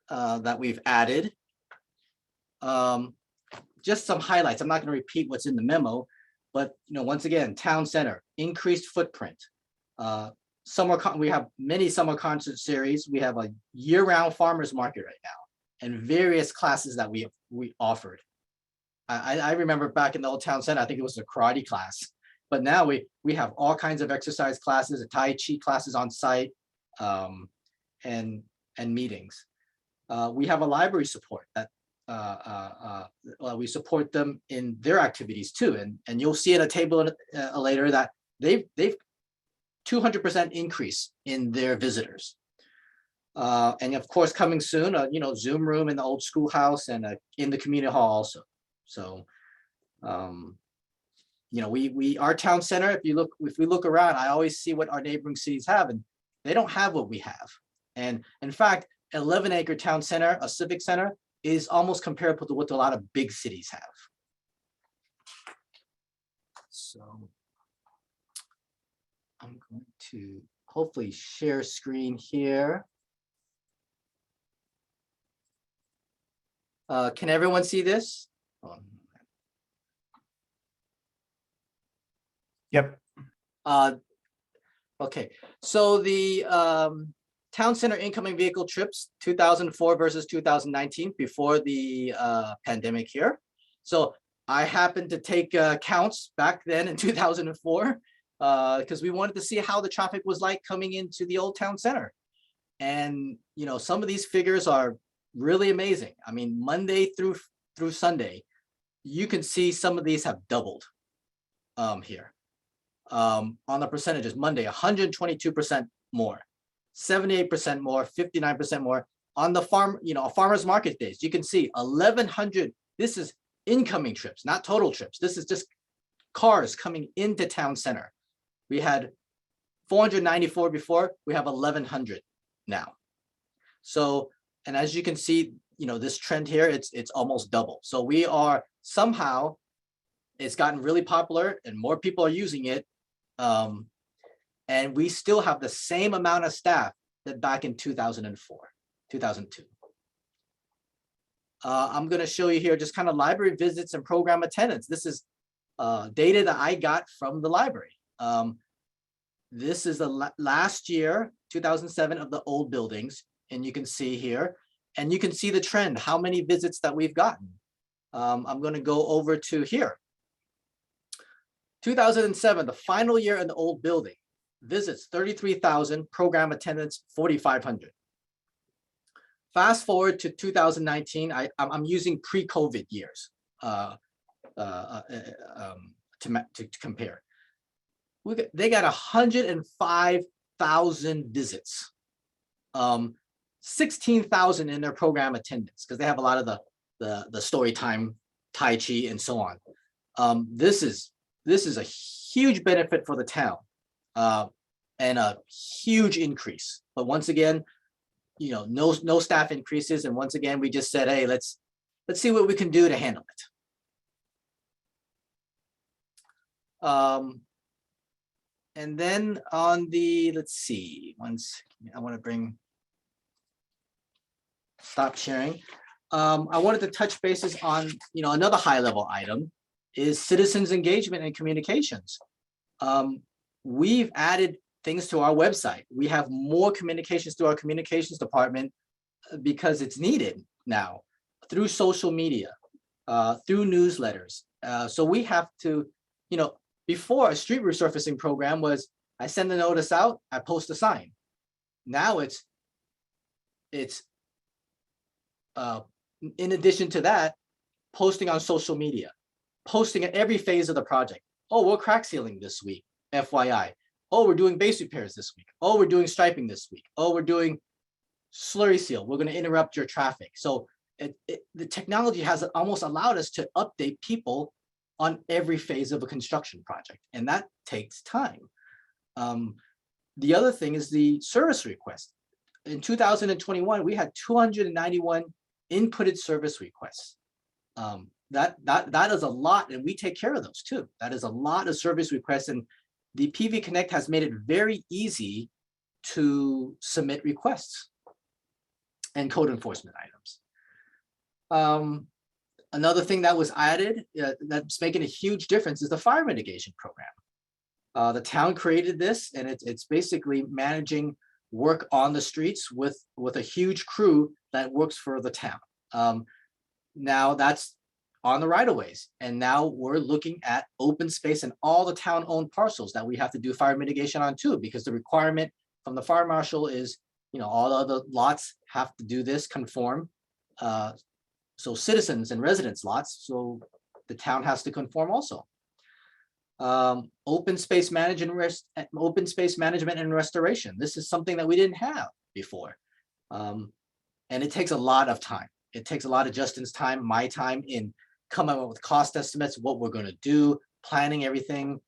that we've added. Just some highlights. I'm not going to repeat what's in the memo, but once again, town center, increased footprint. We have many summer concert series. We have a year-round farmers market right now, and various classes that we offered. I remember back in the old town center, I think it was a karate class, but now we have all kinds of exercise classes, Tai Chi classes on site, and meetings. We have a library support that we support them in their activities too, and you'll see in a table later that they've 200% increase in their visitors. And of course, coming soon, Zoom room in the old schoolhouse and in the community hall also. So, our town center, if we look around, I always see what our neighboring cities have, and they don't have what we have. And in fact, 11-acre town center, a civic center, is almost comparable to what a lot of big cities have. So I'm going to hopefully share screen here. Can everyone see this? Yep. Okay, so the town center incoming vehicle trips, 2004 versus 2019, before the pandemic here. So I happened to take counts back then in 2004 because we wanted to see how the traffic was like coming into the old town center. And some of these figures are really amazing. I mean, Monday through Sunday, you can see some of these have doubled here. On the percentages, Monday, 122% more, 78% more, 59% more. On the farmers market days, you can see 1,100. This is incoming trips, not total trips. This is just cars coming into town center. We had 494 before, we have 1,100 now. So, and as you can see, this trend here, it's almost double. So we are somehow, it's gotten really popular and more people are using it. And we still have the same amount of staff that back in 2004, 2002. I'm going to show you here just kind of library visits and program attendance. This is data that I got from the library. This is the last year, 2007, of the old buildings. And you can see here, and you can see the trend, how many visits that we've gotten. I'm going to go over to here. 2007, the final year in the old building, visits 33,000, program attendance 4,500. Fast forward to 2019, I'm using pre-COVID years to compare. They got 105,000 visits, 16,000 in their program attendance because they have a lot of the story time, Tai Chi, and so on. This is a huge benefit for the town and a huge increase. But once again, no staff increases. And once again, we just said, hey, let's let's see what we can do to handle it. And then on the, let's see, I want to stop sharing. I wanted to touch bases on, another high level item is citizens engagement and communications. We've added things to our website. We have more communications to our communications department because it's needed now through social media, through newsletters. So we have to, before a street resurfacing program was, I send the notice out, I post a sign. Now it's in addition to that, posting on social media, posting at every phase of the project. Oh, we're crack sealing this week, FYI. Oh, we're doing base repairs this week. Oh, we're doing striping this week. Oh, we're doing slurry seal. We're going to interrupt your traffic. So the technology has almost allowed us to update people on every phase of a construction project, and that takes time. The other thing is the service request. In 2021, we had 291 inputted service requests. That is a lot, and we take care of those too. That is a lot of service requests, and the PV Connect has made it very easy to submit requests and code enforcement items. Another thing that was added that's making a huge difference is the fire mitigation program. The town created this, and it's basically managing work on the streets with a huge crew that works for the town. Now that's on the right-of-ways, and now we're looking at open space and all the town-owned parcels that we have to do fire mitigation on too, because the requirement from the fire marshal is, all the other lots have to do this, conform. So citizens and residents lots, so the town has to conform also. Open space management and restoration. This is something that we didn't have before. And it takes a lot of time. It takes a lot of Justin's time, my time in coming up with cost estimates, what we're going to do, planning everything,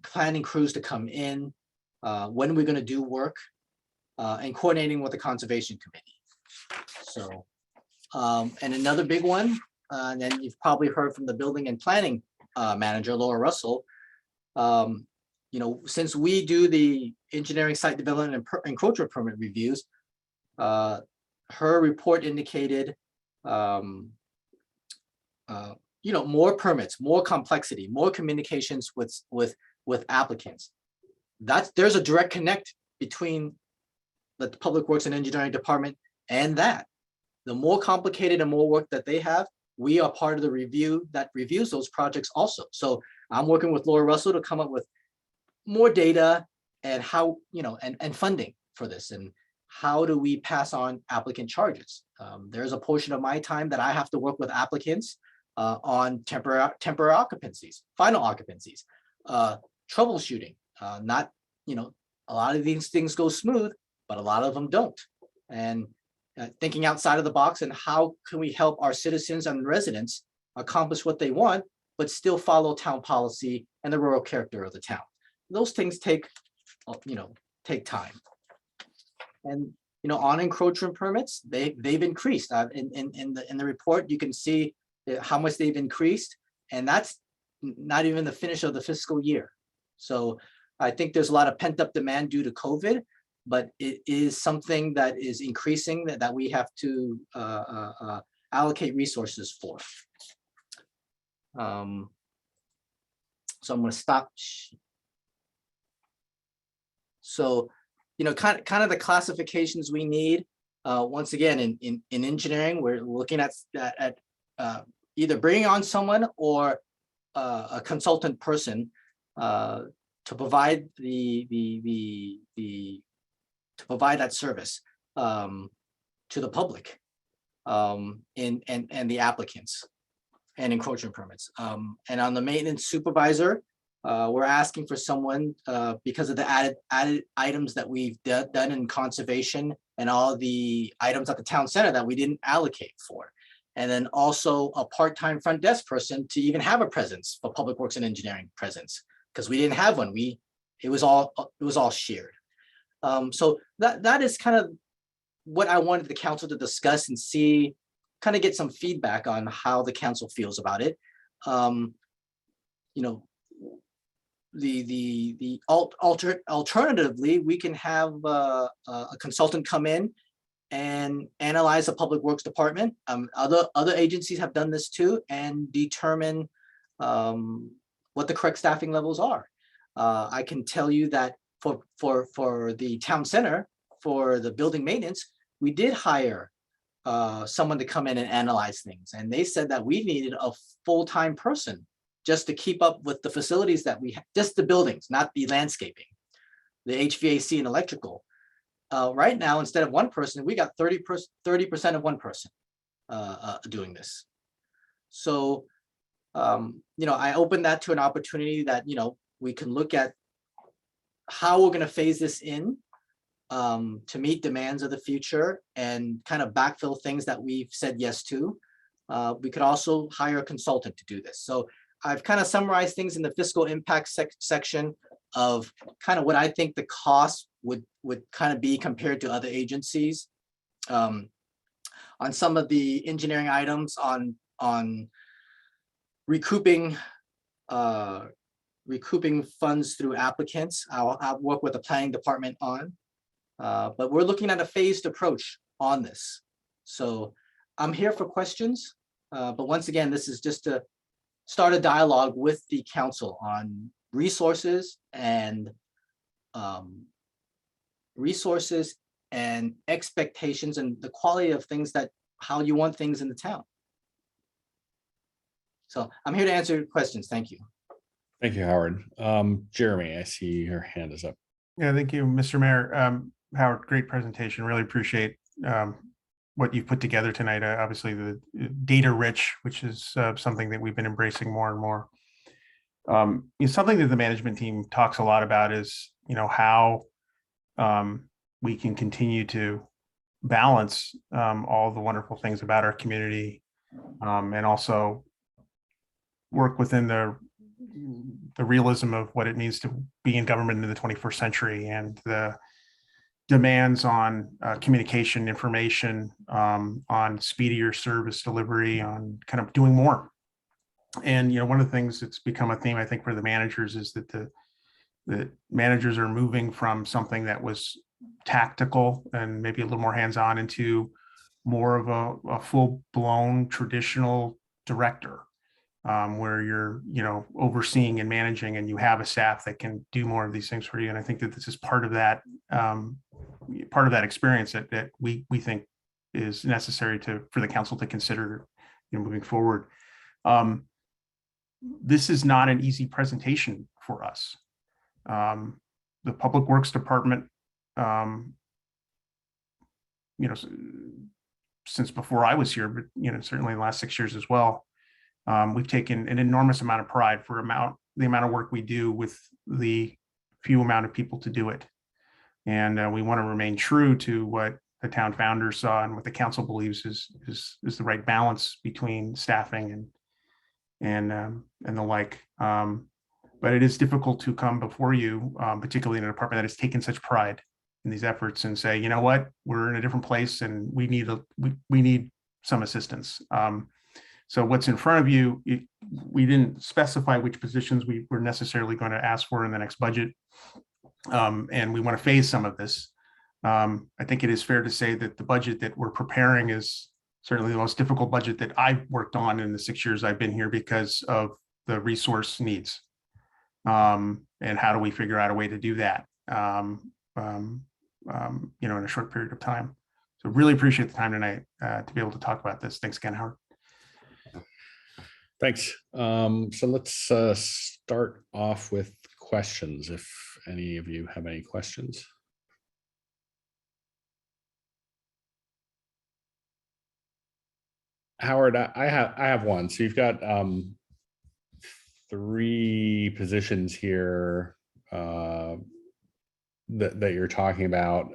planning crews to come in, when we're going to do work, and coordinating with the conservation committee. So, and another big one, and then you've probably heard from the building and planning manager, Laura Russell. Since we do the engineering site development and encroachment permit reviews, her report indicated, more permits, more complexity, more communications with applicants. There's a direct connect between the Public Works and Engineering Department and that. The more complicated and more work that they have, we are part of the review that reviews those projects also. So I'm working with Laura Russell to come up with more data and how, and funding for this, and how do we pass on applicant charges. There's a portion of my time that I have to work with applicants on temporary occupancies, final occupancies, troubleshooting. Not, a lot of these things go smooth, but a lot of them don't. And thinking outside of the box, and how can we help our citizens and residents accomplish what they want, but still follow town policy and the rural character of the town. Those things take time. And on encroachment permits, they've increased. In the report, you can see how much they've increased, and that's not even the finish of the fiscal year. So I think there's a lot of pent up demand due to COVID, but it is something that is increasing that we have to allocate resources for. So I'm going to stop. So, kind of the classifications we need. Once again, in engineering, we're looking at either bringing on someone or a consultant person to provide that service to the public and the applicants and encroachment permits. And on the maintenance supervisor, we're asking for someone because of the added items that we've done in conservation and all the items at the town center that we didn't allocate for. And then also a part-time front desk person to even have a presence for Public Works and Engineering presence, because we didn't have one. It was all shared. So that is kind of what I wanted the council to discuss and see kind of get some feedback on how the council feels about it. You know, alternatively, we can have a consultant come in and analyze the public works department. Other agencies have done this too, and determine what the correct staffing levels are. I can tell you that for the town center, for the building maintenance, we did hire someone to come in and analyze things, and they said that we needed a full-time person just to keep up with the facilities that we have, just the buildings, not the landscaping, the HVAC and electrical. Right now, instead of one person, we got 30% of one person doing this. So, you know, I open that to an opportunity that, you know, we can look at how we're going to phase this in to meet demands of the future and kind of backfill things that we've said yes to. We could also hire a consultant to do this. So I've kind of summarized things in the fiscal impact section of kind of what I think the cost would kind of be compared to other agencies. On some of the engineering items on recouping funds through applicants, I'll work with the planning department on. But we're looking at a phased approach on this. So I'm here for questions. But once again, this is just to start a dialogue with the council on resources and expectations and the quality of things, that how you want things in the town. So I'm here to answer questions. Thank you. Thank you, Howard. Jeremy, I see your hand is up. Yeah, thank you, Mr. Mayor. Howard, great presentation. Really appreciate what you've put together tonight. Obviously, the data rich, which is something that we've been embracing more and more. Something that the management team talks a lot about is, you know, how we can continue to balance all the wonderful things about our community, and also work within the realism of what it means to be in government in the 21st century and the demands on communication, information, on speedier service delivery, on kind of doing more. And, you know, one of the things that's become a theme, I think, for the managers is that the managers are moving from something that was tactical and maybe a little more hands-on into more of a full-blown traditional director, where you're, you know, overseeing and managing, and you have a staff that can do more of these things for you. And I think that this is part of that experience that we think is necessary for the council to consider, you know, moving forward. This is not an easy presentation for us. The Public Works Department, you know, since before I was here, but, you know, certainly in the last 6 years as well, we've taken an enormous amount of pride for the amount of work we do with the few amount of people to do it. And we want to remain true to what the town founders saw and what the council believes is the right balance between staffing and the like. But it is difficult to come before you, particularly in a department that has taken such pride in these efforts, and say, you know what, we're in a different place and we need some assistance. So what's in front of you, we didn't specify which positions we were necessarily going to ask for in the next budget. And we want to phase some of this. I think it is fair to say that the budget that we're preparing is certainly the most difficult budget that I've worked on in the 6 years I've been here, because of the resource needs. And how do we figure out a way to do that, you know, in a short period of time. So really appreciate the time tonight to be able to talk about this. Thanks again, Howard. Thanks. So let's start off with questions, if any of you have any questions. Howard, I have one. So you've got 3 positions here that you're talking about.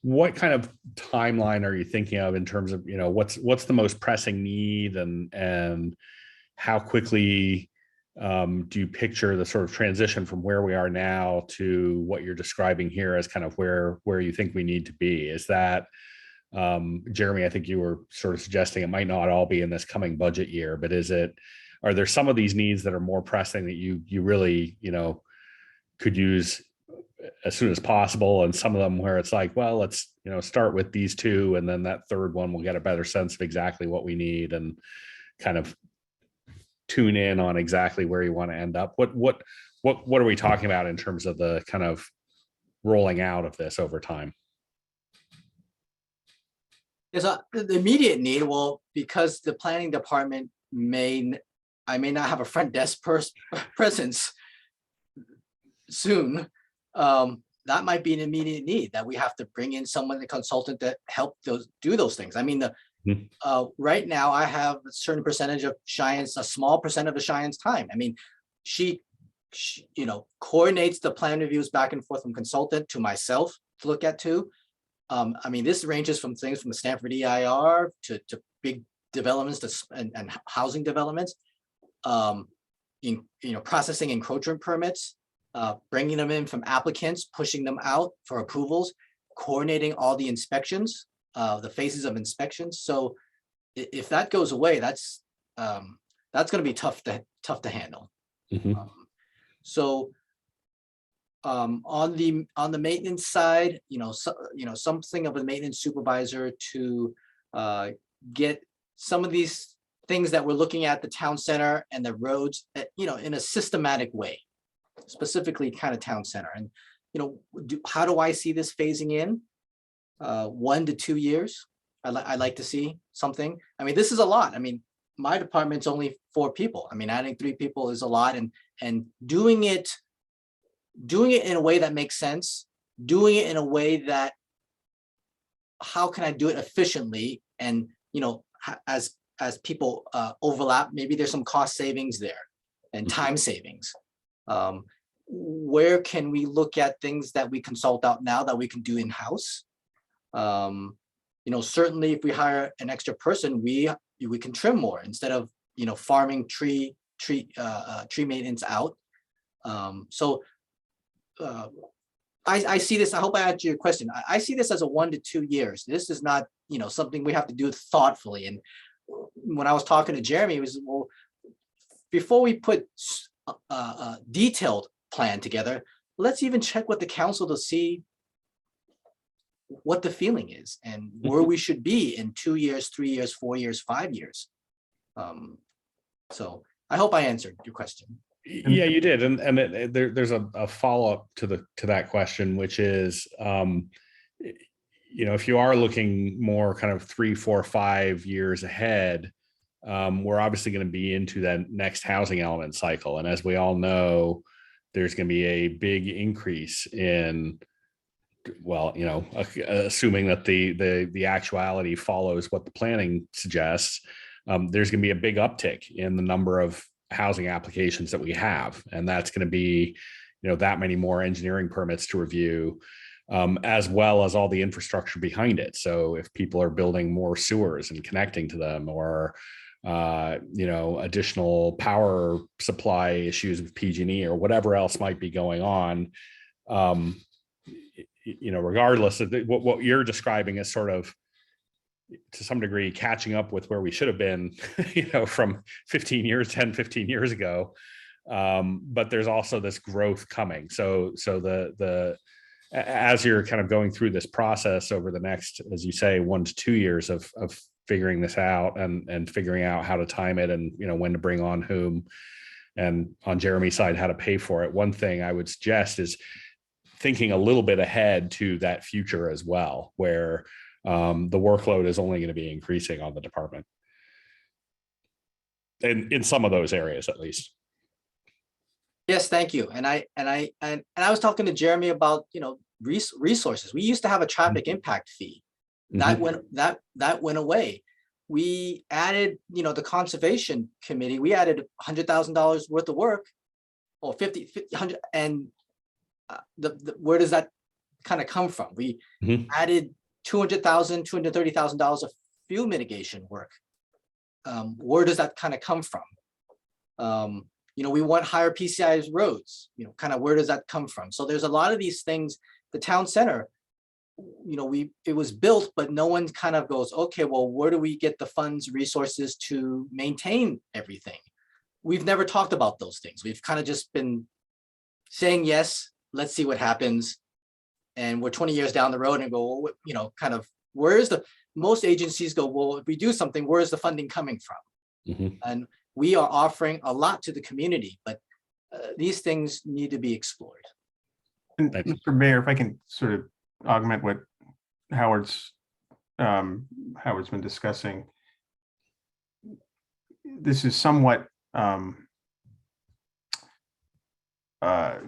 What kind of timeline are you thinking of in terms of, you know, what's the most pressing need, and how quickly do you picture the sort of transition from where we are now to what you're describing here as kind of where you think we need to be? Is that Jeremy, I think you were sort of suggesting it might not all be in this coming budget year, but are there some of these needs that are more pressing that you really, could use as soon as possible, and some of them where it's like, well, let's, start with these two, and then that third one will get a better sense of exactly what we need and kind of tune in on exactly where you want to end up? What are we talking about in terms of the kind of rolling out of this over time? The immediate need, well, because the planning department I may not have a front desk presence soon. That might be an immediate need, that we have to bring in someone, a consultant, to help do those things. I mean, right now I have a certain percentage of Cheyenne's, a small percent of the Cheyenne's time. I mean, she coordinates the plan reviews back and forth from consultant to myself to look at too. I mean, this ranges from things from the Stanford EIR to big developments and housing developments, processing encroachment permits, bringing them in from applicants, pushing them out for approvals, coordinating all the inspections, the phases of inspections. So if that goes away, that's going to be tough to handle. On the maintenance side, something of a maintenance supervisor to get some of these things that we're looking at, the town center and the roads, in a systematic way, specifically kind of town center. And, how do I see this phasing in? 1 to 2 years. I'd like to see something. I mean, this is a lot. I mean, my department's only 4 people. I mean, adding 3 people is a lot, and doing it in a way that makes sense, doing it in a way that, how can I do it efficiently? And, as people overlap, maybe there's some cost savings there and time savings. Where can we look at things that we consult out now that we can do in-house? Certainly if we hire an extra person, we can trim more instead of, farming tree maintenance out. I see this, I hope I answered your question. I see this as a 1 to 2 years. This is not, something we have to do thoughtfully. And when I was talking to Jeremy, it was, well, before we put a detailed plan together, let's even check with the council to see what the feeling is and where we should be in 2 years, 3 years, 4 years, 5 years. So I hope I answered your question. Yeah, you did. And there's a follow-up to that question, which is, if you are looking more kind of 3, 4, 5 years ahead, we're obviously going to be into that next housing element cycle. And as we all know, there's going to be a big increase in, assuming that the actuality follows what the planning suggests, there's going to be a big uptick in the number of housing applications that we have. And that's going to be, that many more engineering permits to review, as well as all the infrastructure behind it. So if people are building more sewers and connecting to them, or additional power supply issues with PG&E or whatever else might be going on, regardless of what you're describing as sort of, to some degree, catching up with where we should have been, from 10, 15 years ago. But there's also this growth coming. So as you're kind of going through this process over the next, as you say, 1 to 2 years of figuring this out and figuring out how to time it and, when to bring on whom, and on Jeremy's side, how to pay for it. One thing I would suggest is thinking a little bit ahead to that future as well, where the workload is only going to be increasing on the department. And in some of those areas, at least. Yes, thank you. And I was talking to Jeremy about, resources. We used to have a traffic impact fee. That went away. We added, the conservation committee, we added $100,000 worth of work, or 50, 100, and where does that kind of come from? We added $200,000, $230,000 of fuel mitigation work. Where does that kind of come from? We want higher PCI roads, kind of where does that come from? So there's a lot of these things. The town center, it was built, but no one kind of goes, okay, well, where do we get the funds, resources to maintain everything? We've never talked about those things. We've kind of just been saying, yes, let's see what happens. And we're 20 years down the road and go, well, kind of, most agencies go, well, if we do something, where is the funding coming from? And we are offering a lot to the community, but these things need to be explored. And Mr. Mayor, if I can sort of augment what Howard's been discussing. This is somewhat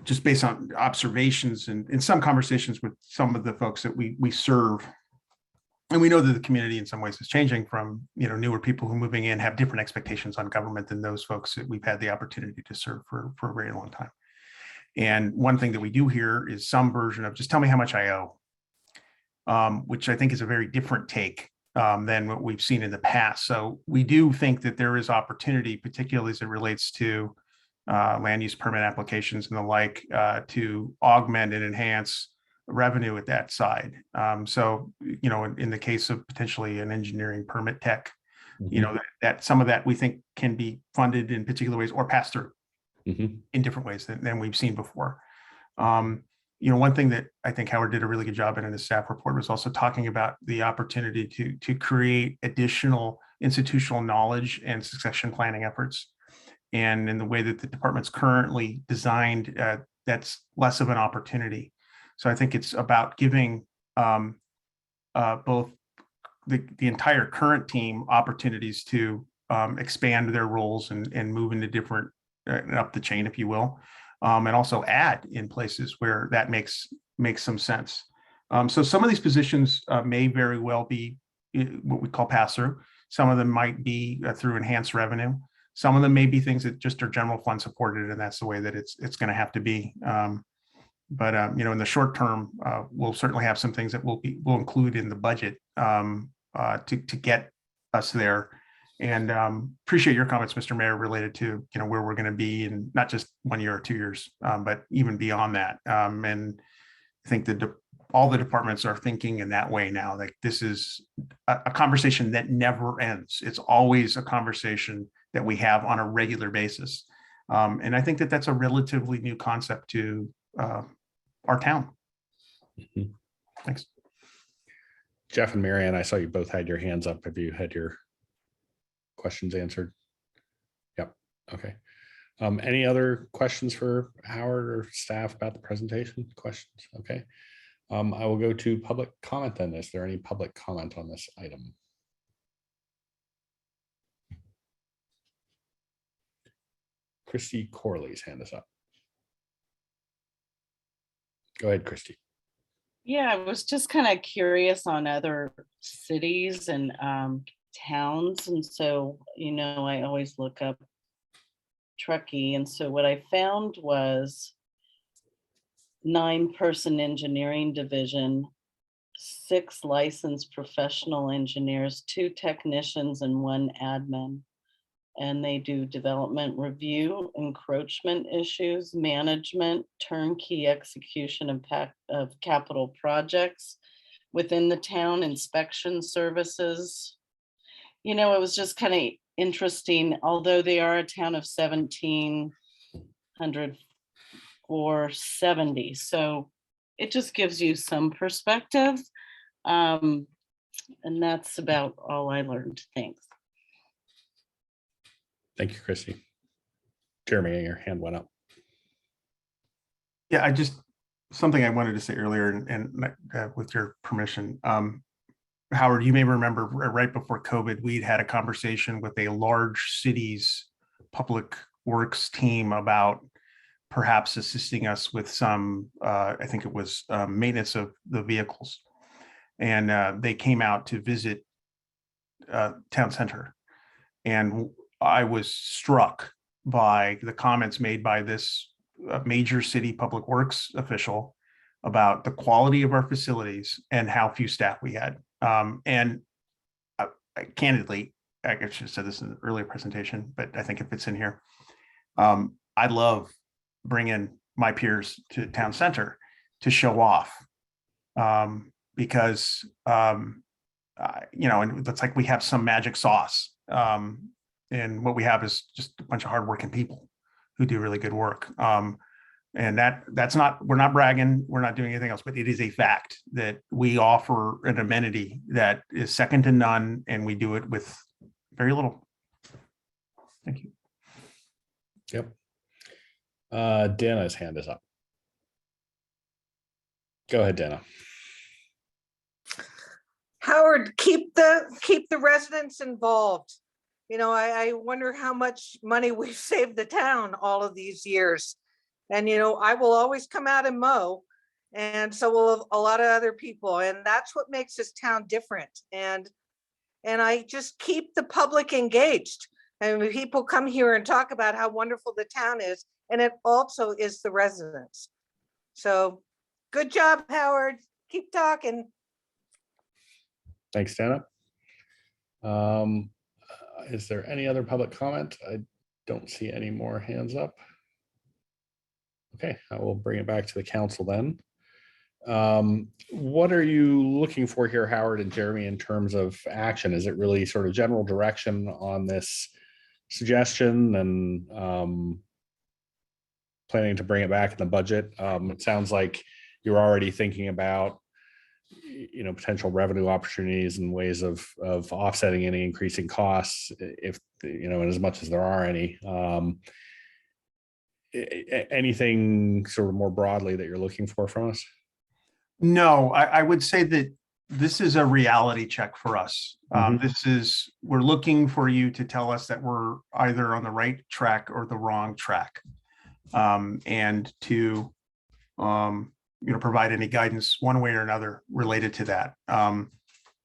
just based on observations and in some conversations with some of the folks that we serve. And we know that the community in some ways is changing from, newer people who are moving in have different expectations on government than those folks that we've had the opportunity to serve for a very long time. And one thing that we do hear is some version of just tell me how much I owe, which I think is a very different take than what we've seen in the past. So we do think that there is opportunity, particularly as it relates to land use permit applications and the like, to augment and enhance revenue at that side. So, in the case of potentially an engineering permit tech, that some of that we think can be funded in particular ways or passed through in different ways than we've seen before. One thing that I think Howard did a really good job in his staff report was also talking about the opportunity to create additional institutional knowledge and succession planning efforts. And in the way that the department's currently designed, that's less of an opportunity. So I think it's about giving both the entire current team opportunities to expand their roles and move into different up the chain, if you will, and also add in places where that makes some sense. So some of these positions may very well be what we call pass-through. Some of them might be through enhanced revenue. Some of them may be things that just are general fund supported, and that's the way that it's going to have to be. But in the short term, we'll certainly have some things that we'll include in the budget to get us there. And appreciate your comments, Mr. Mayor, related to where we're going to be in not just 1 year or 2 years, but even beyond that. And I think that all the departments are thinking in that way now. Like this is a conversation that never ends. It's always a conversation that we have on a regular basis. And I think that that's a relatively new concept to our town. Thanks. Jeff and Marianne, I saw you both had your hands up. Have you had your questions answered? Yep. Okay. Any other questions for Howard or staff about the presentation? Questions? Okay. I will go to public comment then. Is there any public comment on this item? Christy Corley's hand is up. Go ahead, Christy. Yeah, I was just kind of curious on other cities and towns. And so, I always look up Truckee. And so what I found was 9-person engineering division, 6 licensed professional engineers, 2 technicians, and 1 admin. And they do development review, encroachment issues, management, turnkey execution of capital projects within the town, inspection services. It was just kind of interesting, although they are a town of 1,770. So it just gives you some perspective. And that's about all I learned. Thanks. Thank you, Christy. Jeremy, your hand went up. Yeah, something I wanted to say earlier, and with your permission, Howard, you may remember right before COVID, we'd had a conversation with a large city's public works team about perhaps assisting us with some, I think it was maintenance of the vehicles. And they came out to visit town center. And I was struck by the comments made by this major city public works official about the quality of our facilities and how few staff we had. And candidly, I should have said this in the earlier presentation, but I think it fits in here. I love bringing my peers to town center to show off because, you know, and it's like we have some magic sauce. And what we have is just a bunch of hardworking people who do really good work. And that's not, we're not bragging, we're not doing anything else, but it is a fact that we offer an amenity that is second to none, and we do it with very little. Thank you. Yep. Dana's hand is up. Go ahead, Dana. Howard, keep the residents involved. You know, I wonder how much money we've saved the town all of these years. And, you know, I will always come out and mow, and so will a lot of other people. And that's what makes this town different. And I just keep the public engaged. And when people come here and talk about how wonderful the town is, and it also is the residents. So good job, Howard. Keep talking. Thanks, Dana. Is there any other public comment? I don't see any more hands up. Okay, I will bring it back to the council then. What are you looking for here, Howard and Jeremy, in terms of action? Is it really sort of general direction on this suggestion and planning to bring it back in the budget? It sounds like you're already thinking about, you know, potential revenue opportunities and ways of offsetting any increasing costs, if, you know, and as much as there are any. Anything sort of more broadly that you're looking for from us? No, I would say that this is a reality check for us. We're looking for you to tell us that we're either on the right track or the wrong track, and to you know, provide any guidance one way or another related to that.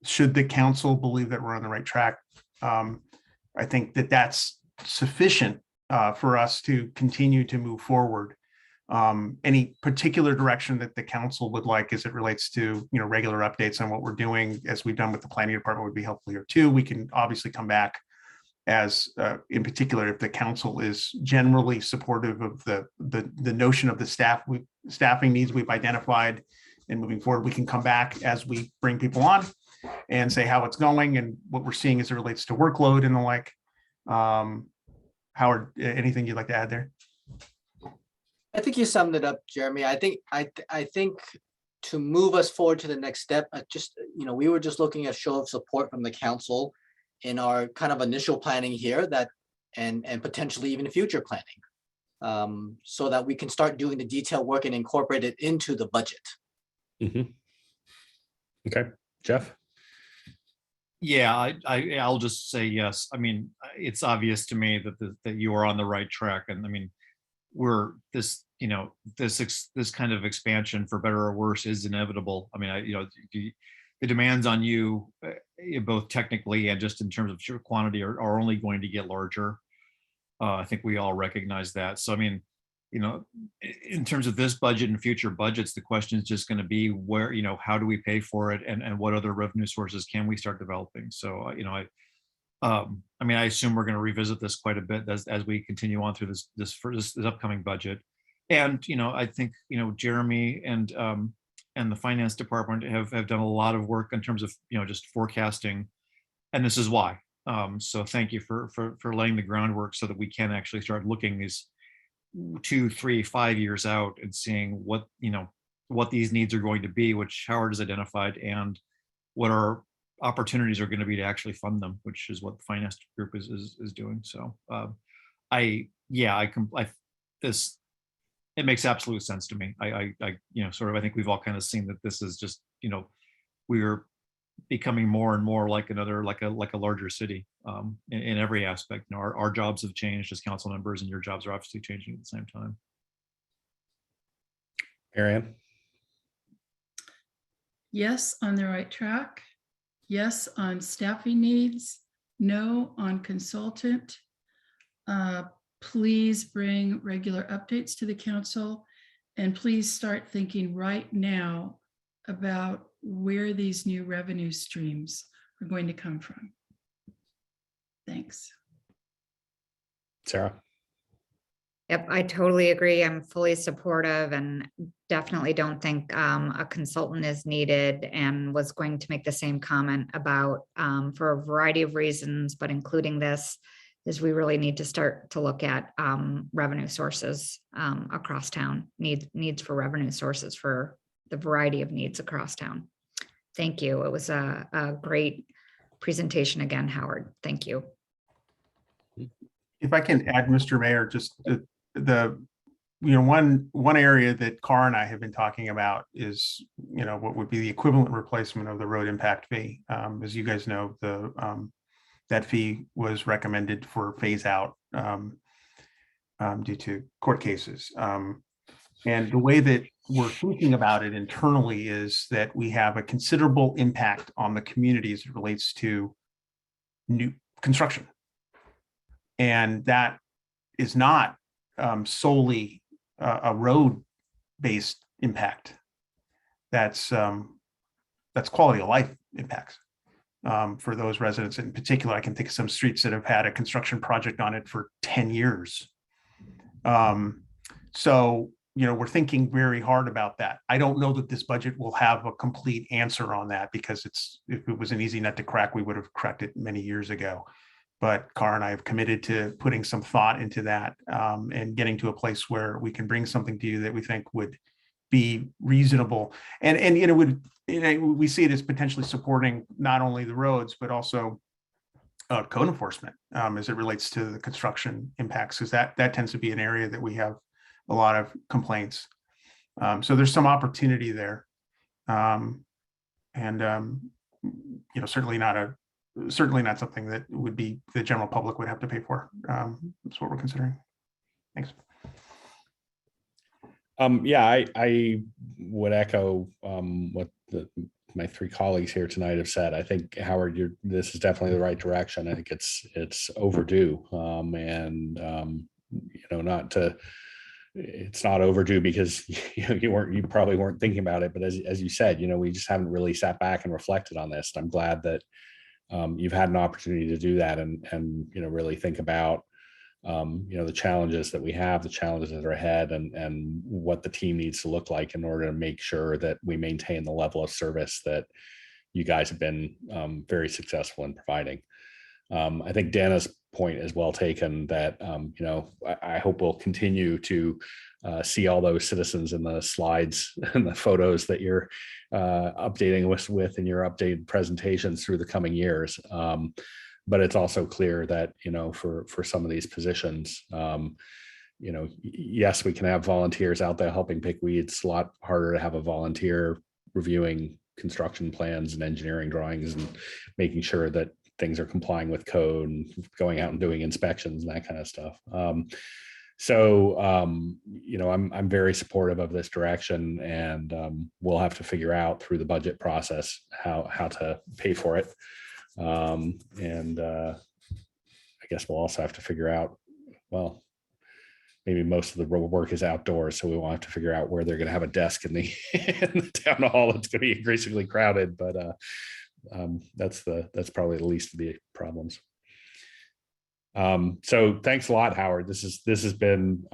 Should the council believe that we're on the right track, I think that that's sufficient for us to continue to move forward. Any particular direction that the council would like as it relates to, you know, regular updates on what we're doing, as we've done with the planning department, would be helpful here too. We can obviously come back as in particular, if the council is generally supportive of the notion of the staffing needs we've identified and moving forward, we can come back as we bring people on and say how it's going and what we're seeing as it relates to workload and the like. Howard, anything you'd like to add there? I think you summed it up, Jeremy. I think to move us forward to the next step, just, you know, we were just looking at show of support from the council in our kind of initial planning here, that and potentially even future planning, so that we can start doing the detailed work and incorporate it into the budget. Okay, Jeff. Yeah, I'll just say yes. I mean, it's obvious to me that you are on the right track, and I mean, this kind of expansion, for better or worse, is inevitable. I mean, the demands on you, both technically and just in terms of sheer quantity, are only going to get larger. I think we all recognize that. So I mean, you know, in terms of this budget and future budgets, the question is just going to be where, you know, how do we pay for it, and what other revenue sources can we start developing? So, you know, I mean, I assume we're going to revisit this quite a bit as we continue on through this upcoming budget. And, you know, I think, you know, Jeremy and the finance department have done a lot of work in terms of, you know, just forecasting, and this is why. So thank you for laying the groundwork so that we can actually start looking these 2, 3, 5 years out and seeing what, you know, what these needs are going to be, which Howard has identified, and what our opportunities are going to be to actually fund them, which is what the finance group is doing. So it makes absolute sense to me. I you know, sort of, I think we've all kind of seen that this is just, you know, we're becoming more and more like a larger city in every aspect. You know, our jobs have changed as council members, and your jobs are obviously changing at the same time. Marianne? Yes, on the right track. Yes, on staffing needs. No, on consultant. Please bring regular updates to the council, and please start thinking right now about where these new revenue streams are going to come from. Thanks. Sarah? Yep, I totally agree. I'm fully supportive and definitely don't think a consultant is needed, and was going to make the same comment about for a variety of reasons, but including this, is we really need to start to look at revenue sources across town, needs for revenue sources for the variety of needs across town. Thank you. It was a great presentation again, Howard. Thank you. If I can add, Mr. Mayor, just one area that Cara and I have been talking about is, what would be the equivalent replacement of the road impact fee. As you guys know, that fee was recommended for phase out due to court cases. And the way that we're thinking about it internally is that we have a considerable impact on the community as it relates to new construction. And that is not solely a road-based impact. That's quality of life impacts for those residents. In particular, I can think of some streets that have had a construction project on it for 10 years. So, we're thinking very hard about that. I don't know that this budget will have a complete answer on that, because if it was an easy nut to crack, we would have cracked it many years ago. But Cara and I have committed to putting some thought into that and getting to a place where we can bring something to you that we think would be reasonable. And we see it as potentially supporting not only the roads, but also code enforcement as it relates to the construction impacts, because that tends to be an area that we have a lot of complaints. So there's some opportunity there. Certainly not something that would be the general public would have to pay for. That's what we're considering. Thanks. Yeah, I would echo what my three colleagues here tonight have said. I think, Howard, this is definitely the right direction. I think it's overdue, it's not overdue because you probably weren't thinking about it, but as you said, we just haven't really sat back and reflected on this. I'm glad that you've had an opportunity to do that and really think about the challenges that we have, the challenges that are ahead, and what the team needs to look like in order to make sure that we maintain the level of service that you guys have been very successful in providing. I think Dana's point is well taken, that I hope we'll continue to see all those citizens in the slides and the photos that you're updating us with in your updated presentations through the coming years. But it's also clear that for some of these positions, yes, we can have volunteers out there helping pick weeds. It's a lot harder to have a volunteer reviewing construction plans and engineering drawings and making sure that things are complying with code and going out and doing inspections and that kind of stuff. I'm very supportive of this direction, and we'll have to figure out through the budget process how to pay for it. I guess we'll also have to figure out, well, maybe most of the work is outdoors, so we won't have to figure out where they're going to have a desk in the, in the town hall. It's going to be increasingly crowded, but that's probably the least of the problems. So thanks a lot, Howard. This has been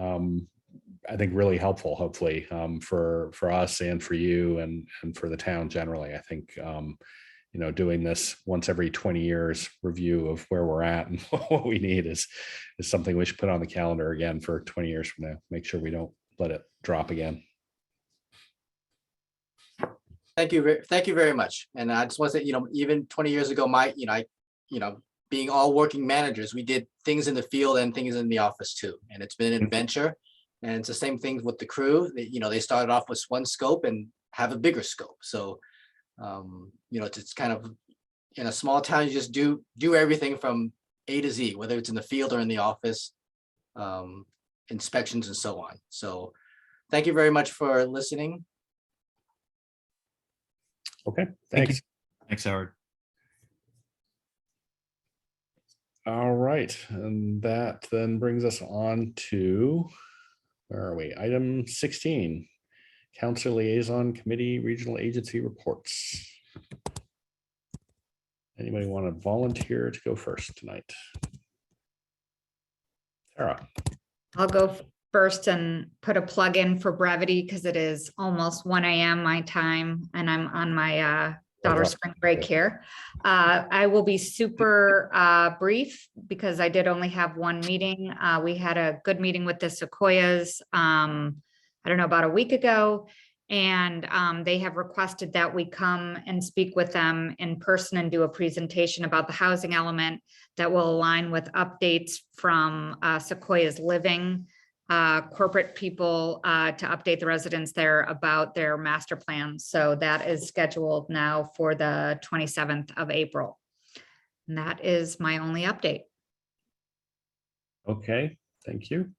I think really helpful, hopefully, for us and for you and for the town generally. I think doing this once every 20 years review of where we're at and what we need is something we should put on the calendar again for 20 years from now. Make sure we don't let it drop again. Thank you very much. And I just want to say, even 20 years ago, being all working managers, we did things in the field and things in the office too. And it's been an adventure. And it's the same thing with the crew. They started off with one scope and have a bigger scope. So, it's kind of, in a small town, you just do everything from A to Z, whether it's in the field or in the office, inspections and so on. So thank you very much for listening. Okay, thanks. Thanks, Howard. All right, and that then brings us on to, where are we? Item 16, Council Liaison Committee Regional Agency Reports. Anybody want to volunteer to go first tonight? Sarah. I'll go first and put a plug in for brevity because it is almost 1 a.m. my time and I'm on my daughter's spring break here. I will be super brief because I did only have one meeting. We had a good meeting with the Sequoias, I don't know, about a week ago. And they have requested that we come and speak with them in person and do a presentation about the housing element that will align with updates from Sequoia's Living corporate people to update the residents there about their master plan. So that is scheduled now for the 27th of April. And that is my only update. Okay, thank you.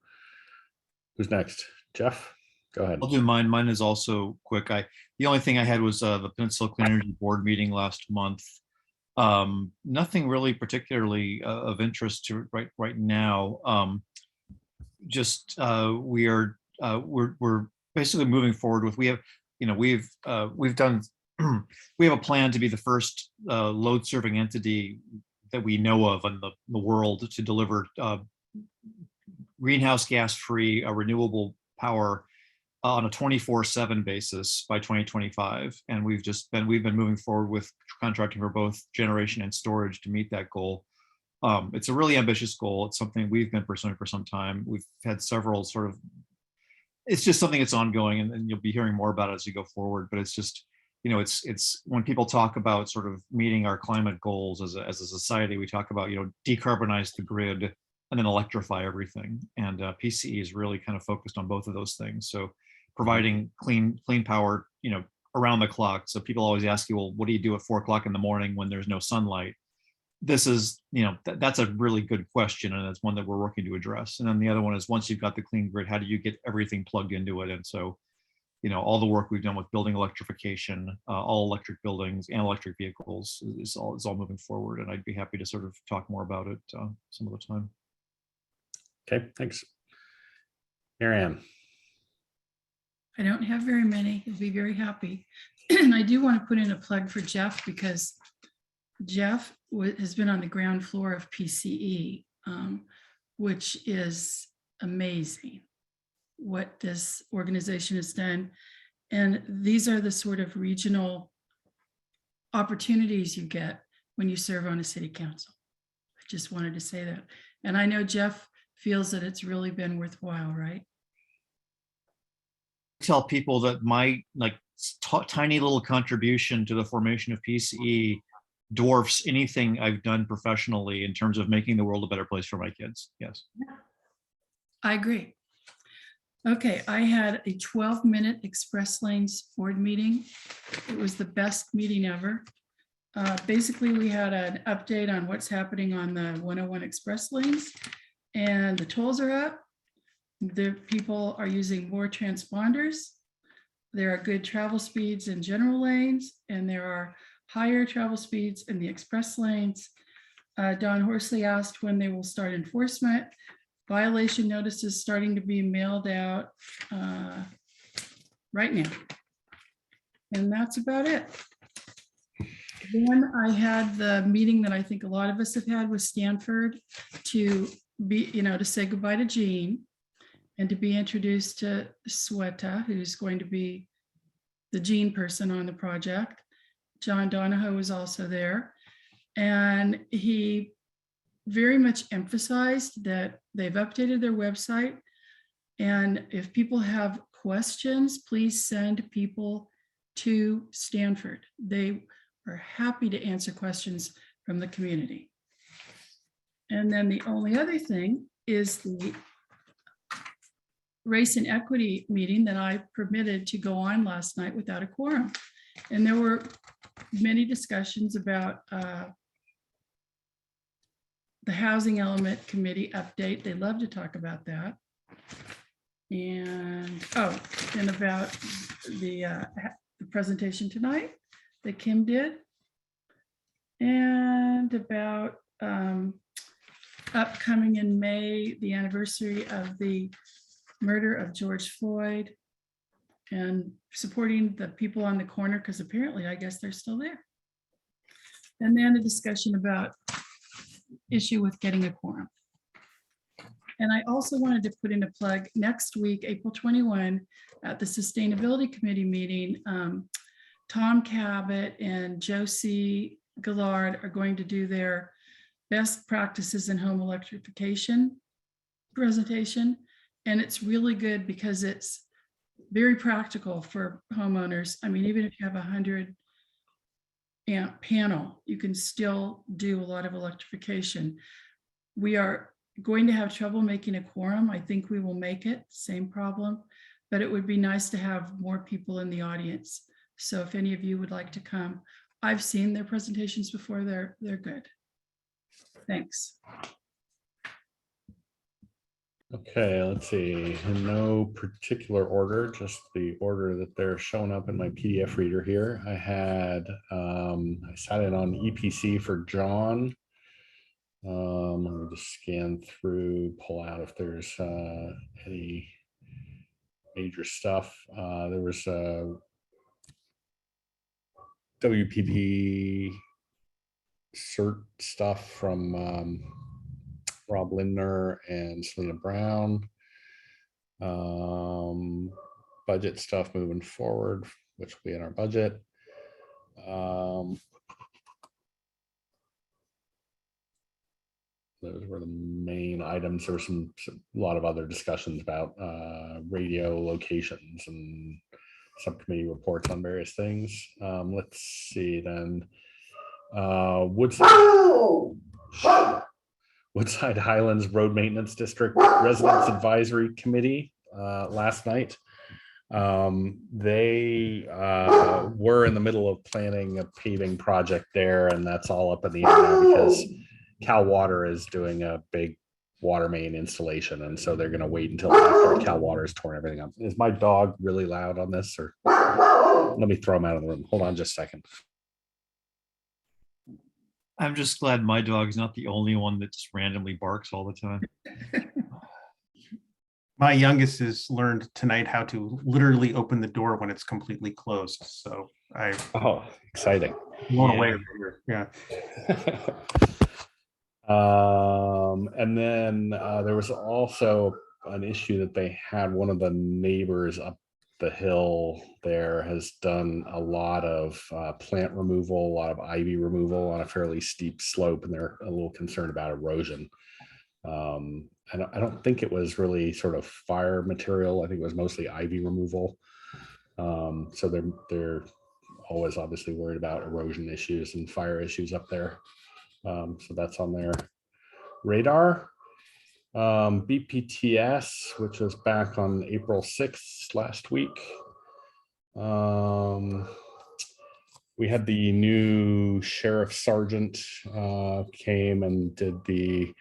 Who's next? Jeff, go ahead. I'll do mine. Mine is also quick. The only thing I had was the Peninsula Clean Energy Board meeting last month. Nothing really particularly of interest to right now. We're basically moving forward with, we've done we have a plan to be the first load serving entity that we know of in the world to deliver greenhouse gas free renewable power on a 24/7 basis by 2025. And we've been moving forward with contracting for both generation and storage to meet that goal. It's a really ambitious goal. It's something we've been pursuing for some time. We've had several it's just something that's ongoing, and you'll be hearing more about it as we go forward. But it's just, it's when people talk about sort of meeting our climate goals as a society, we talk about, decarbonize the grid and then electrify everything. And PCE is really kind of focused on both of those things. So providing clean power, around the clock. So people always ask you, well, what do you do at 4 o'clock in the morning when there's no sunlight? This is, that's a really good question, and it's one that we're working to address. And then the other one is, once you've got the clean grid, how do you get everything plugged into it? And so, all the work we've done with building electrification, all electric buildings and electric vehicles is all moving forward. And I'd be happy to sort of talk more about it some other time. Okay, thanks. Marianne. I don't have very many. You'll be very happy. And I do want to put in a plug for Jeff, because Jeff has been on the ground floor of PCE, which is amazing what this organization has done. And these are the sort of regional opportunities you get when you serve on a city council. I just wanted to say that. And I know Jeff feels that it's really been worthwhile, right? Tell people that my tiny little contribution to the formation of PCE dwarfs anything I've done professionally in terms of making the world a better place for my kids. Yes. I agree. Okay, I had a 12-minute Express Lanes board meeting. It was the best meeting ever. Basically, we had an update on what's happening on the 101 Express Lanes, and the tolls are up. The people are using more transponders. There are good travel speeds in general lanes, and there are higher travel speeds in the express lanes. Don Horsley asked when they will start enforcement. Violation notices starting to be mailed out right now. And that's about it. Then I had the meeting that I think a lot of us have had with Stanford to say goodbye to Jean and to be introduced to Sweta, who's going to be the Jean person on the project. John Donahoe was also there. And he very much emphasized that they've updated their website. And if people have questions, please send people to Stanford. They are happy to answer questions from the community. And then the only other thing is the race and equity meeting that I permitted to go on last night without a quorum. And there were many discussions about the housing element committee update. They love to talk about that. And about the presentation tonight that Kim did, and about upcoming in May, the anniversary of the murder of George Floyd, and supporting the people on the corner, because apparently I guess they're still there. And then a discussion about issue with getting a quorum. And I also wanted to put in a plug next week, April 21, at the Sustainability Committee meeting. Tom Cabot and Josie Gillard are going to do their best practices in home electrification presentation. And it's really good because it's very practical for homeowners. I mean, even if you have a 100 amp panel, you can still do a lot of electrification. We are going to have trouble making a quorum. I think we will make it, same problem, but it would be nice to have more people in the audience. So if any of you would like to come, I've seen their presentations before, they're good. Thanks. Okay, let's see. In no particular order, just the order that they're showing up in my PDF reader here. I had I sat in on EPC for John. Let me just scan through, pull out if there's any major stuff. There was WPP cert stuff from Rob Lindner and Selena Brown. Budget stuff moving forward, which will be in our budget. Those were the main items. There were a lot of other discussions about radio locations and subcommittee reports on various things. Let's see then. Woodside Highlands Road Maintenance District Residents Advisory Committee last night. They were in the middle of planning a paving project there, and that's all up in the air now because Cal Water is doing a big water main installation, and so they're going to wait until after Cal Water has torn everything up. Is my dog really loud on this, or let me throw him out of the room? Hold on just a second. I'm just glad my dog is not the only one that just randomly barks all the time. My youngest has learned tonight how to literally open the door when it's completely closed. So oh, exciting. Blown away over here. Yeah. And then there was also an issue that they had. One of the neighbors up the hill there has done a lot of plant removal, a lot of ivy removal on a fairly steep slope, and they're a little concerned about erosion. I don't think it was really sort of fire material. I think it was mostly ivy removal. So they're always obviously worried about erosion issues and fire issues up there. So that's on their radar. BPTS, which was back on April 6th last week. We had the new sheriff sergeant came and did the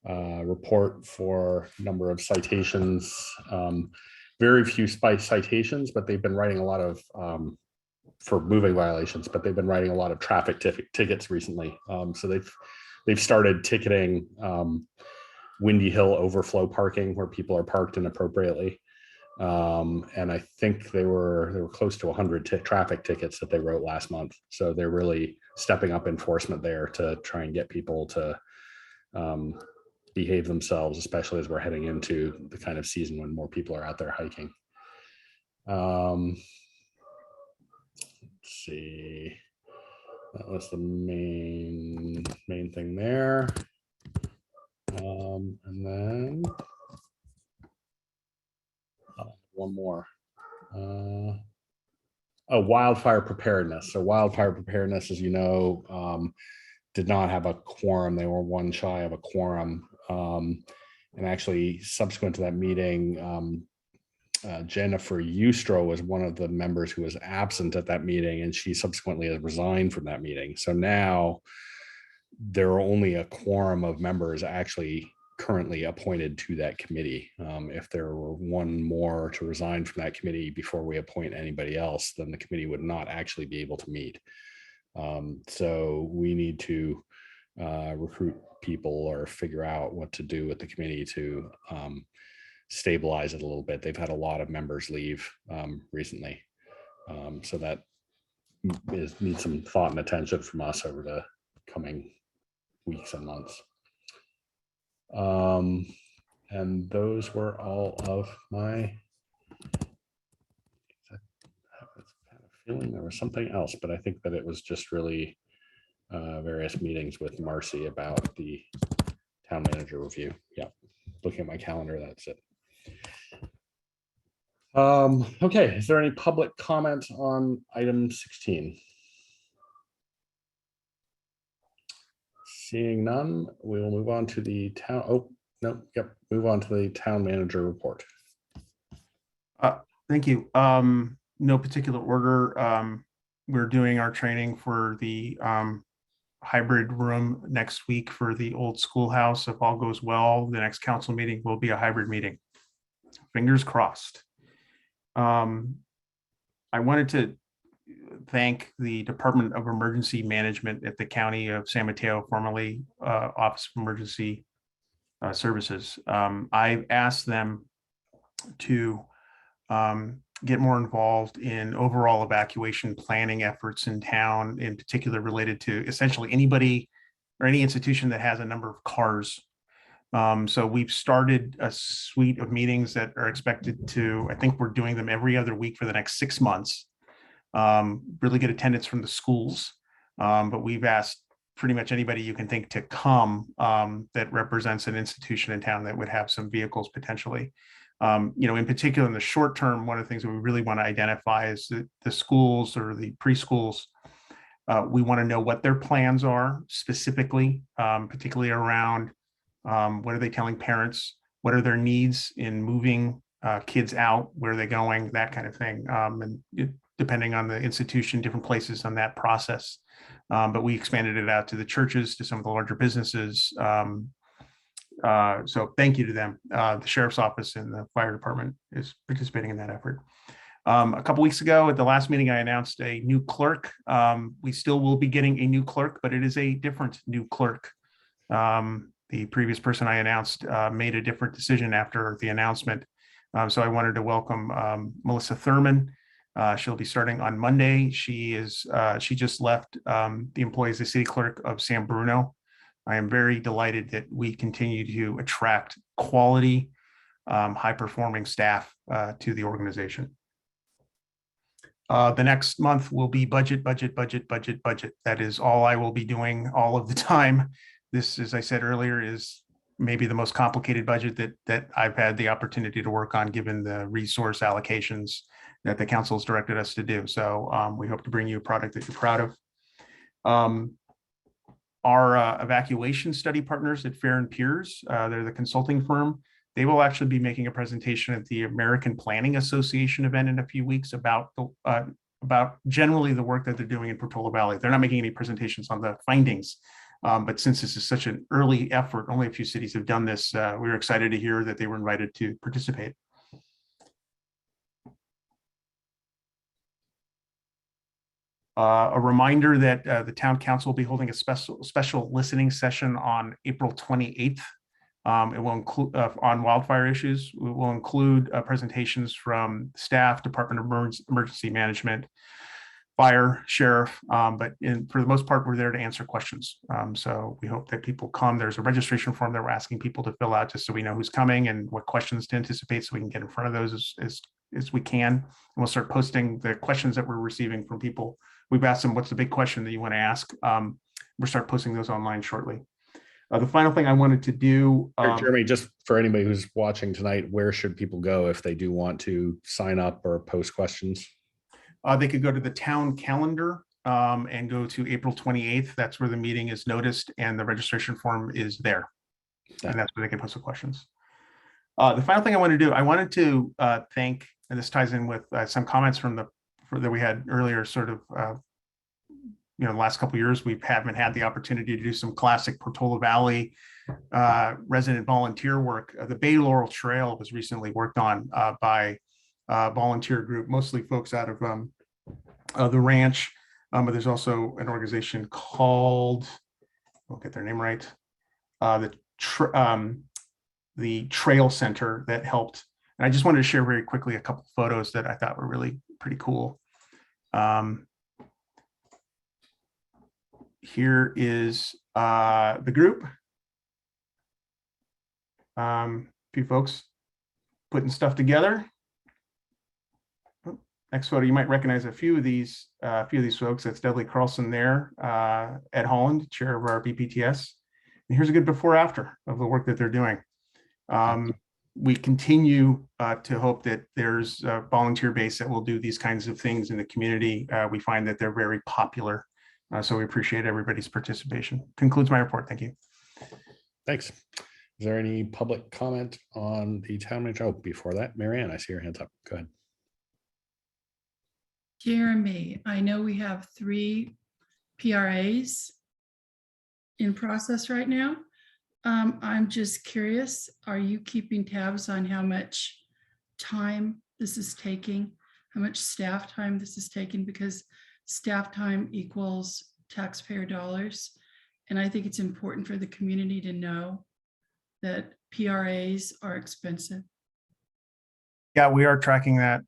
report for number of citations. Very few citations, but they've been writing a lot of for moving violations, but they've been writing a lot of traffic tickets recently. So they've started ticketing Windy Hill overflow parking where people are parked inappropriately. And I think they were close to 100 traffic tickets that they wrote last month. So they're really stepping up enforcement there to try and get people to behave themselves, especially as we're heading into the kind of season when more people are out there hiking. Let's see. That was the main thing there. And then one more. Wildfire preparedness. So wildfire preparedness, as you know, did not have a quorum. They were one shy of a quorum. And actually, subsequent to that meeting, Jennifer Eustro was one of the members who was absent at that meeting, and she subsequently has resigned from that meeting. So now there are only a quorum of members actually currently appointed to that committee. If there were one more to resign from that committee before we appoint anybody else, then the committee would not actually be able to meet. So we need to recruit people or figure out what to do with the committee to stabilize it a little bit. They've had a lot of members leave recently. So that needs some thought and attention from us over the coming weeks and months. And those were all of my. I was kind of feeling there was something else, but I think that it was just really various meetings with Marcy about the town manager review. Yeah, looking at my calendar, that's it. Okay, is there any public comment on item 16? Seeing none, we will move on to the town. Oh, no, yep, move on to the town manager report. Thank you. No particular order. We're doing our training for the hybrid room next week for the old schoolhouse. If all goes well, the next council meeting will be a hybrid meeting. Fingers crossed. I wanted to thank the Department of Emergency Management at the County of San Mateo, formerly Office of Emergency Services. I've asked them to get more involved in overall evacuation planning efforts in town, in particular related to essentially anybody or any institution that has a number of cars. So we've started a suite of meetings that are expected to, I think we're doing them every other week for the next 6 months. Really good attendance from the schools. But we've asked pretty much anybody you can think to come that represents an institution in town that would have some vehicles potentially. In particular, in the short term, one of the things that we really want to identify is the schools or the preschools. We want to know what their plans are specifically, particularly around what are they telling parents, what are their needs in moving kids out, where are they going, that kind of thing. Depending on the institution, different places on that process. But we expanded it out to the churches, to some of the larger businesses. So thank you to them. The sheriff's office and the fire department is participating in that effort. A couple weeks ago at the last meeting, I announced a new clerk. We still will be getting a new clerk, but it is a different new clerk. The previous person I announced made a different decision after the announcement. So I wanted to welcome Melissa Thurman. She'll be starting on Monday. She just left the employees, the city clerk of San Bruno. I am very delighted that we continue to attract quality, high-performing staff to the organization. The next month will be budget. That is all I will be doing all of the time. This, as I said earlier, is maybe the most complicated budget that I've had the opportunity to work on, given the resource allocations that the council has directed us to do. So we hope to bring you a product that you're proud of. Our evacuation study partners at Fair and Peers, they're the consulting firm. They will actually be making a presentation at the American Planning Association event in a few weeks about generally the work that they're doing in Portola Valley. They're not making any presentations on the findings, but since this is such an early effort, only a few cities have done this. We were excited to hear that they were invited to participate. A reminder that the town council will be holding a special listening session on April 28th. It will include on wildfire issues. We will include presentations from staff, Department of Emergency Management, fire, sheriff, but for the most part, we're there to answer questions. So we hope that people come. There's a registration form that we're asking people to fill out just so we know who's coming and what questions to anticipate, so we can get in front of those as we can. And we'll start posting the questions that we're receiving from people. We've asked them, what's the big question that you want to ask? We'll start posting those online shortly. The final thing I wanted to do. Jeremy, just for anybody who's watching tonight, where should people go if they do want to sign up or post questions? They could go to the town calendar and go to April 28th. That's where the meeting is noticed and the registration form is there. And that's where they can post the questions. The final thing I want to do, I wanted to thank, and this ties in with some comments from that we had earlier, sort of, the last couple of years, we haven't had the opportunity to do some classic Portola Valley resident volunteer work. The Bay Laurel Trail was recently worked on by a volunteer group, mostly folks out of the ranch, but there's also an organization called, I'll get their name right, the Trail Center that helped. And I just wanted to share very quickly a couple photos that I thought were really pretty cool. Here is the group. If few folks putting stuff together. Next photo, you might recognize a few of these folks. That's Dudley Carlson there, Ed Holland, chair of our BPTS. And here's a good before after of the work that they're doing. We continue to hope that there's a volunteer base that will do these kinds of things in the community. We find that they're very popular. So we appreciate everybody's participation. Concludes my report. Thank you. Thanks. Is there any public comment on the town manager? Oh, before that, Marianne, I see your hands up. Go ahead. Jeremy, I know we have 3 PRAs in process right now. I'm just curious, are you keeping tabs on how much time this is taking, how much staff time this is taking? Because staff time equals taxpayer dollars. And I think it's important for the community to know that PRAs are expensive. Yeah, we are tracking that.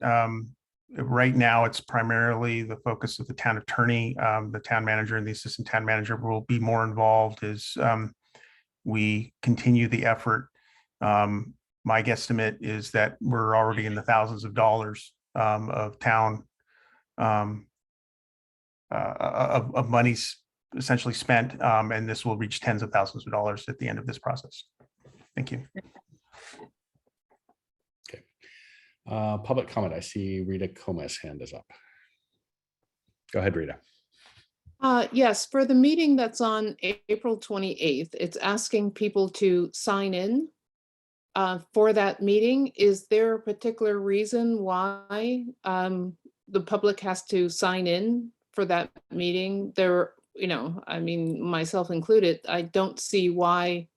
Right now, it's primarily the focus of the town attorney. The town manager and the assistant town manager will be more involved as we continue the effort. My guesstimate is that we're already in the thousands of dollars of town of monies essentially spent, and this will reach tens of thousands of dollars at the end of this process. Thank you. Okay. Public comment. I see Rita Comas' hand is up. Go ahead, Rita. Yes, for the meeting that's on April 28th, it's asking people to sign in for that meeting. Is there a particular reason why the public has to sign in for that meeting? There, you know, I mean, myself included, I don't see why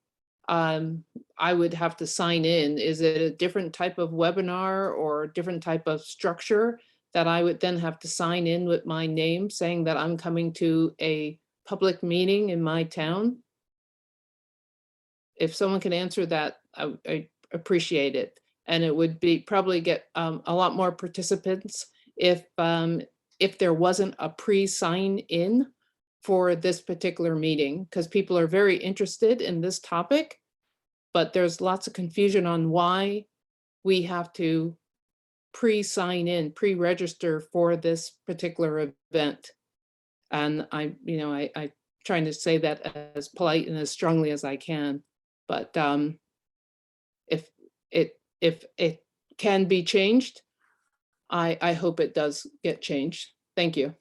I would have to sign in. Is it a different type of webinar or a different type of structure that I would then have to sign in with my name saying that I'm coming to a public meeting in my town? If someone can answer that, I appreciate it. And it would be probably get a lot more participants if there wasn't a pre-sign in for this particular meeting, because people are very interested in this topic, but there's lots of confusion on why we have to pre-sign in, pre-register for this particular event. And I trying to say that as polite and as strongly as I can, but if it can be changed, I hope it does get changed. Thank you.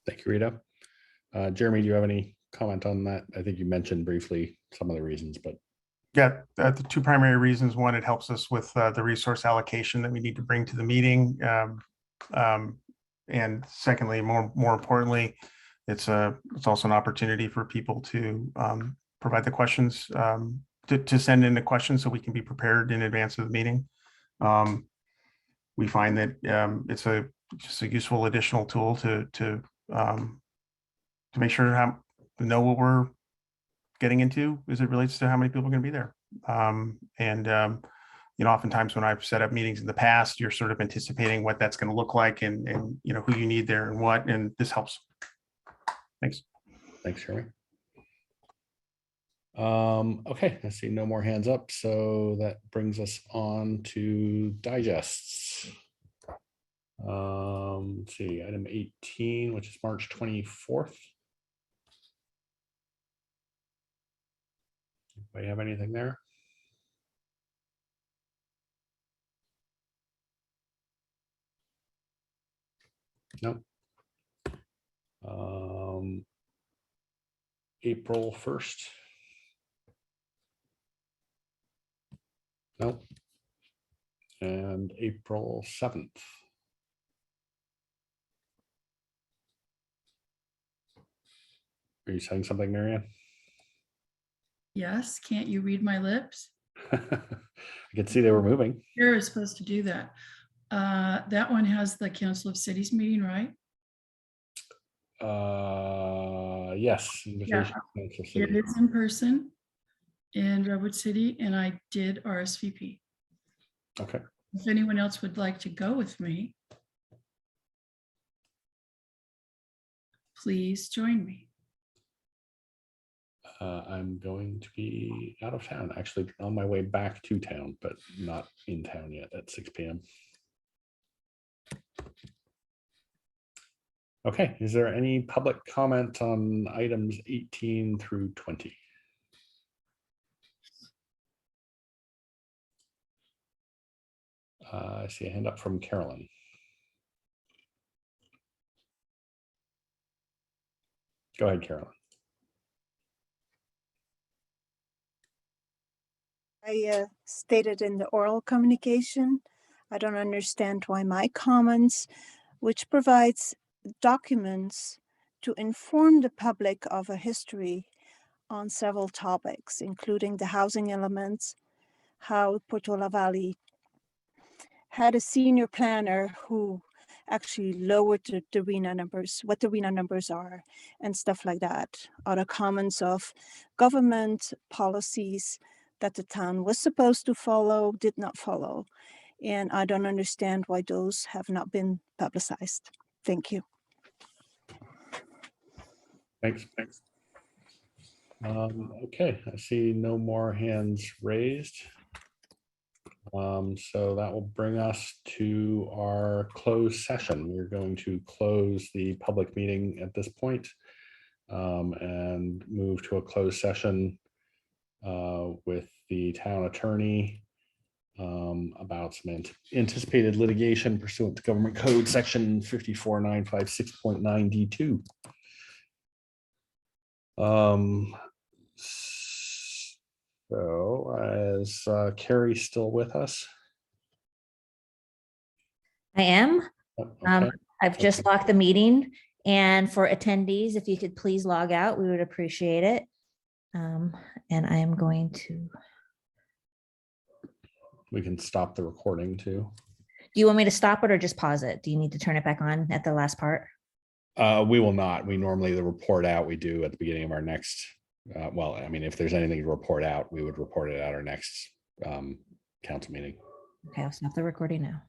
Thank you, Rita. Jeremy, do you have any comment on that? I think you mentioned briefly some of the reasons, but. Yeah, the 2 primary reasons. One, it helps us with the resource allocation that we need to bring to the meeting. And secondly, more importantly, it's also an opportunity for people to provide the questions, to send in the questions so we can be prepared in advance of the meeting. We find that it's just a useful additional tool to make sure to know what we're getting into as it relates to how many people are going to be there. Oftentimes when I've set up meetings in the past, you're sort of anticipating what that's going to look like and who you need there and what, and this helps. Thanks. Thanks, Jeremy. Okay, I see no more hands up, so that brings us on to digests. Let's see, item 18, which is March 24th. Anybody have anything there? No. April 1st. No. And April 7th. Are you saying something, Marianne? Yes, can't you read my lips? I could see they were moving. You're supposed to do that. That one has the Council of Cities meeting, right? Yes. Yeah, it is in person in Redwood City, and I did RSVP. Okay. If anyone else would like to go with me, please join me. I'm going to be out of town, actually on my way back to town, but not in town yet at 6 p.m. Okay, is there any public comment on items 18 through 20? I see a hand up from Carolyn. Go ahead, Carolyn. I stated in the oral communication, I don't understand why my comments, which provides documents to inform the public of a history on several topics, including the housing elements, how Portola Valley had a senior planner who actually lowered the RENA numbers, what the RENA numbers are, and stuff like that. Other comments of government policies that the town was supposed to follow, did not follow. And I don't understand why those have not been publicized. Thank you. Thanks. Okay, I see no more hands raised. So that will bring us to our closed session. We're going to close the public meeting at this point, and move to a closed session with the town attorney about some anticipated litigation pursuant to Government Code Section 54956.9 D2. So is Carrie still with us? I am. Okay. I've just locked the meeting, and for attendees, if you could please log out, we would appreciate it. And I am going to. We can stop the recording too. Do you want me to stop it or just pause it? Do you need to turn it back on at the last part? We will not. We normally the report out we do at the beginning of our next. Well, I mean, if there's anything to report out, we would report it at our next council meeting. Okay, I'll stop the recording now.